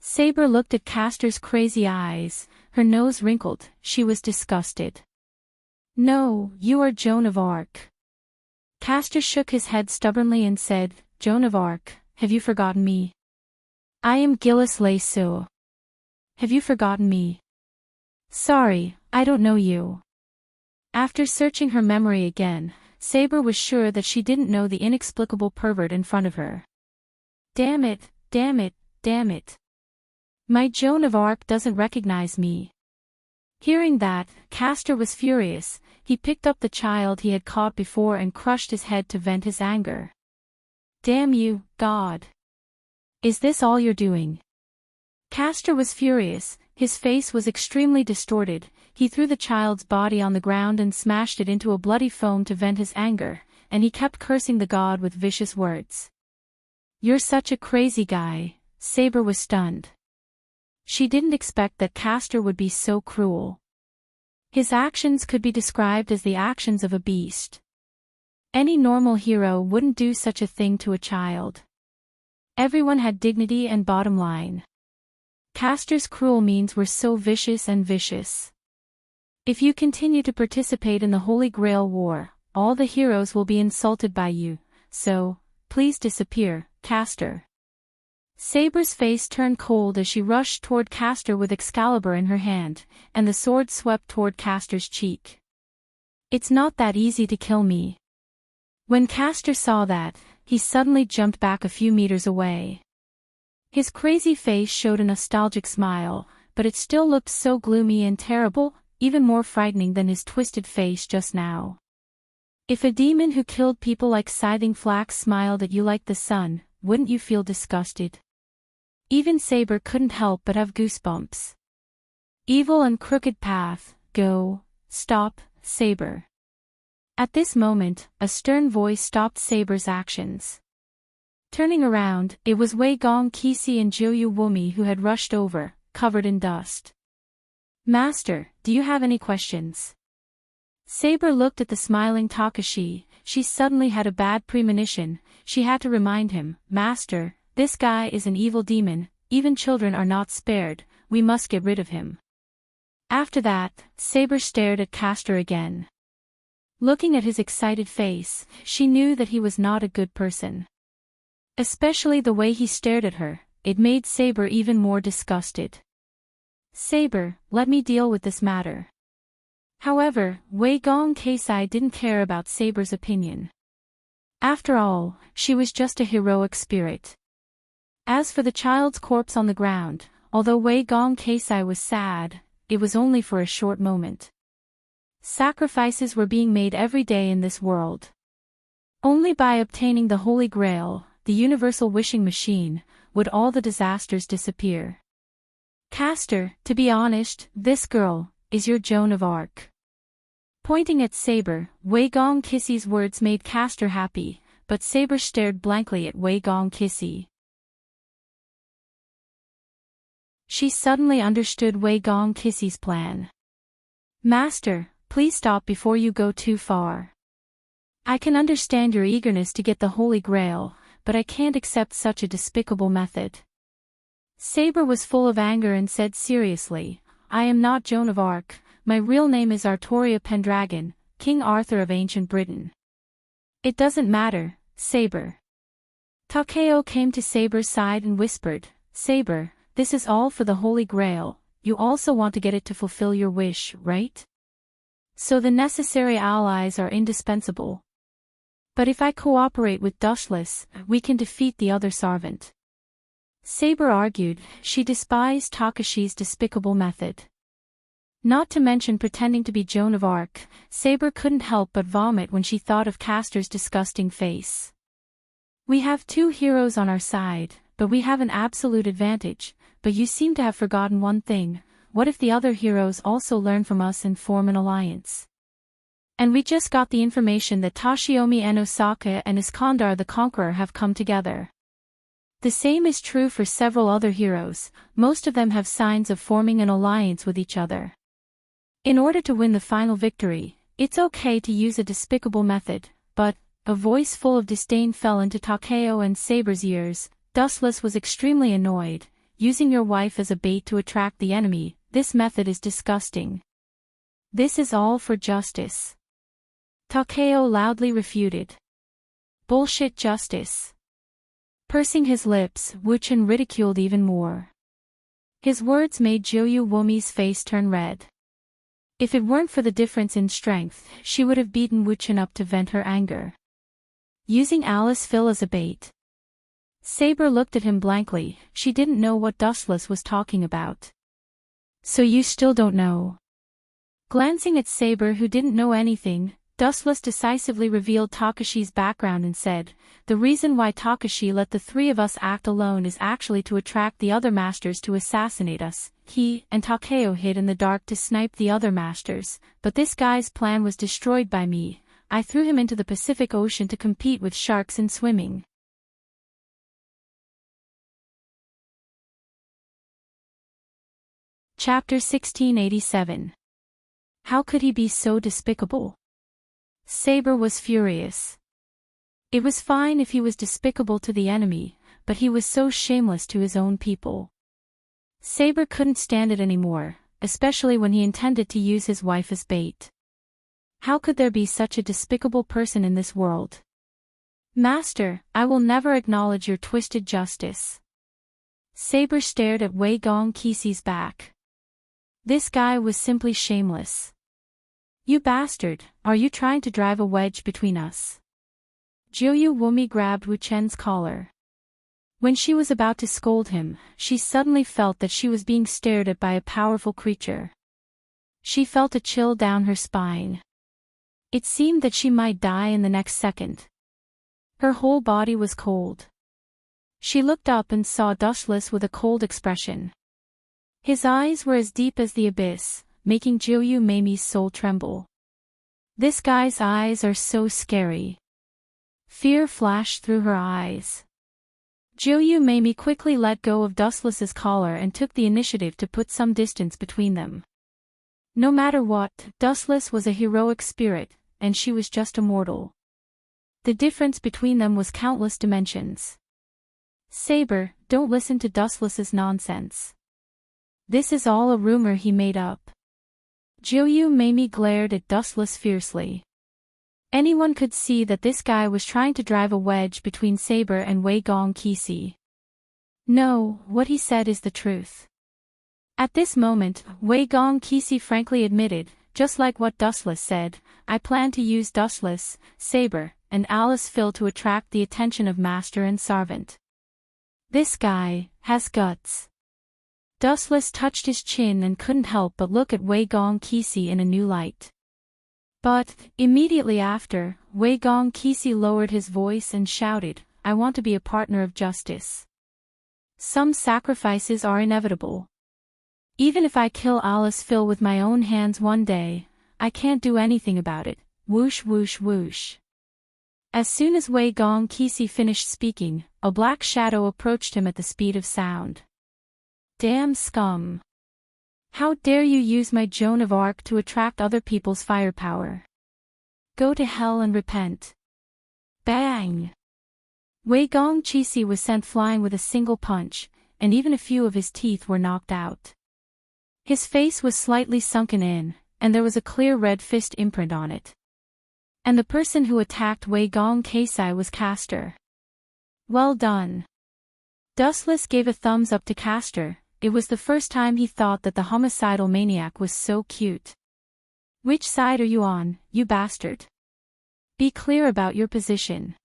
Saber looked at Castor's crazy eyes, her nose wrinkled, she was disgusted. No, you are Joan of Arc. Castor shook his head stubbornly and said, Joan of Arc, have you forgotten me? I am Gillis Le Sceau. Have you forgotten me? Sorry, I don't know you. After searching her memory again, Saber was sure that she didn't know the inexplicable pervert in front of her. Damn it, damn it, damn it. My Joan of Arc doesn't recognize me. Hearing that, Castor was furious, he picked up the child he had caught before and crushed his head to vent his anger. Damn you, God. Is this all you're doing? Castor was furious, his face was extremely distorted, he threw the child's body on the ground and smashed it into a bloody foam to vent his anger, and he kept cursing the god with vicious words. You're such a crazy guy, Saber was stunned. She didn't expect that Castor would be so cruel. His actions could be described as the actions of a beast. Any normal hero wouldn't do such a thing to a child. Everyone had dignity and bottom line. Castor's cruel means were so vicious and vicious. If you continue to participate in the Holy Grail War, all the heroes will be insulted by you, so, please disappear, Castor. Saber's face turned cold as she rushed toward Castor with Excalibur in her hand, and the sword swept toward Castor's cheek. It's not that easy to kill me. When Castor saw that, he suddenly jumped back a few meters away. His crazy face showed a nostalgic smile, but it still looked so gloomy and terrible, even more frightening than his twisted face just now. If a demon who killed people like Scything Flax smiled at you like the sun, wouldn't you feel disgusted? Even Saber couldn't help but have goosebumps. Evil and crooked path, go, stop, Saber. At this moment, a stern voice stopped Saber's actions. Turning around, it was Wei Gong Qixie and Jiuyu Wumi who had rushed over, covered in dust. Master, do you have any questions? Saber looked at the smiling Takashi, she suddenly had a bad premonition, she had to remind him, Master, this guy is an evil demon, even children are not spared, we must get rid of him. After that, Saber stared at Castor again. Looking at his excited face, she knew that he was not a good person. Especially the way he stared at her, it made Saber even more disgusted. Saber, let me deal with this matter. However, Wei Gong Keisai didn't care about Saber's opinion. After all, she was just a heroic spirit. As for the child's corpse on the ground, although Wei Gong Keisai was sad, it was only for a short moment. Sacrifices were being made every day in this world. Only by obtaining the Holy Grail, the universal wishing machine, would all the disasters disappear. Castor, to be honest, this girl is your Joan of Arc. Pointing at Saber, Wei Gong Kissie's words made Castor happy, but Saber stared blankly at Wei Gong Kissie. She suddenly understood Wei Gong Kissie's plan. Master, please stop before you go too far. I can understand your eagerness to get the Holy Grail, but I can't accept such a despicable method. Saber was full of anger and said seriously, I am not Joan of Arc, my real name is Artoria Pendragon, King Arthur of ancient Britain. It doesn't matter, Saber. Takeo came to Saber's side and whispered, Saber, this is all for the Holy Grail, you also want to get it to fulfill your wish, right? So the necessary allies are indispensable. But if I cooperate with Dushless, we can defeat the other servant. Saber argued, she despised Takashi's despicable method. Not to mention pretending to be Joan of Arc, Saber couldn't help but vomit when she thought of Castor's disgusting face. We have two heroes on our side, but we have an absolute advantage, but you seem to have forgotten one thing, what if the other heroes also learn from us and form an alliance? And we just got the information that Toshiomi and Osaka and Iskandar the Conqueror have come together. The same is true for several other heroes, most of them have signs of forming an alliance with each other. In order to win the final victory, it's okay to use a despicable method, but, a voice full of disdain fell into Takeo and Saber's ears. Dustless was extremely annoyed, using your wife as a bait to attract the enemy, this method is disgusting. This is all for justice. Takeo loudly refuted. Bullshit justice. Pursing his lips, Wuchen ridiculed even more. His words made Joyu Womi's face turn red. If it weren't for the difference in strength, she would have beaten Wuchen up to vent her anger. Using Alice Phil as a bait. Saber looked at him blankly, she didn't know what Dustless was talking about. So you still don't know? Glancing at Saber who didn't know anything, Dustless decisively revealed Takashi's background and said, the reason why Takashi let the three of us act alone is actually to attract the other masters to assassinate us. He and Takeo hid in the dark to snipe the other masters, but this guy's plan was destroyed by me. I threw him into the Pacific Ocean to compete with sharks in swimming. Chapter 1687. How could he be so despicable? Saber was furious. It was fine if he was despicable to the enemy, but he was so shameless to his own people. Saber couldn't stand it anymore, especially when he intended to use his wife as bait. How could there be such a despicable person in this world? Master, I will never acknowledge your twisted justice. Saber stared at Wei Gong Kissie's back. This guy was simply shameless. You bastard, are you trying to drive a wedge between us? Joyu Wumi grabbed Wuchen's collar. When she was about to scold him, she suddenly felt that she was being stared at by a powerful creature. She felt a chill down her spine. It seemed that she might die in the next second. Her whole body was cold. She looked up and saw Dushless with a cold expression. His eyes were as deep as the abyss, making Joyu Mamie's soul tremble. This guy's eyes are so scary. Fear flashed through her eyes. Joyu Mamie quickly let go of Dustless's collar and took the initiative to put some distance between them. No matter what, Dustless was a heroic spirit, and she was just a mortal. The difference between them was countless dimensions. Saber, don't listen to Dustless's nonsense. This is all a rumor he made up. Joyu Mamie glared at Dustless fiercely. Anyone could see that this guy was trying to drive a wedge between Saber and Wei Gong Qixi. No, what he said is the truth. At this moment, Wei Gong Qixi frankly admitted, just like what Dustless said, I plan to use Dustless, Saber, and Alice Phil to attract the attention of master and servant. This guy has guts. Dustless touched his chin and couldn't help but look at Wei Gong Qixi in a new light. But, immediately after, Wei Gong Qixi lowered his voice and shouted, I want to be a partner of justice. Some sacrifices are inevitable. Even if I kill Alice Phil with my own hands one day, I can't do anything about it. Whoosh whoosh whoosh. As soon as Wei Gong Qixi finished speaking, a black shadow approached him at the speed of sound. Damn scum. How dare you use my Joan of Arc to attract other people's firepower? Go to hell and repent. Bang! Wei Gong Qixi was sent flying with a single punch, and even a few of his teeth were knocked out. His face was slightly sunken in, and there was a clear red fist imprint on it. And the person who attacked Wei Gong Qixi was Castor. Well done. Dustless gave a thumbs up to Castor. It was the first time he thought that the homicidal maniac was so cute. Which side are you on, you bastard? Be clear about your position.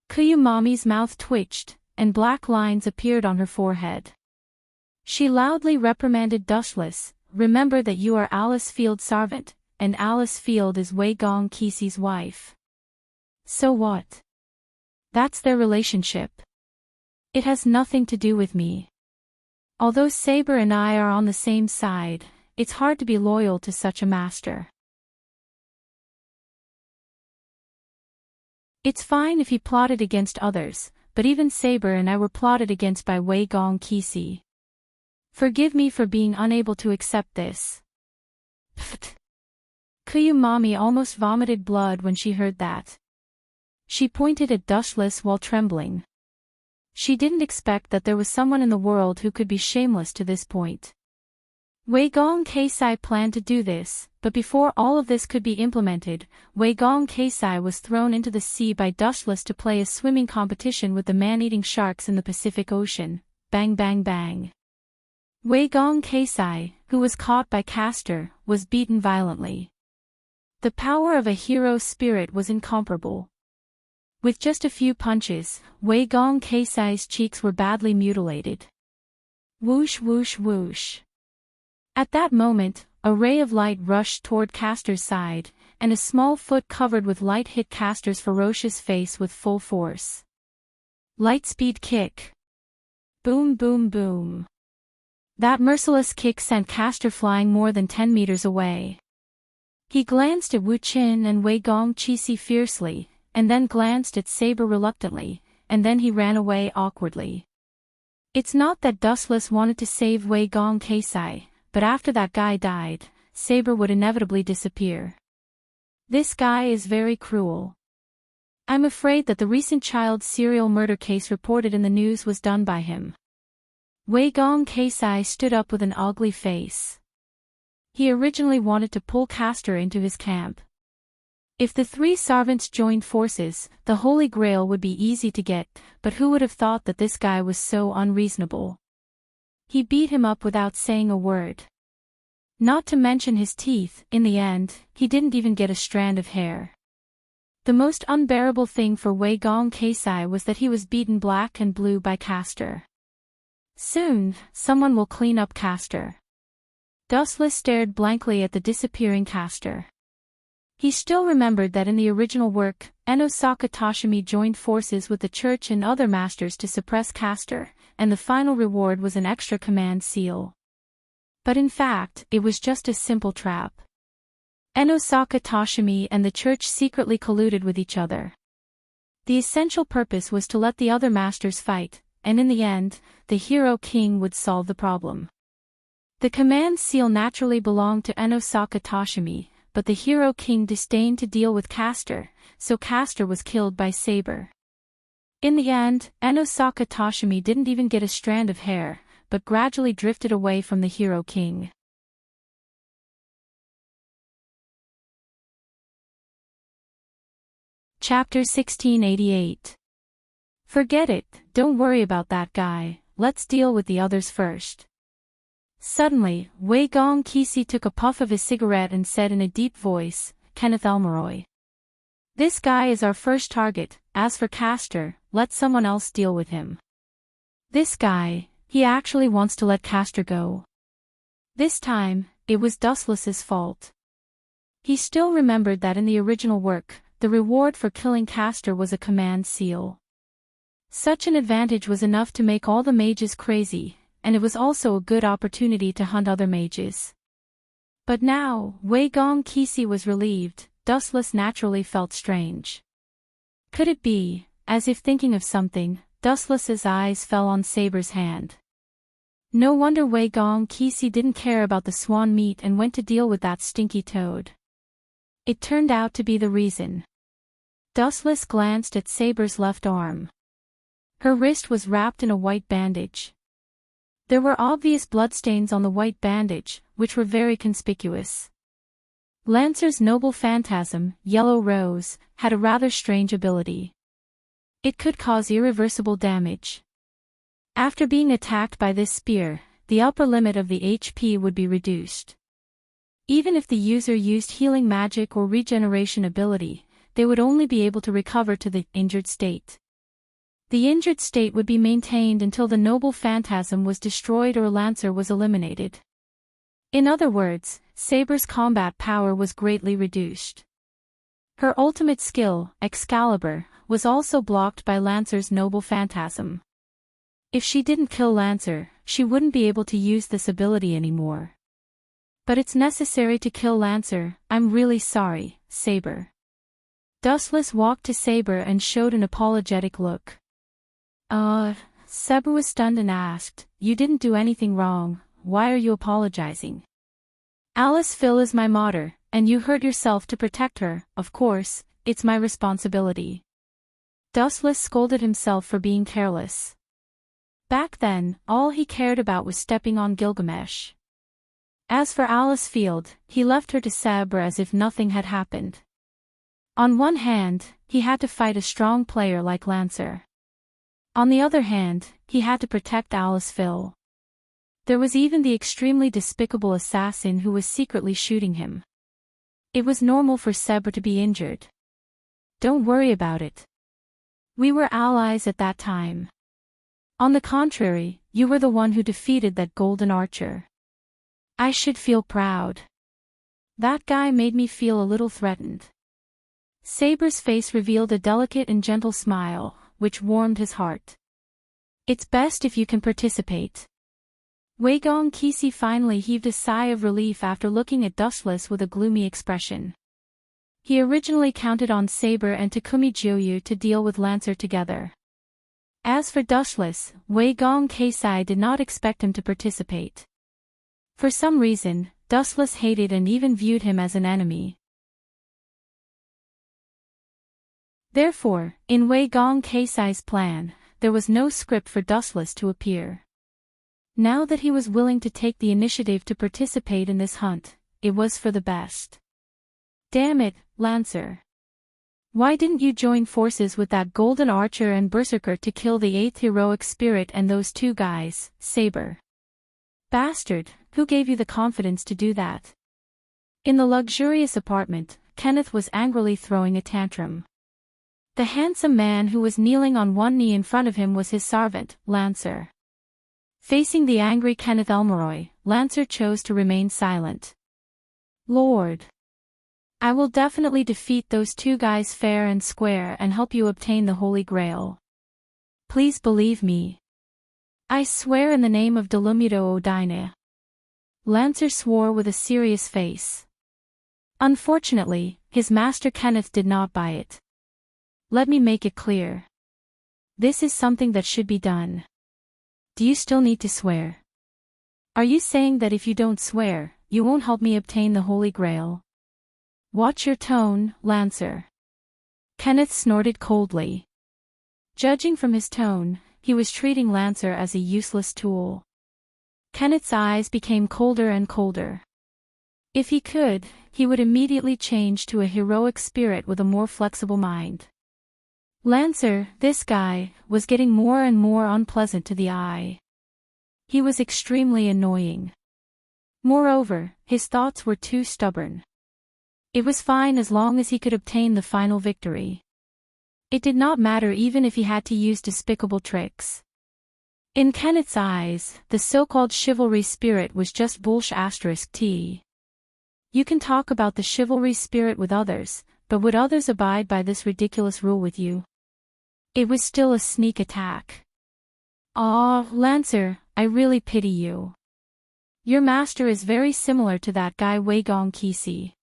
Kuyumami's mouth twitched, and black lines appeared on her forehead. She loudly reprimanded Dustless, remember that you are Alice Field's servant, and Alice Field is Wei Gong Qixi's wife. So what? That's their relationship. It has nothing to do with me. Although Saber and I are on the same side, it's hard to be loyal to such a master. It's fine if he plotted against others, but even Saber and I were plotted against by Wei Gong Qixi. Forgive me for being unable to accept this. Pfft. Kuyumami almost vomited blood when she heard that. She pointed at Dustless while trembling. She didn't expect that there was someone in the world who could be shameless to this point. Wei Gong Qixi planned to do this, but before all of this could be implemented, Wei Gong Qixi was thrown into the sea by Dustless to play a swimming competition with the man-eating sharks in the Pacific Ocean. Bang bang bang. Wei Gong Qixi, who was caught by Castor, was beaten violently. The power of a hero spirit was incomparable. With just a few punches, Wei Gong Qixi's cheeks were badly mutilated. Whoosh whoosh whoosh. At that moment, a ray of light rushed toward Castor's side, and a small foot covered with light hit Castor's ferocious face with full force. Lightspeed kick. Boom boom boom. That merciless kick sent Castor flying more than 10 meters away. He glanced at Wu Qin and Wei Gong Qixi fiercely, and then glanced at Saber reluctantly, and then he ran away awkwardly. It's not that Dustless wanted to save Wei Gong Qixi, but after that guy died, Saber would inevitably disappear. This guy is very cruel. I'm afraid that the recent child serial murder case reported in the news was done by him. Wei Gong Qixi stood up with an ugly face. He originally wanted to pull Castor into his camp. If the three servants joined forces, the Holy Grail would be easy to get, but who would have thought that this guy was so unreasonable? He beat him up without saying a word. Not to mention his teeth, in the end, he didn't even get a strand of hair. The most unbearable thing for Wei Gong Qixi was that he was beaten black and blue by Castor. Soon, someone will clean up Castor. Dustless stared blankly at the disappearing Castor. He still remembered that in the original work, Enosaka Toshimi joined forces with the church and other masters to suppress Castor, and the final reward was an extra command seal. But in fact, it was just a simple trap. Enosaka Toshimi and the church secretly colluded with each other. The essential purpose was to let the other masters fight, and in the end, the hero king would solve the problem. The command seal naturally belonged to Enosaka Toshimi, but the hero king disdained to deal with Castor, so Castor was killed by Saber. In the end, Enosaka Toshimi didn't even get a strand of hair, but gradually drifted away from the hero king. Chapter 1688. Forget it, don't worry about that guy, let's deal with the others first. Suddenly, Wei Gong Kisi took a puff of his cigarette and said in a deep voice, Kenneth Elmroy. This guy is our first target, as for Castor, let someone else deal with him. This guy, he actually wants to let Castor go. This time, it was Dustless's fault. He still remembered that in the original work, the reward for killing Castor was a command seal. Such an advantage was enough to make all the mages crazy, and it was also a good opportunity to hunt other mages. But now, Wei Gong Kisi was relieved. Dustless naturally felt strange. Could it be, as if thinking of something, Dustless's eyes fell on Saber's hand. No wonder Wei Gong Kisi didn't care about the swan meat and went to deal with that stinky toad. It turned out to be the reason. Dustless glanced at Saber's left arm. Her wrist was wrapped in a white bandage. There were obvious bloodstains on the white bandage, which were very conspicuous. Lancer's noble phantasm, Yellow Rose, had a rather strange ability. It could cause irreversible damage. After being attacked by this spear, the upper limit of the HP would be reduced. Even if the user used healing magic or regeneration ability, they would only be able to recover to the injured state. The injured state would be maintained until the noble phantasm was destroyed or Lancer was eliminated. In other words, Saber's combat power was greatly reduced. Her ultimate skill, Excalibur, was also blocked by Lancer's noble phantasm. If she didn't kill Lancer, she wouldn't be able to use this ability anymore. But it's necessary to kill Lancer, I'm really sorry, Saber. Dustless walked to Saber and showed an apologetic look. Saber was stunned and asked, You didn't do anything wrong, why are you apologizing? Alice Phil is my martyr, and you hurt yourself to protect her, of course, it's my responsibility. Dustless scolded himself for being careless. Back then, all he cared about was stepping on Gilgamesh. As for Alice Field, he left her to Saber as if nothing had happened. On one hand, he had to fight a strong player like Lancer. On the other hand, he had to protect Alice Phil. There was even the extremely despicable assassin who was secretly shooting him. It was normal for Saber to be injured. Don't worry about it. We were allies at that time. On the contrary, you were the one who defeated that golden archer. I should feel proud. That guy made me feel a little threatened. Saber's face revealed a delicate and gentle smile, which warmed his heart. It's best if you can participate. Wei Gong Kisi finally heaved a sigh of relief after looking at Dustless with a gloomy expression. He originally counted on Saber and Takumi Joyu to deal with Lancer together. As for Dustless, Wei Gong Kisi did not expect him to participate. For some reason, Dustless hated and even viewed him as an enemy. Therefore, in Wei Gong Kisi's plan, there was no script for Dustless to appear. Now that he was willing to take the initiative to participate in this hunt, it was for the best. Damn it, Lancer. Why didn't you join forces with that golden archer and berserker to kill the 8th heroic spirit and those two guys, Saber? Bastard, who gave you the confidence to do that? In the luxurious apartment, Kenneth was angrily throwing a tantrum. The handsome man who was kneeling on one knee in front of him was his servant, Lancer. Facing the angry Kenneth Elmroy, Lancer chose to remain silent. Lord. I will definitely defeat those two guys fair and square and help you obtain the Holy Grail. Please believe me. I swear in the name of Delumuto Odine. Lancer swore with a serious face. Unfortunately, his master Kenneth did not buy it. Let me make it clear. This is something that should be done. Do you still need to swear? Are you saying that if you don't swear, you won't help me obtain the Holy Grail? Watch your tone, Lancer. Kenneth snorted coldly. Judging from his tone, he was treating Lancer as a useless tool. Kenneth's eyes became colder and colder. If he could, he would immediately change to a heroic spirit with a more flexible mind. Lancer, this guy, was getting more and more unpleasant to the eye. He was extremely annoying. Moreover, his thoughts were too stubborn. It was fine as long as he could obtain the final victory. It did not matter even if he had to use despicable tricks. In Kenneth's eyes, the so-called chivalry spirit was just bullsh*t. You can talk about the chivalry spirit with others, but would others abide by this ridiculous rule with you? It was still a sneak attack. Ah, Lancer, I really pity you. Your master is very similar to that guy Wei Gong Qixi.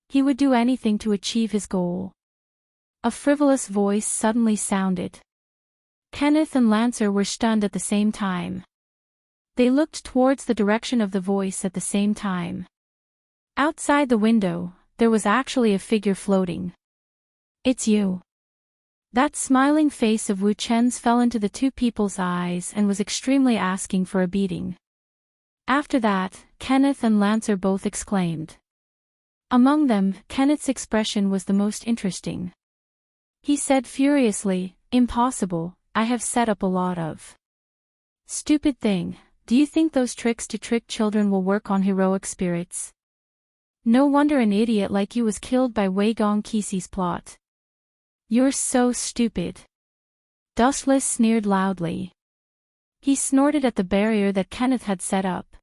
He would do anything to achieve his goal. A frivolous voice suddenly sounded. Kenneth and Lancer were stunned at the same time. They looked towards the direction of the voice at the same time. Outside the window, there was actually a figure floating. It's you. That smiling face of Wu Chen's fell into the two people's eyes and was extremely asking for a beating. After that, Kenneth and Lancer both exclaimed. Among them, Kenneth's expression was the most interesting. He said furiously, "Impossible, I have set up a lot of." Stupid thing, do you think those tricks to trick children will work on heroic spirits? No wonder an idiot like you was killed by Wei Gong Qixi's plot. You're so stupid. Dustless sneered loudly. He snorted at the barrier that Kenneth had set up.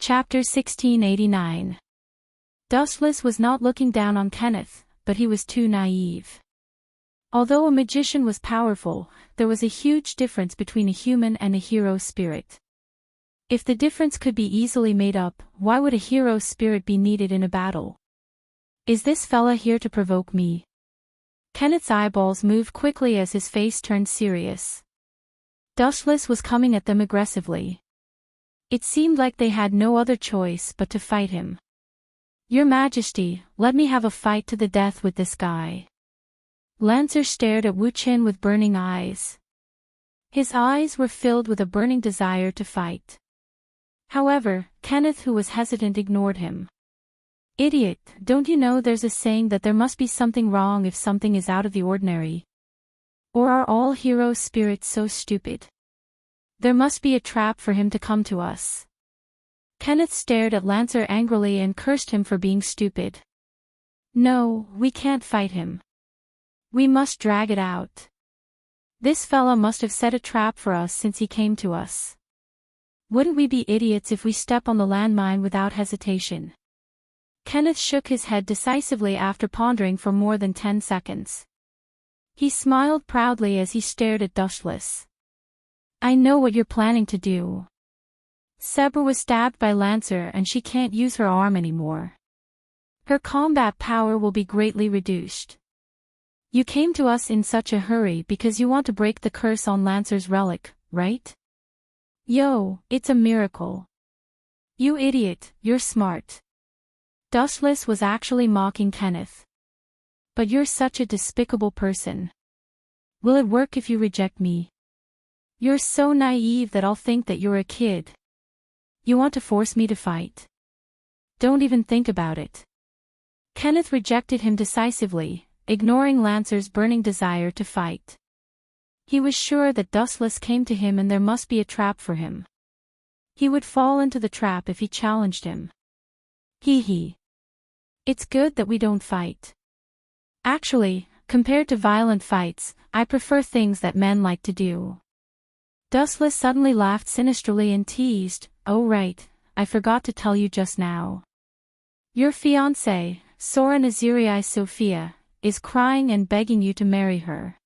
Chapter 1689. Dustless was not looking down on Kenneth, but he was too naive. Although a magician was powerful, there was a huge difference between a human and a hero spirit. If the difference could be easily made up, why would a hero spirit be needed in a battle? Is this fella here to provoke me? Kenneth's eyeballs moved quickly as his face turned serious. Dustless was coming at them aggressively. It seemed like they had no other choice but to fight him. Your Majesty, let me have a fight to the death with this guy. Lancer stared at Wu Chen with burning eyes. His eyes were filled with a burning desire to fight. However, Kenneth, who was hesitant, ignored him. Idiot, don't you know there's a saying that there must be something wrong if something is out of the ordinary? Or are all hero spirits so stupid? There must be a trap for him to come to us. Kenneth stared at Lancer angrily and cursed him for being stupid. No, we can't fight him. We must drag it out. This fella must have set a trap for us since he came to us. Wouldn't we be idiots if we step on the landmine without hesitation? Kenneth shook his head decisively after pondering for more than 10 seconds. He smiled proudly as he stared at Dustless. I know what you're planning to do. Saber was stabbed by Lancer and she can't use her arm anymore. Her combat power will be greatly reduced. You came to us in such a hurry because you want to break the curse on Lancer's relic, right? Yo, it's a miracle. You idiot, you're smart. Dustless was actually mocking Kenneth. But you're such a despicable person. Will it work if you reject me? You're so naive that I'll think that you're a kid. You want to force me to fight? Don't even think about it. Kenneth rejected him decisively, ignoring Lancer's burning desire to fight. He was sure that Dustless came to him and there must be a trap for him. He would fall into the trap if he challenged him. Hee. It's good that we don't fight. Actually, compared to violent fights, I prefer things that men like to do. Dustless suddenly laughed sinisterly and teased, oh right, I forgot to tell you just now. Your fiancée, Sora Nazirii Sophia, is crying and begging you to marry her.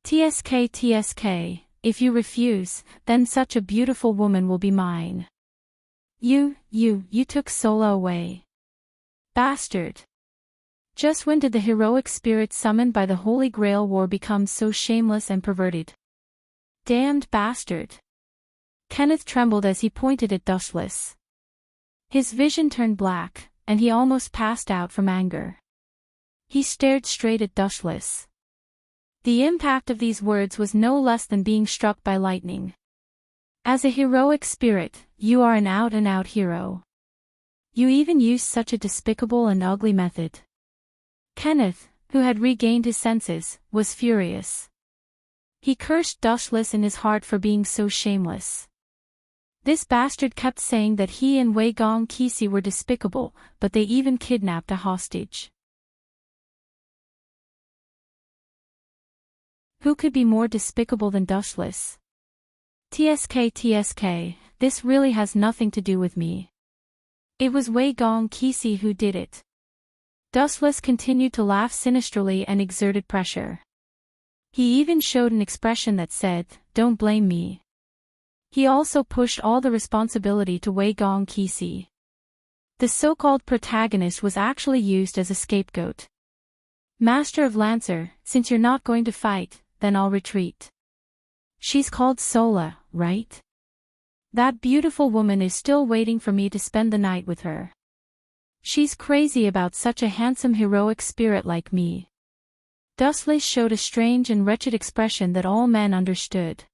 TSK, if you refuse, then such a beautiful woman will be mine. You took Sola away. Bastard. Just when did the heroic spirit summoned by the Holy Grail war become so shameless and perverted? Damned bastard. Kenneth trembled as he pointed at Dustless. His vision turned black, and he almost passed out from anger. He stared straight at Dustless. The impact of these words was no less than being struck by lightning. As a heroic spirit, you are an out-and-out hero. You even used such a despicable and ugly method. Kenneth, who had regained his senses, was furious. He cursed Dushless in his heart for being so shameless. This bastard kept saying that he and Wei Gong Kisi were despicable, but they even kidnapped a hostage. Who could be more despicable than Dushless? TSK, this really has nothing to do with me. It was Wei Gong Kisi who did it. Dushless continued to laugh sinisterly and exerted pressure. He even showed an expression that said, "Don't blame me." He also pushed all the responsibility to Wei Gong Kisi. The so-called protagonist was actually used as a scapegoat. Master of Lancer, since you're not going to fight, then I'll retreat. She's called Sola, right? That beautiful woman is still waiting for me to spend the night with her. She's crazy about such a handsome heroic spirit like me. Dustless showed a strange and wretched expression that all men understood.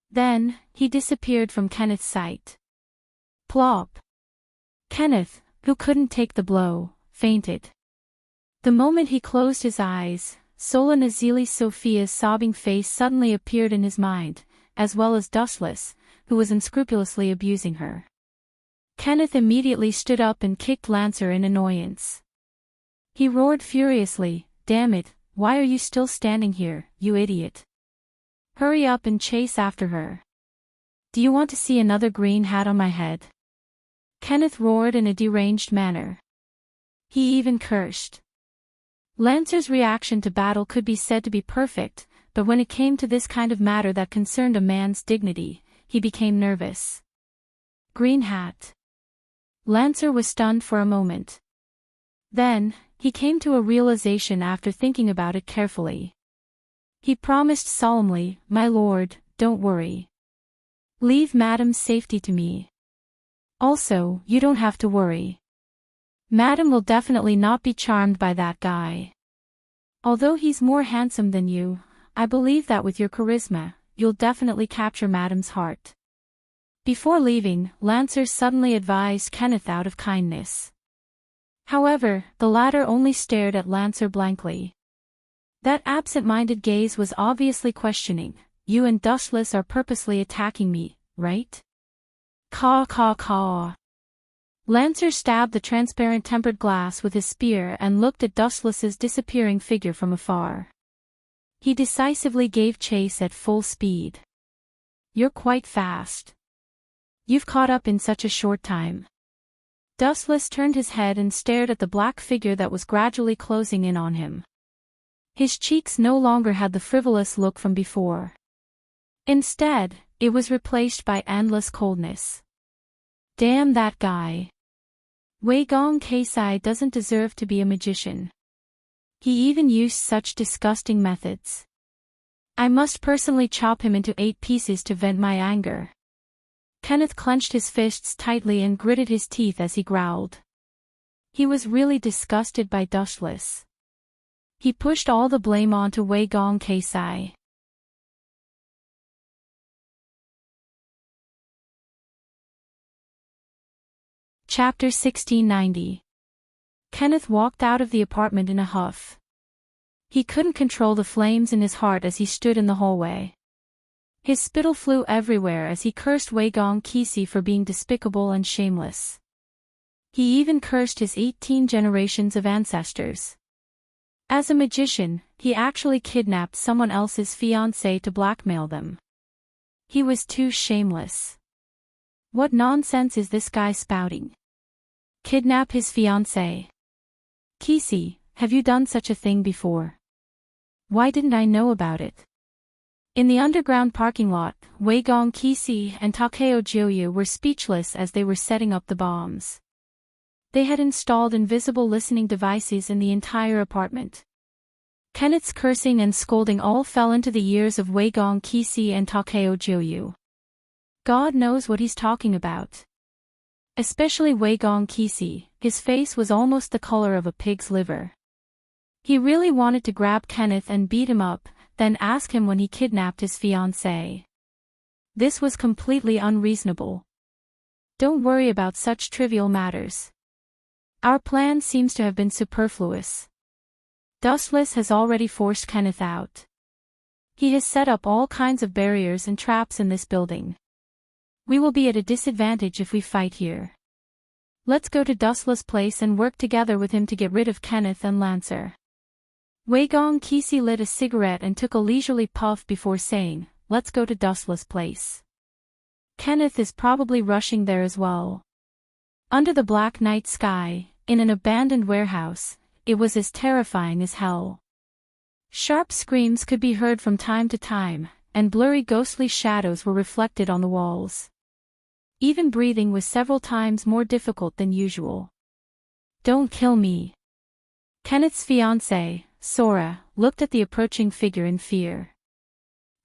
Then, he disappeared from Kenneth's sight. Plop. Kenneth, who couldn't take the blow, fainted. The moment he closed his eyes, Sola Nazili Sophia's sobbing face suddenly appeared in his mind, as well as Dustless, who was unscrupulously abusing her. Kenneth immediately stood up and kicked Lancer in annoyance. He roared furiously, "Damn it, why are you still standing here, you idiot? Hurry up and chase after her. Do you want to see another green hat on my head?" Kenneth roared in a deranged manner. He even cursed. Lancer's reaction to battle could be said to be perfect, but when it came to this kind of matter that concerned a man's dignity, he became nervous. Green hat. Lancer was stunned for a moment. Then, he came to a realization after thinking about it carefully. He promised solemnly, "My lord, don't worry. Leave Madam's safety to me. Also, you don't have to worry. Madam will definitely not be charmed by that guy. Although he's more handsome than you, I believe that with your charisma, you'll definitely capture Madam's heart." Before leaving, Lancer suddenly advised Kenneth out of kindness. However, the latter only stared at Lancer blankly. That absent-minded gaze was obviously questioning. "You and Dustless are purposely attacking me, right?" Caw caw caw. Lancer stabbed the transparent tempered glass with his spear and looked at Dustless's disappearing figure from afar. He decisively gave chase at full speed. "You're quite fast. You've caught up in such a short time." Dustless turned his head and stared at the black figure that was gradually closing in on him. His cheeks no longer had the frivolous look from before. Instead, it was replaced by endless coldness. Damn that guy. Wei Gong Keisai doesn't deserve to be a magician. He even used such disgusting methods. I must personally chop him into 8 pieces to vent my anger. Kenneth clenched his fists tightly and gritted his teeth as he growled. He was really disgusted by Dustless. He pushed all the blame onto Wei Gong Keisai. Chapter 1690. Kenneth walked out of the apartment in a huff. He couldn't control the flames in his heart as he stood in the hallway. His spittle flew everywhere as he cursed Wei Gong Kisi for being despicable and shameless. He even cursed his 18 generations of ancestors. As a magician, he actually kidnapped someone else's fiancée to blackmail them. He was too shameless. What nonsense is this guy spouting? Kidnap his fiancée? Kisi, have you done such a thing before? Why didn't I know about it? In the underground parking lot, Wei Gong Kisi and Takeo Joyu were speechless as they were setting up the bombs. They had installed invisible listening devices in the entire apartment. Kenneth's cursing and scolding all fell into the ears of Wei Gong Kisi and Takeo Joyu. God knows what he's talking about. Especially Wei Gong Kisi, his face was almost the color of a pig's liver. He really wanted to grab Kenneth and beat him up, then ask him when he kidnapped his fiancée. This was completely unreasonable. Don't worry about such trivial matters. Our plan seems to have been superfluous. Dustless has already forced Kenneth out. He has set up all kinds of barriers and traps in this building. We will be at a disadvantage if we fight here. Let's go to Dustless' place and work together with him to get rid of Kenneth and Lancer. Wei Gong Qixi lit a cigarette and took a leisurely puff before saying, "Let's go to Dustless' place. Kenneth is probably rushing there as well." Under the black night sky, in an abandoned warehouse, it was as terrifying as hell. Sharp screams could be heard from time to time, and blurry ghostly shadows were reflected on the walls. Even breathing was several times more difficult than usual. "Don't kill me." Kenneth's fiancée, Sora, looked at the approaching figure in fear.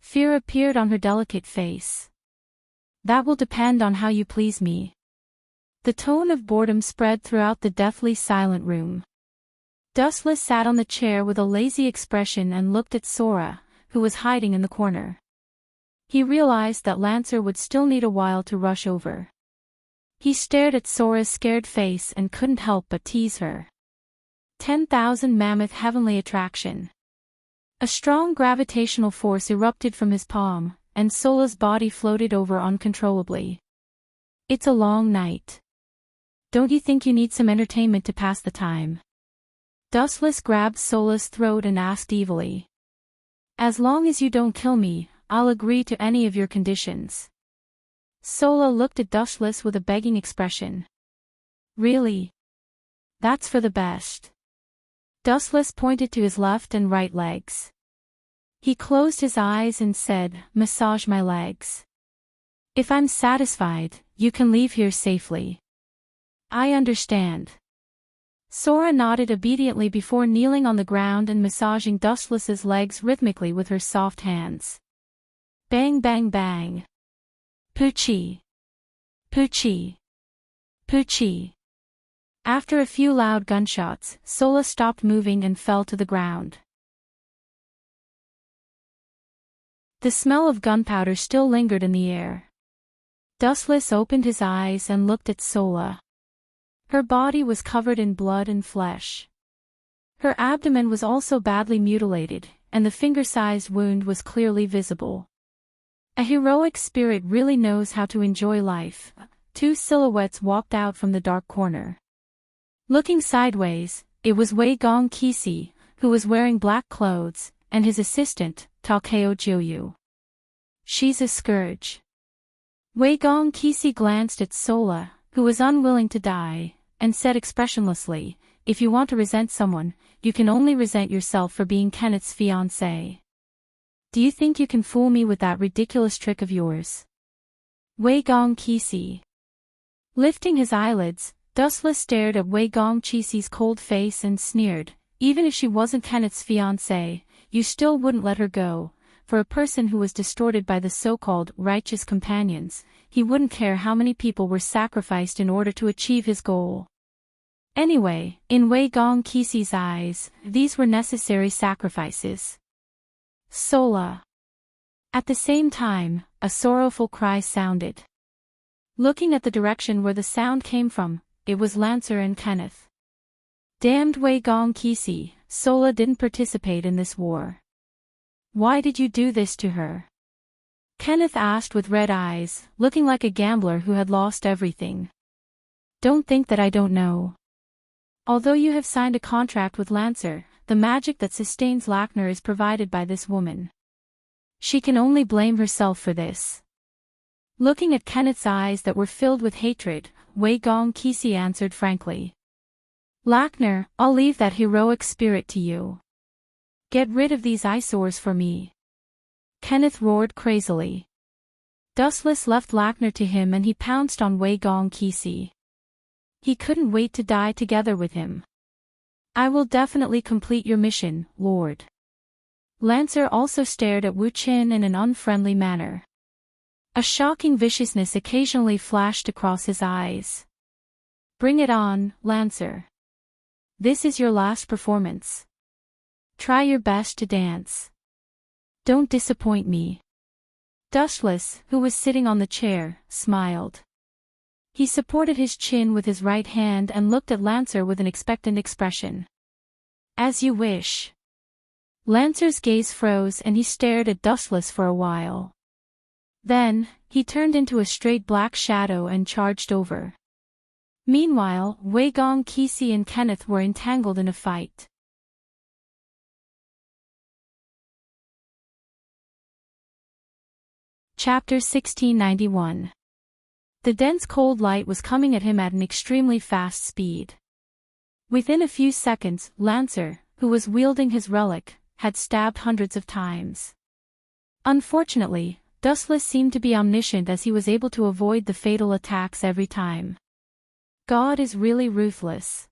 Fear appeared on her delicate face. "That will depend on how you please me." The tone of boredom spread throughout the deathly silent room. Dustless sat on the chair with a lazy expression and looked at Sora, who was hiding in the corner. He realized that Lancer would still need a while to rush over. He stared at Sora's scared face and couldn't help but tease her. 10,000 mammoth heavenly attraction. A strong gravitational force erupted from his palm, and Sola's body floated over uncontrollably. "It's a long night. Don't you think you need some entertainment to pass the time?" Dustless grabbed Sola's throat and asked evilly. "As long as you don't kill me, I'll agree to any of your conditions." Sola looked at Dustless with a begging expression. "Really? That's for the best." Dustless pointed to his left and right legs. He closed his eyes and said, "Massage my legs. If I'm satisfied, you can leave here safely." "I understand." Sora nodded obediently before kneeling on the ground and massaging Dustless's legs rhythmically with her soft hands. Bang bang bang. Poochie. Poochie. Poochie. After a few loud gunshots, Sola stopped moving and fell to the ground. The smell of gunpowder still lingered in the air. Dustless opened his eyes and looked at Sola. Her body was covered in blood and flesh. Her abdomen was also badly mutilated, and the finger-sized wound was clearly visible. A heroic spirit really knows how to enjoy life. Two silhouettes walked out from the dark corner. Looking sideways, it was Wei Gong Qixi, who was wearing black clothes, and his assistant, Takeo Jiuyu. "She's a scourge." Wei Gong Qixi glanced at Sola, who was unwilling to die, and said expressionlessly, "If you want to resent someone, you can only resent yourself for being Kenneth's fiancée. Do you think you can fool me with that ridiculous trick of yours?" Wei Gong Qixi. Lifting his eyelids, Dustless stared at Wei Gong Qixi's cold face and sneered, "Even if she wasn't Kenneth's fiancée, you still wouldn't let her go. For a person who was distorted by the so-called righteous companions, he wouldn't care how many people were sacrificed in order to achieve his goal." Anyway, in Wei Gong Qixi's eyes, these were necessary sacrifices. Sola. At the same time, a sorrowful cry sounded. Looking at the direction where the sound came from, it was Lancer and Kenneth. "Damned Wei Gong Qixi, Sola didn't participate in this war. Why did you do this to her?" Kenneth asked with red eyes, looking like a gambler who had lost everything. "Don't think that I don't know. Although you have signed a contract with Lancer, the magic that sustains Lackner is provided by this woman. She can only blame herself for this." Looking at Kenneth's eyes that were filled with hatred, Wei Gong Qixi answered frankly. "Lackner, I'll leave that heroic spirit to you. Get rid of these eyesores for me." Kenneth roared crazily. Dustless left Lackner to him and he pounced on Wei Gong Qixi. He couldn't wait to die together with him. "I will definitely complete your mission, Lord." Lancer also stared at Wu Qin in an unfriendly manner. A shocking viciousness occasionally flashed across his eyes. "Bring it on, Lancer. This is your last performance. Try your best to dance. Don't disappoint me." Dustless, who was sitting on the chair, smiled. He supported his chin with his right hand and looked at Lancer with an expectant expression. As you wish. Lancer's gaze froze and he stared at Dustless for a while. Then, he turned into a straight black shadow and charged over. Meanwhile, Wei Gong, Kisi and Kenneth were entangled in a fight. Chapter 1691. The dense cold light was coming at him at an extremely fast speed. Within a few seconds, Lancer, who was wielding his relic, had stabbed hundreds of times. Unfortunately, Dustless seemed to be omniscient as he was able to avoid the fatal attacks every time. God is really ruthless.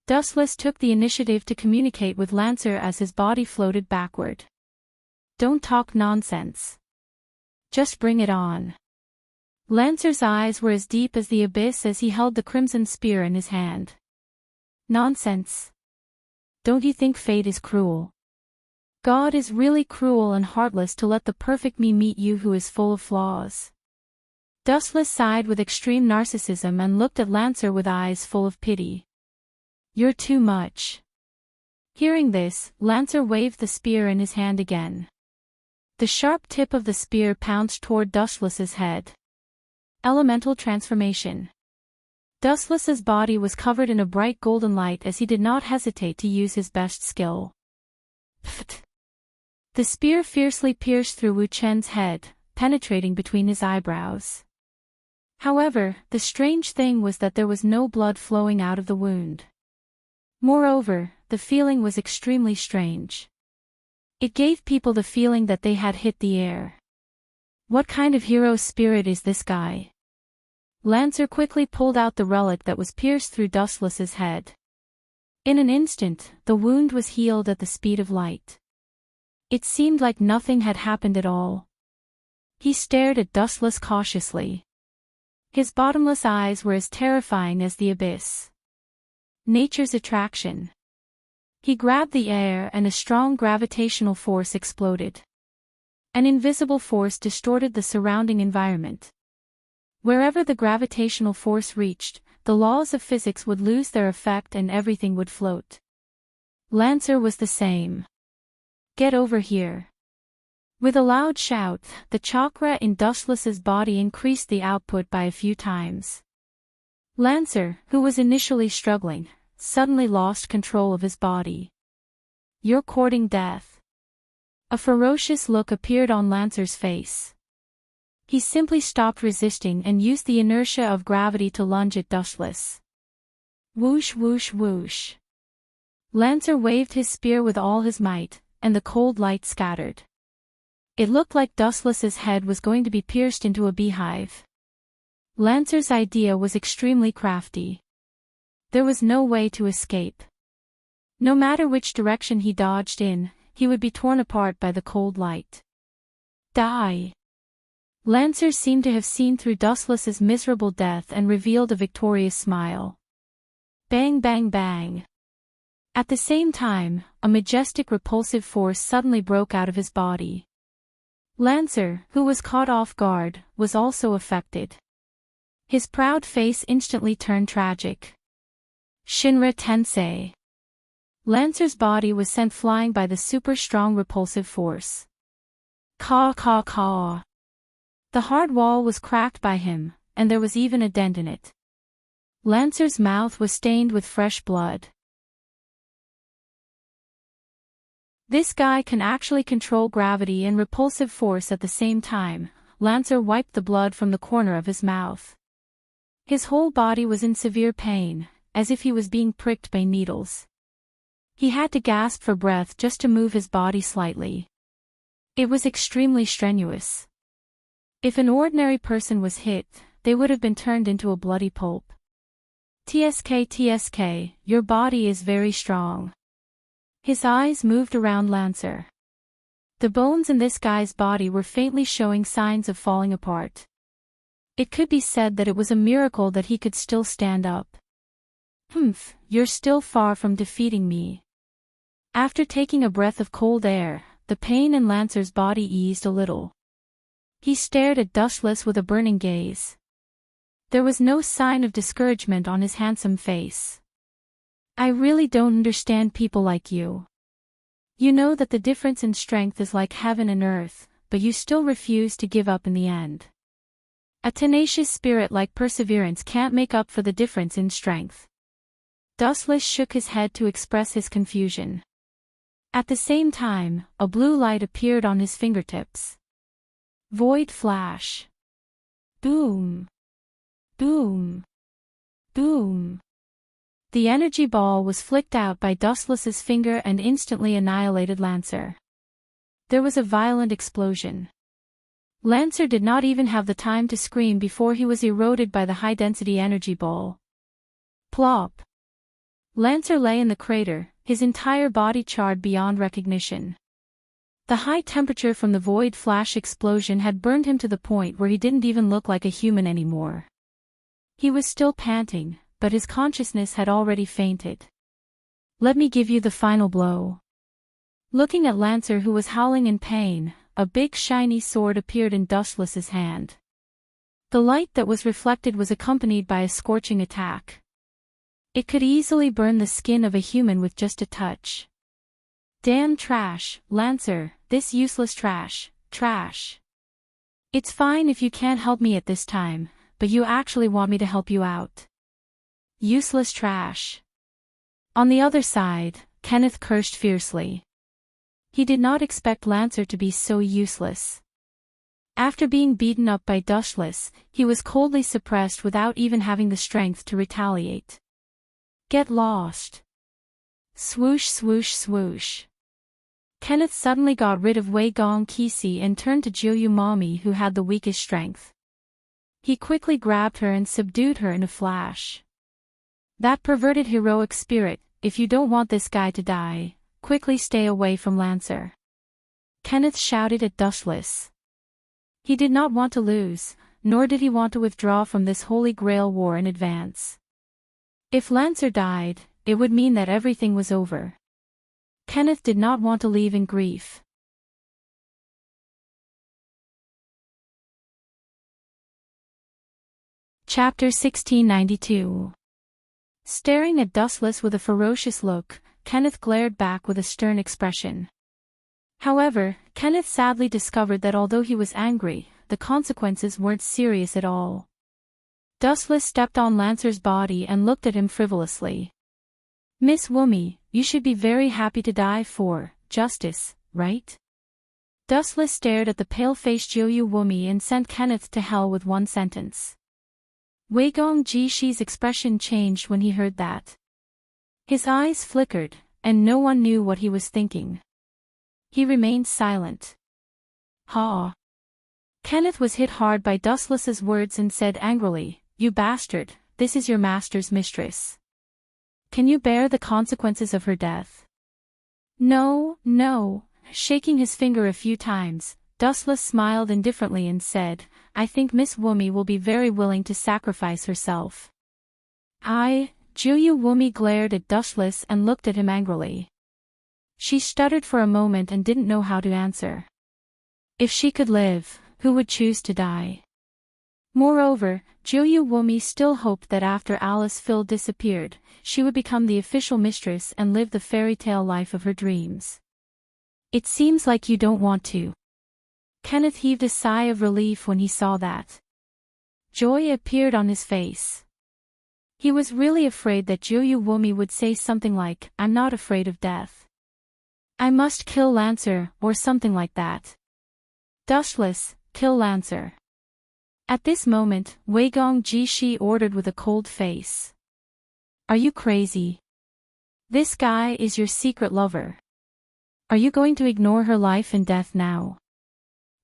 Dustless took the initiative to communicate with Lancer as his body floated backward. Don't talk nonsense. Just bring it on. Lancer's eyes were as deep as the abyss as he held the crimson spear in his hand. Nonsense. Don't you think fate is cruel? God is really cruel and heartless to let the perfect me meet you who is full of flaws. Dustless sighed with extreme narcissism and looked at Lancer with eyes full of pity. You're too much. Hearing this, Lancer waved the spear in his hand again. The sharp tip of the spear pounced toward Dustless's head. Elemental transformation. Dustless's body was covered in a bright golden light as he did not hesitate to use his best skill. Pfft. The spear fiercely pierced through Wu Chen's head, penetrating between his eyebrows. However, the strange thing was that there was no blood flowing out of the wound. Moreover, the feeling was extremely strange. It gave people the feeling that they had hit the air. What kind of hero spirit is this guy? Lancer quickly pulled out the relic that was pierced through Dustless's head. In an instant, the wound was healed at the speed of light. It seemed like nothing had happened at all. He stared at Dustless cautiously. His bottomless eyes were as terrifying as the abyss. Nature's attraction. He grabbed the air and a strong gravitational force exploded. An invisible force distorted the surrounding environment. Wherever the gravitational force reached, the laws of physics would lose their effect and everything would float. Lancer was the same. Get over here. With a loud shout, the chakra in Dustless's body increased the output by a few times. Lancer, who was initially struggling, suddenly lost control of his body. You're courting death. A ferocious look appeared on Lancer's face. He simply stopped resisting and used the inertia of gravity to lunge at Dustless. Whoosh whoosh whoosh. Lancer waved his spear with all his might, and the cold light scattered. It looked like Dustless's head was going to be pierced into a beehive. Lancer's idea was extremely crafty. There was no way to escape. No matter which direction he dodged in, he would be torn apart by the cold light. Die! Lancer seemed to have seen through Dustless's miserable death and revealed a victorious smile. Bang bang bang. At the same time, a majestic repulsive force suddenly broke out of his body. Lancer, who was caught off guard, was also affected. His proud face instantly turned tragic. Shinra Tensei. Lancer's body was sent flying by the super-strong repulsive force. Caw caw caw. The hard wall was cracked by him, and there was even a dent in it. Lancer's mouth was stained with fresh blood. This guy can actually control gravity and repulsive force at the same time. Lancer wiped the blood from the corner of his mouth. His whole body was in severe pain, as if he was being pricked by needles. He had to gasp for breath just to move his body slightly. It was extremely strenuous. If an ordinary person was hit, they would have been turned into a bloody pulp. TSK, your body is very strong. His eyes moved around Lancer. The bones in this guy's body were faintly showing signs of falling apart. It could be said that it was a miracle that he could still stand up. Humph, you're still far from defeating me. After taking a breath of cold air, the pain in Lancer's body eased a little. He stared at Dustless with a burning gaze. There was no sign of discouragement on his handsome face. I really don't understand people like you. You know that the difference in strength is like heaven and earth, but you still refuse to give up in the end. A tenacious spirit like perseverance can't make up for the difference in strength. Dustless shook his head to express his confusion. At the same time, a blue light appeared on his fingertips. Void flash. Boom. Boom. Boom. The energy ball was flicked out by Dustless's finger and instantly annihilated Lancer. There was a violent explosion. Lancer did not even have the time to scream before he was eroded by the high-density energy ball. Plop. Lancer lay in the crater, his entire body charred beyond recognition. The high temperature from the void flash explosion had burned him to the point where he didn't even look like a human anymore. He was still panting, but his consciousness had already fainted. Let me give you the final blow. Looking at Lancer, who was howling in pain, a big shiny sword appeared in Dustless's hand. The light that was reflected was accompanied by a scorching attack. It could easily burn the skin of a human with just a touch. Damn trash, Lancer, this useless trash, trash. It's fine if you can't help me at this time, but you actually want me to help you out. Useless trash. On the other side, Kenneth cursed fiercely. He did not expect Lancer to be so useless. After being beaten up by Dustless, he was coldly suppressed without even having the strength to retaliate. Get lost. Swoosh swoosh swoosh. Kenneth suddenly got rid of Wei Gong Kisi and turned to Jiu Mami, who had the weakest strength. He quickly grabbed her and subdued her in a flash. That perverted heroic spirit, if you don't want this guy to die, quickly stay away from Lancer. Kenneth shouted at Dustless. He did not want to lose, nor did he want to withdraw from this Holy Grail war in advance. If Lancer died, it would mean that everything was over. Kenneth did not want to leave in grief. Chapter 1692. Staring at Dustless with a ferocious look, Kenneth glared back with a stern expression. However, Kenneth sadly discovered that although he was angry, the consequences weren't serious at all. Dustless stepped on Lancer's body and looked at him frivolously. Miss Woomy, you should be very happy to die for justice, right? Dustless stared at the pale-faced Jiu Woomy and sent Kenneth to hell with one sentence. Wei Gong Jishi's expression changed when he heard that. His eyes flickered, and no one knew what he was thinking. He remained silent. Ha! Kenneth was hit hard by Dustless's words and said angrily, You bastard, this is your master's mistress. Can you bear the consequences of her death? No, no. Shaking his finger a few times, Dustless smiled indifferently and said, I think Miss Woomy will be very willing to sacrifice herself. Jiu Woomy glared at Dustless and looked at him angrily. She stuttered for a moment and didn't know how to answer. If she could live, who would choose to die? Moreover, Jiu Woomy still hoped that after Alice Phil disappeared, she would become the official mistress and live the fairy tale life of her dreams. It seems like you don't want to. Kenneth heaved a sigh of relief when he saw that. Joy appeared on his face. He was really afraid that Jiu Woomy would say something like, I'm not afraid of death. I must kill Lancer, or something like that. Dustless, kill Lancer. At this moment, Wei Gong Jishi ordered with a cold face. Are you crazy? This guy is your secret lover. Are you going to ignore her life and death now?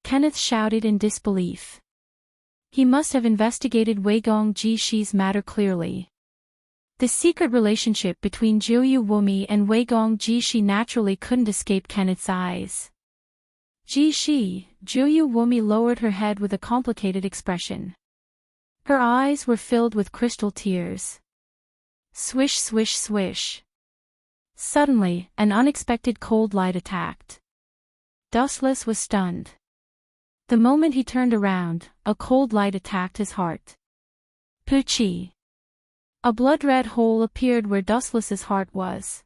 Kenneth shouted in disbelief. He must have investigated Wei Gong Jishi's matter clearly. The secret relationship between Jiu Woomy and Wei Gong Jishi naturally couldn't escape Kenneth's eyes. Jiu Woomy lowered her head with a complicated expression. Her eyes were filled with crystal tears. Swish swish swish. Suddenly, an unexpected cold light attacked. Dustless was stunned. The moment he turned around, a cold light attacked his heart. Poochie. A blood-red hole appeared where Dustless's heart was.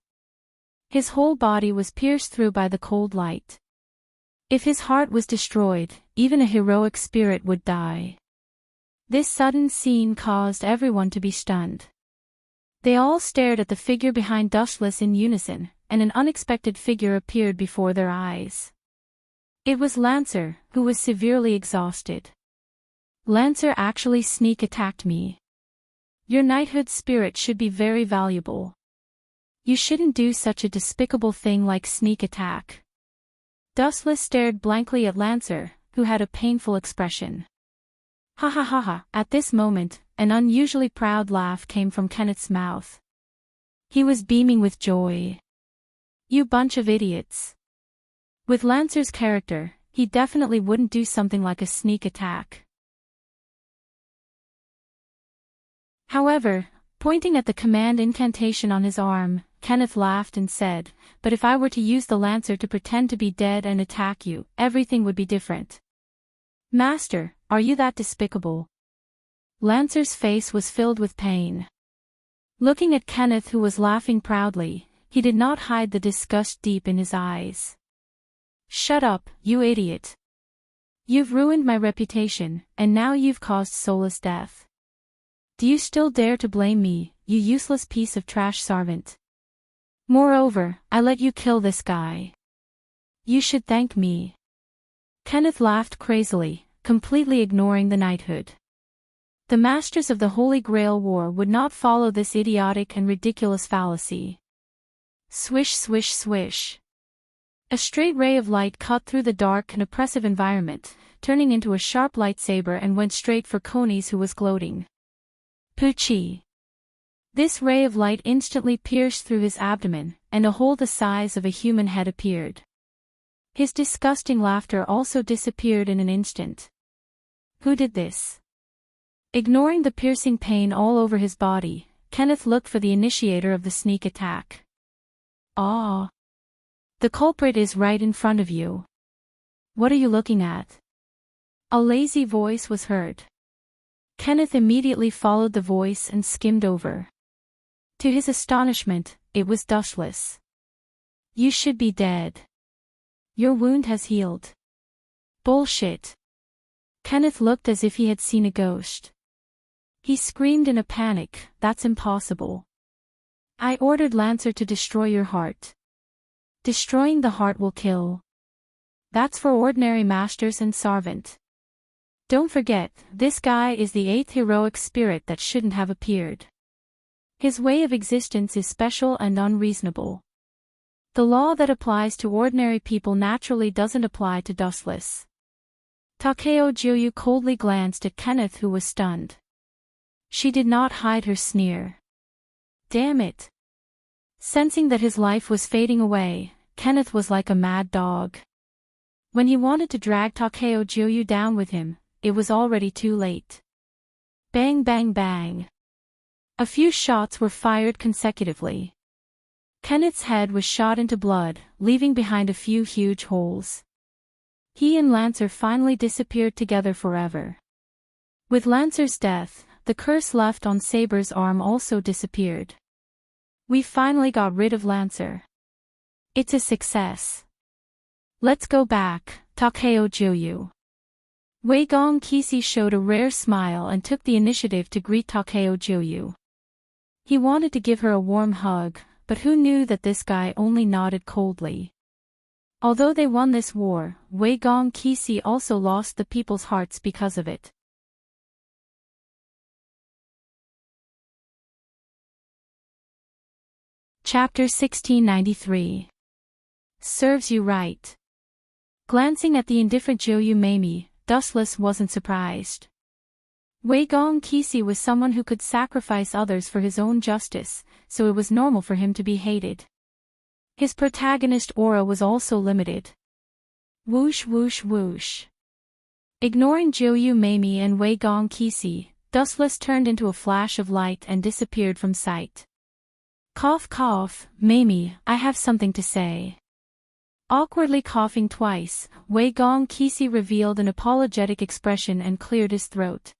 His whole body was pierced through by the cold light. If his heart was destroyed, even a heroic spirit would die. This sudden scene caused everyone to be stunned. They all stared at the figure behind Dustless in unison, and an unexpected figure appeared before their eyes. It was Lancer, who was severely exhausted. Lancer actually sneak attacked me. Your knighthood spirit should be very valuable. You shouldn't do such a despicable thing like sneak attack. Dustless stared blankly at Lancer, who had a painful expression. Ha ha ha ha. At this moment, an unusually proud laugh came from Kenneth's mouth. He was beaming with joy. You bunch of idiots. With Lancer's character, he definitely wouldn't do something like a sneak attack. However, pointing at the command incantation on his arm, Kenneth laughed and said, "But if I were to use the Lancer to pretend to be dead and attack you, everything would be different." Master, are you that despicable? Lancer's face was filled with pain. Looking at Kenneth, who was laughing proudly, he did not hide the disgust deep in his eyes. Shut up, you idiot. You've ruined my reputation, and now you've caused Sola's death. Do you still dare to blame me, you useless piece of trash servant? Moreover, I let you kill this guy. You should thank me. Kenneth laughed crazily, completely ignoring the knighthood. The masters of the Holy Grail War would not follow this idiotic and ridiculous fallacy. Swish swish swish. A straight ray of light cut through the dark and oppressive environment, turning into a sharp lightsaber and went straight for Conies, who was gloating. Poochie. This ray of light instantly pierced through his abdomen, and a hole the size of a human head appeared. His disgusting laughter also disappeared in an instant. Who did this? Ignoring the piercing pain all over his body, Kenneth looked for the initiator of the sneak attack. Ah! The culprit is right in front of you. What are you looking at? A lazy voice was heard. Kenneth immediately followed the voice and skimmed over. To his astonishment, it was Dustless. You should be dead. Your wound has healed. Bullshit. Kenneth looked as if he had seen a ghost. He screamed in a panic, "That's impossible. I ordered Lancer to destroy your heart. Destroying the heart will kill. That's for ordinary masters and servant. Don't forget, this guy is the 8th heroic spirit that shouldn't have appeared. His way of existence is special and unreasonable. The law that applies to ordinary people naturally doesn't apply to Dustless." Takeo Juyu coldly glanced at Kenneth, who was stunned. She did not hide her sneer. Damn it. Sensing that his life was fading away, Kenneth was like a mad dog. When he wanted to drag Takeo Juyu down with him, it was already too late. Bang bang bang. A few shots were fired consecutively. Kenneth's head was shot into blood, leaving behind a few huge holes. He and Lancer finally disappeared together forever. With Lancer's death, the curse left on Saber's arm also disappeared. We finally got rid of Lancer. It's a success. Let's go back, Takeo Juyu. Wei Gong Kisi showed a rare smile and took the initiative to greet Takeo Juyu. He wanted to give her a warm hug, but who knew that this guy only nodded coldly. Although they won this war, Wei Gong Kisi also lost the people's hearts because of it. Chapter 1693. Serves you right. Glancing at the indifferent Juyu Meimi, Dustless wasn't surprised. Wei Gong Kisi was someone who could sacrifice others for his own justice, so it was normal for him to be hated. His protagonist aura was also limited. Whoosh whoosh whoosh. Ignoring Juyu Meimi and Wei Gong Kisi, Dustless turned into a flash of light and disappeared from sight. Cough cough, Meimi, I have something to say. Awkwardly coughing twice, Wei Gong Kisi revealed an apologetic expression and cleared his throat.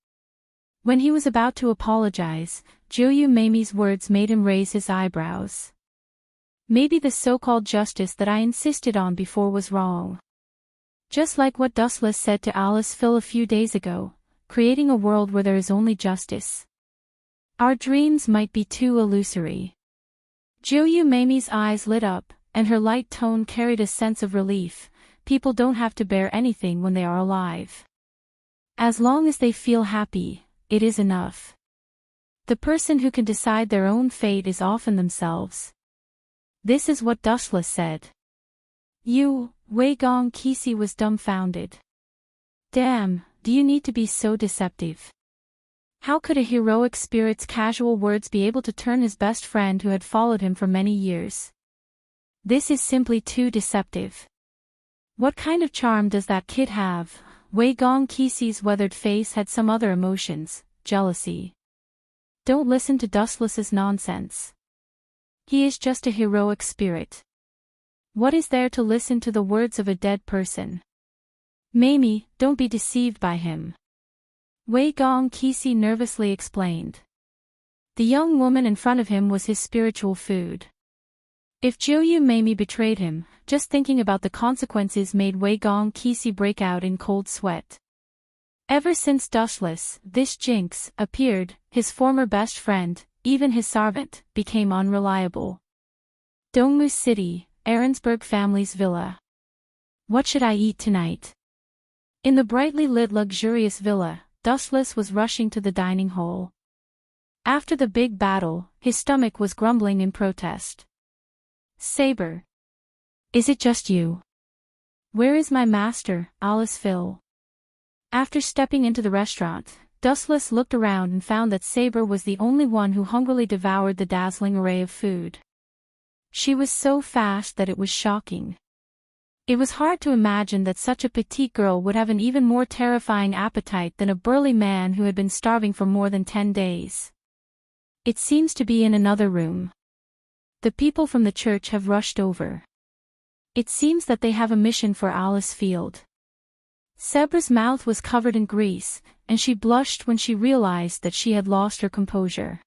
When he was about to apologize, Jiuyu Meimi's words made him raise his eyebrows. Maybe the so-called justice that I insisted on before was wrong. Just like what Dustless said to Alice Phil a few days ago, creating a world where there is only justice. Our dreams might be too illusory. Jiuyu Meimi's eyes lit up, and her light tone carried a sense of relief. People don't have to bear anything when they are alive. As long as they feel happy, it is enough. The person who can decide their own fate is often themselves. This is what Dustless said. Wei Gong Kisi was dumbfounded. Damn, do you need to be so deceptive? How could a heroic spirit's casual words be able to turn his best friend who had followed him for many years? This is simply too deceptive. What kind of charm does that kid have? Wei Gong Kisi's weathered face had some other emotions, jealousy. Don't listen to Dustless's nonsense. He is just a heroic spirit. What is there to listen to the words of a dead person? Meimi, don't be deceived by him. Wei Gong Kisi nervously explained. The young woman in front of him was his spiritual food. If Jiuyu Meimi betrayed him, just thinking about the consequences made Wei Gong Kisi break out in cold sweat. Ever since Dustless, this jinx, appeared, his former best friend, even his servant, became unreliable. Dongmu City, Ahrensburg family's villa. What should I eat tonight? In the brightly lit luxurious villa, Dustless was rushing to the dining hall. After the big battle, his stomach was grumbling in protest. Saber. Is it just you? Where is my master, Alice Phil? After stepping into the restaurant, Dustless looked around and found that Saber was the only one who hungrily devoured the dazzling array of food. She was so fast that it was shocking. It was hard to imagine that such a petite girl would have an even more terrifying appetite than a burly man who had been starving for more than 10 days. It seems to be in another room. The people from the church have rushed over. It seems that they have a mission for Alice Field. Sabra's mouth was covered in grease, and she blushed when she realized that she had lost her composure.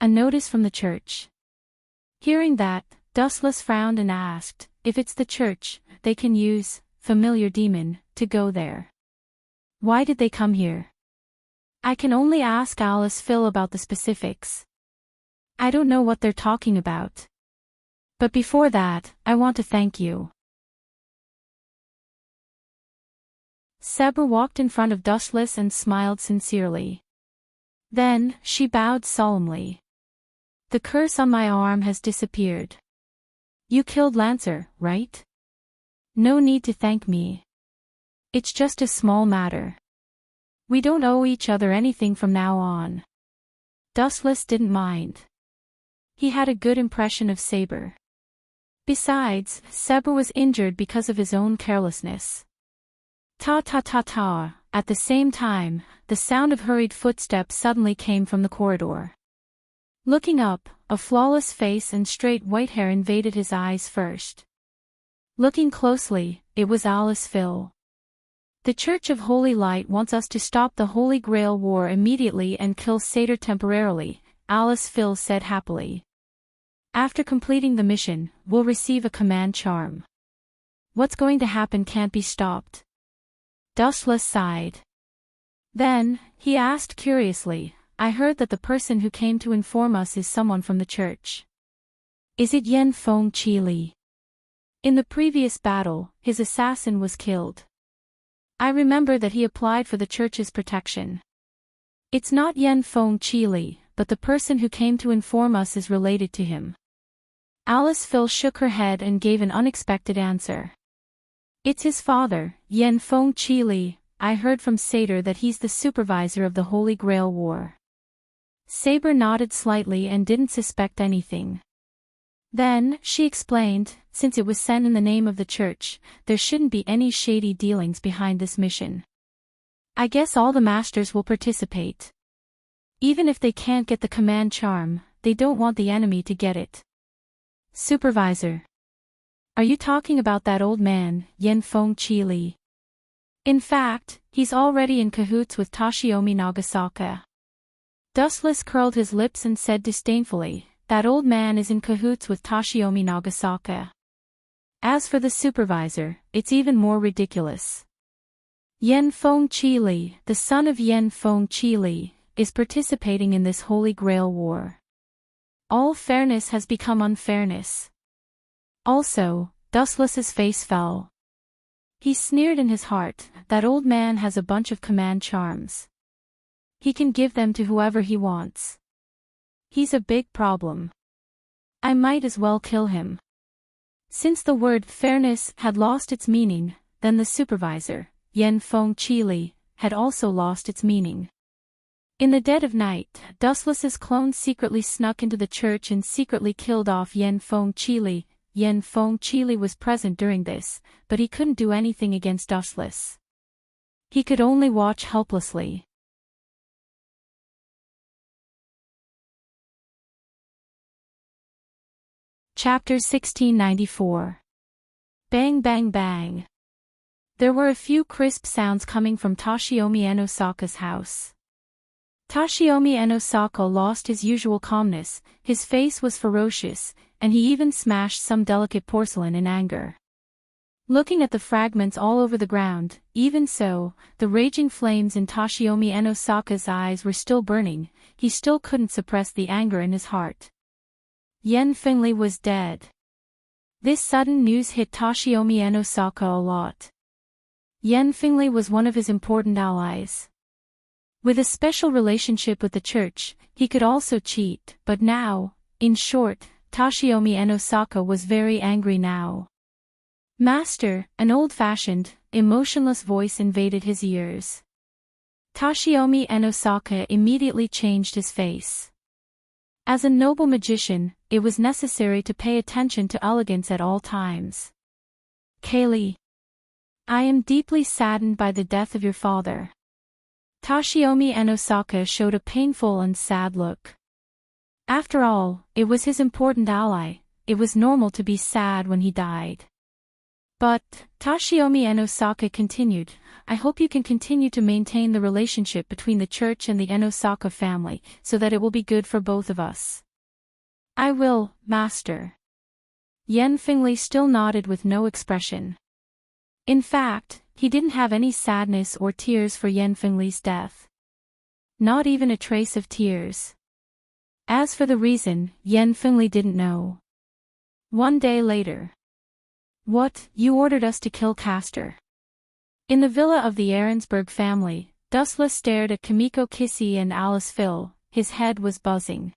A notice from the church. Hearing that, Dustless frowned and asked, if it's the church, they can use, familiar demon, to go there. Why did they come here? I can only ask Alice Phil about the specifics. I don't know what they're talking about. But before that, I want to thank you. Sabra walked in front of Dustless and smiled sincerely. Then, she bowed solemnly. The curse on my arm has disappeared. You killed Lancer, right? No need to thank me. It's just a small matter. We don't owe each other anything from now on. Dustless didn't mind. He had a good impression of Saber. Besides, Saber was injured because of his own carelessness. Ta. At the same time, the sound of hurried footsteps suddenly came from the corridor. Looking up, a flawless face and straight white hair invaded his eyes first. Looking closely, it was Alice Phil. The Church of Holy Light wants us to stop the Holy Grail War immediately and kill Satyr temporarily, Alice Phil said happily. After completing the mission, we'll receive a command charm. What's going to happen can't be stopped. Dustless sighed. Then, he asked curiously, I heard that the person who came to inform us is someone from the church. Is it Yen Feng Chi Li? In the previous battle, his assassin was killed. I remember that he applied for the church's protection. It's not Yen Feng Chi Li, but the person who came to inform us is related to him. Alice Phil shook her head and gave an unexpected answer. It's his father, Yen Feng Chi Li. I heard from Satyr that he's the supervisor of the Holy Grail War. Saber nodded slightly and didn't suspect anything. Then, she explained, since it was sent in the name of the church, there shouldn't be any shady dealings behind this mission. I guess all the masters will participate. Even if they can't get the command charm, they don't want the enemy to get it. Supervisor. Are you talking about that old man, Yen Feng Chi Li? In fact, he's already in cahoots with Toshiomi Nagasaka. Dustless curled his lips and said disdainfully, "That old man is in cahoots with Toshiomi Nagasaka. As for the supervisor, it's even more ridiculous. Yen Feng Chi Li, the son of Yen Feng Chi Li, is participating in this Holy Grail war. All fairness has become unfairness." Also, Dustless's face fell. He sneered in his heart, "That old man has a bunch of command charms. He can give them to whoever he wants. He's a big problem. I might as well kill him." Since the word fairness had lost its meaning, then the supervisor, Yen Feng Chi Li, had also lost its meaning. In the dead of night, Dustless's clone secretly snuck into the church and secretly killed off Yen Feng Chi Li. Yen Feng Chi Li was present during this, but he couldn't do anything against Dustless. He could only watch helplessly. Chapter 1694. Bang Bang Bang. There were a few crisp sounds coming from Toshiomi Enosaka's house. Toshiomi Enosaka lost his usual calmness, his face was ferocious, and he even smashed some delicate porcelain in anger. Looking at the fragments all over the ground, even so, the raging flames in Toshiomi Enosaka's eyes were still burning, he still couldn't suppress the anger in his heart. Yen Fengli was dead. This sudden news hit Toshiomi Enosaka a lot. Yen Fengli was one of his important allies. With a special relationship with the church, he could also cheat, but now, in short, Toshiomi Enosaka was very angry now. "Master," an old-fashioned, emotionless voice invaded his ears. Toshiomi Enosaka immediately changed his face. As a noble magician, it was necessary to pay attention to elegance at all times. "Kaylee, I am deeply saddened by the death of your father." Toshiomi Enosaka showed a painful and sad look. After all, it was his important ally, it was normal to be sad when he died. But, Toshiomi Enosaka continued, "I hope you can continue to maintain the relationship between the church and the Enosaka family, so that it will be good for both of us." "I will, master." Yen Fengli still nodded with no expression. In fact, he didn't have any sadness or tears for Yen Fengli's death. Not even a trace of tears. As for the reason, Yen Fengli didn't know. One day later. "What, you ordered us to kill Castor?" In the villa of the Ahrensburg family, Dustless stared at Kimiko Kissy and Alice Phil, his head was buzzing.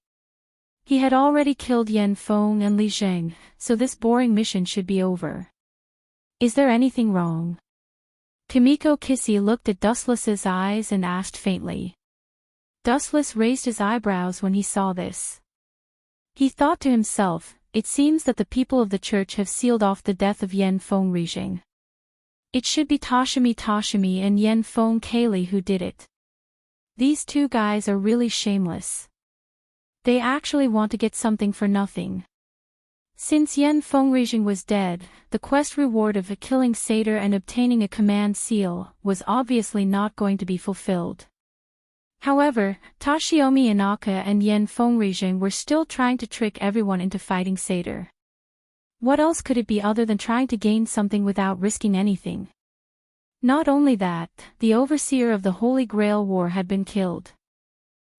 He had already killed Yen Feng and Li Zheng, so this boring mission should be over. "Is there anything wrong?" Kimiko Kissy looked at Dustless's eyes and asked faintly. Dustless raised his eyebrows when he saw this. He thought to himself, "It seems that the people of the church have sealed off the death of Yen Feng Rizheng. It should be Toshimi and Yen Feng Kaylee who did it. These two guys are really shameless. They actually want to get something for nothing." Since Yen Feng Rizheng was dead, the quest reward of killing Satyr and obtaining a command seal was obviously not going to be fulfilled. However, Toshiomi Inaka and Yen Feng Rizheng were still trying to trick everyone into fighting Satyr. What else could it be other than trying to gain something without risking anything? Not only that, the overseer of the Holy Grail War had been killed.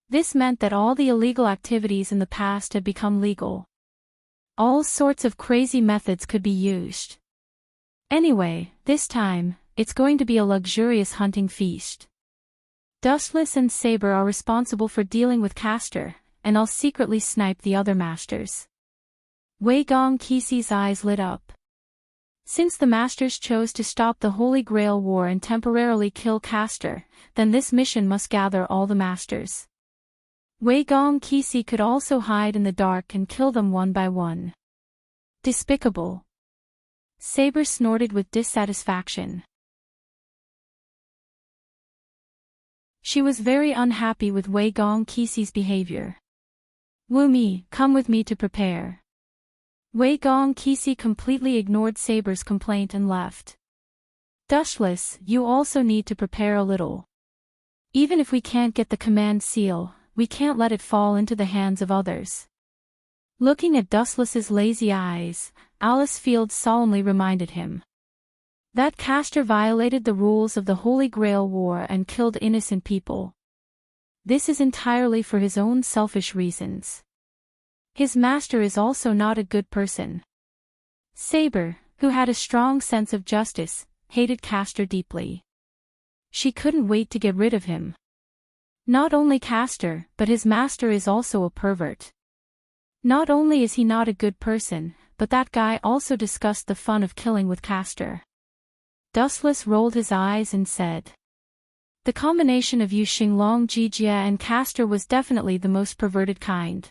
This meant that all the illegal activities in the past had become legal. All sorts of crazy methods could be used. Anyway, this time, it's going to be a luxurious hunting feast. Dustless and Saber are responsible for dealing with Castor, and I'll secretly snipe the other masters. Wei Gong Kissy's eyes lit up. Since the masters chose to stop the Holy Grail War and temporarily kill Castor, then this mission must gather all the masters. Wei Gong Kissy could also hide in the dark and kill them one by one. Despicable. Saber snorted with dissatisfaction. She was very unhappy with Wei Gong Kissy's behavior. "Wumi, come with me to prepare." Wei Gong Kissy completely ignored Saber's complaint and left. Dushless, you also need to prepare a little. Even if we can't get the command seal, we can't let it fall into the hands of others. Looking at Dustless's lazy eyes, Alice Field solemnly reminded him that Castor violated the rules of the Holy Grail War and killed innocent people. This is entirely for his own selfish reasons. His master is also not a good person. Saber, who had a strong sense of justice, hated Castor deeply. She couldn't wait to get rid of him. Not only Castor, but his master is also a pervert. Not only is he not a good person, but that guy also discussed the fun of killing with Castor. Dustless rolled his eyes and said, "The combination of Yu Xinglong Jijia and Castor was definitely the most perverted kind."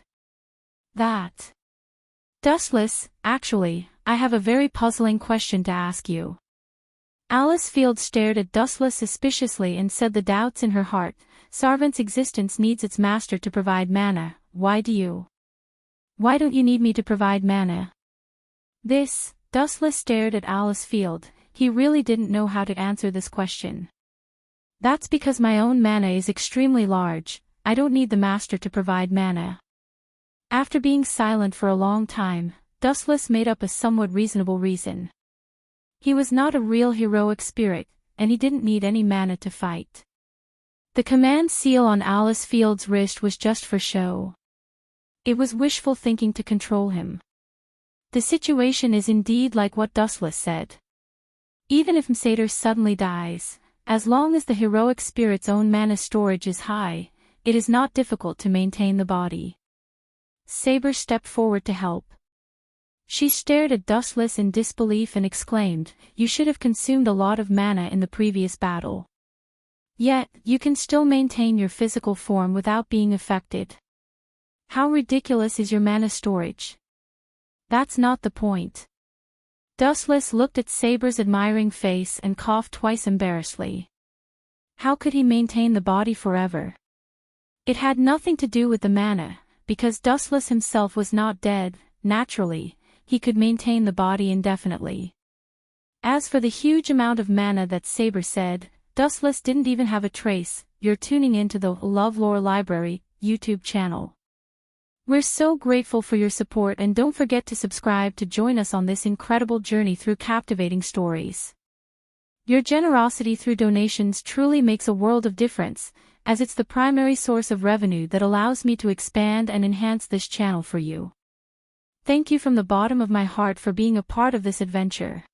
That. Dustless, actually, I have a very puzzling question to ask you. Alice Field stared at Dustless suspiciously and said the doubts in her heart, Sarvant's existence needs its master to provide mana, why don't you need me to provide mana? Dustless stared at Alice Field. He really didn't know how to answer this question. That's because my own mana is extremely large, I don't need the master to provide mana. After being silent for a long time, Dustless made up a somewhat reasonable reason. He was not a real heroic spirit, and he didn't need any mana to fight. The command seal on Alice Field's wrist was just for show. It was wishful thinking to control him. The situation is indeed like what Dustless said. Even if Msader suddenly dies, as long as the heroic spirit's own mana storage is high, it is not difficult to maintain the body. Saber stepped forward to help. She stared at Dustless in disbelief and exclaimed, "You should have consumed a lot of mana in the previous battle. Yet, you can still maintain your physical form without being affected. How ridiculous is your mana storage?" "That's not the point." Dustless looked at Saber's admiring face and coughed twice embarrassedly. How could he maintain the body forever? It had nothing to do with the mana, because Dustless himself was not dead. Naturally, he could maintain the body indefinitely. As for the huge amount of mana that Saber said, Dustless didn't even have a trace. You're tuning into the LoveLore Library YouTube channel. We're so grateful for your support, and don't forget to subscribe to join us on this incredible journey through captivating stories. Your generosity through donations truly makes a world of difference, as it's the primary source of revenue that allows me to expand and enhance this channel for you. Thank you from the bottom of my heart for being a part of this adventure.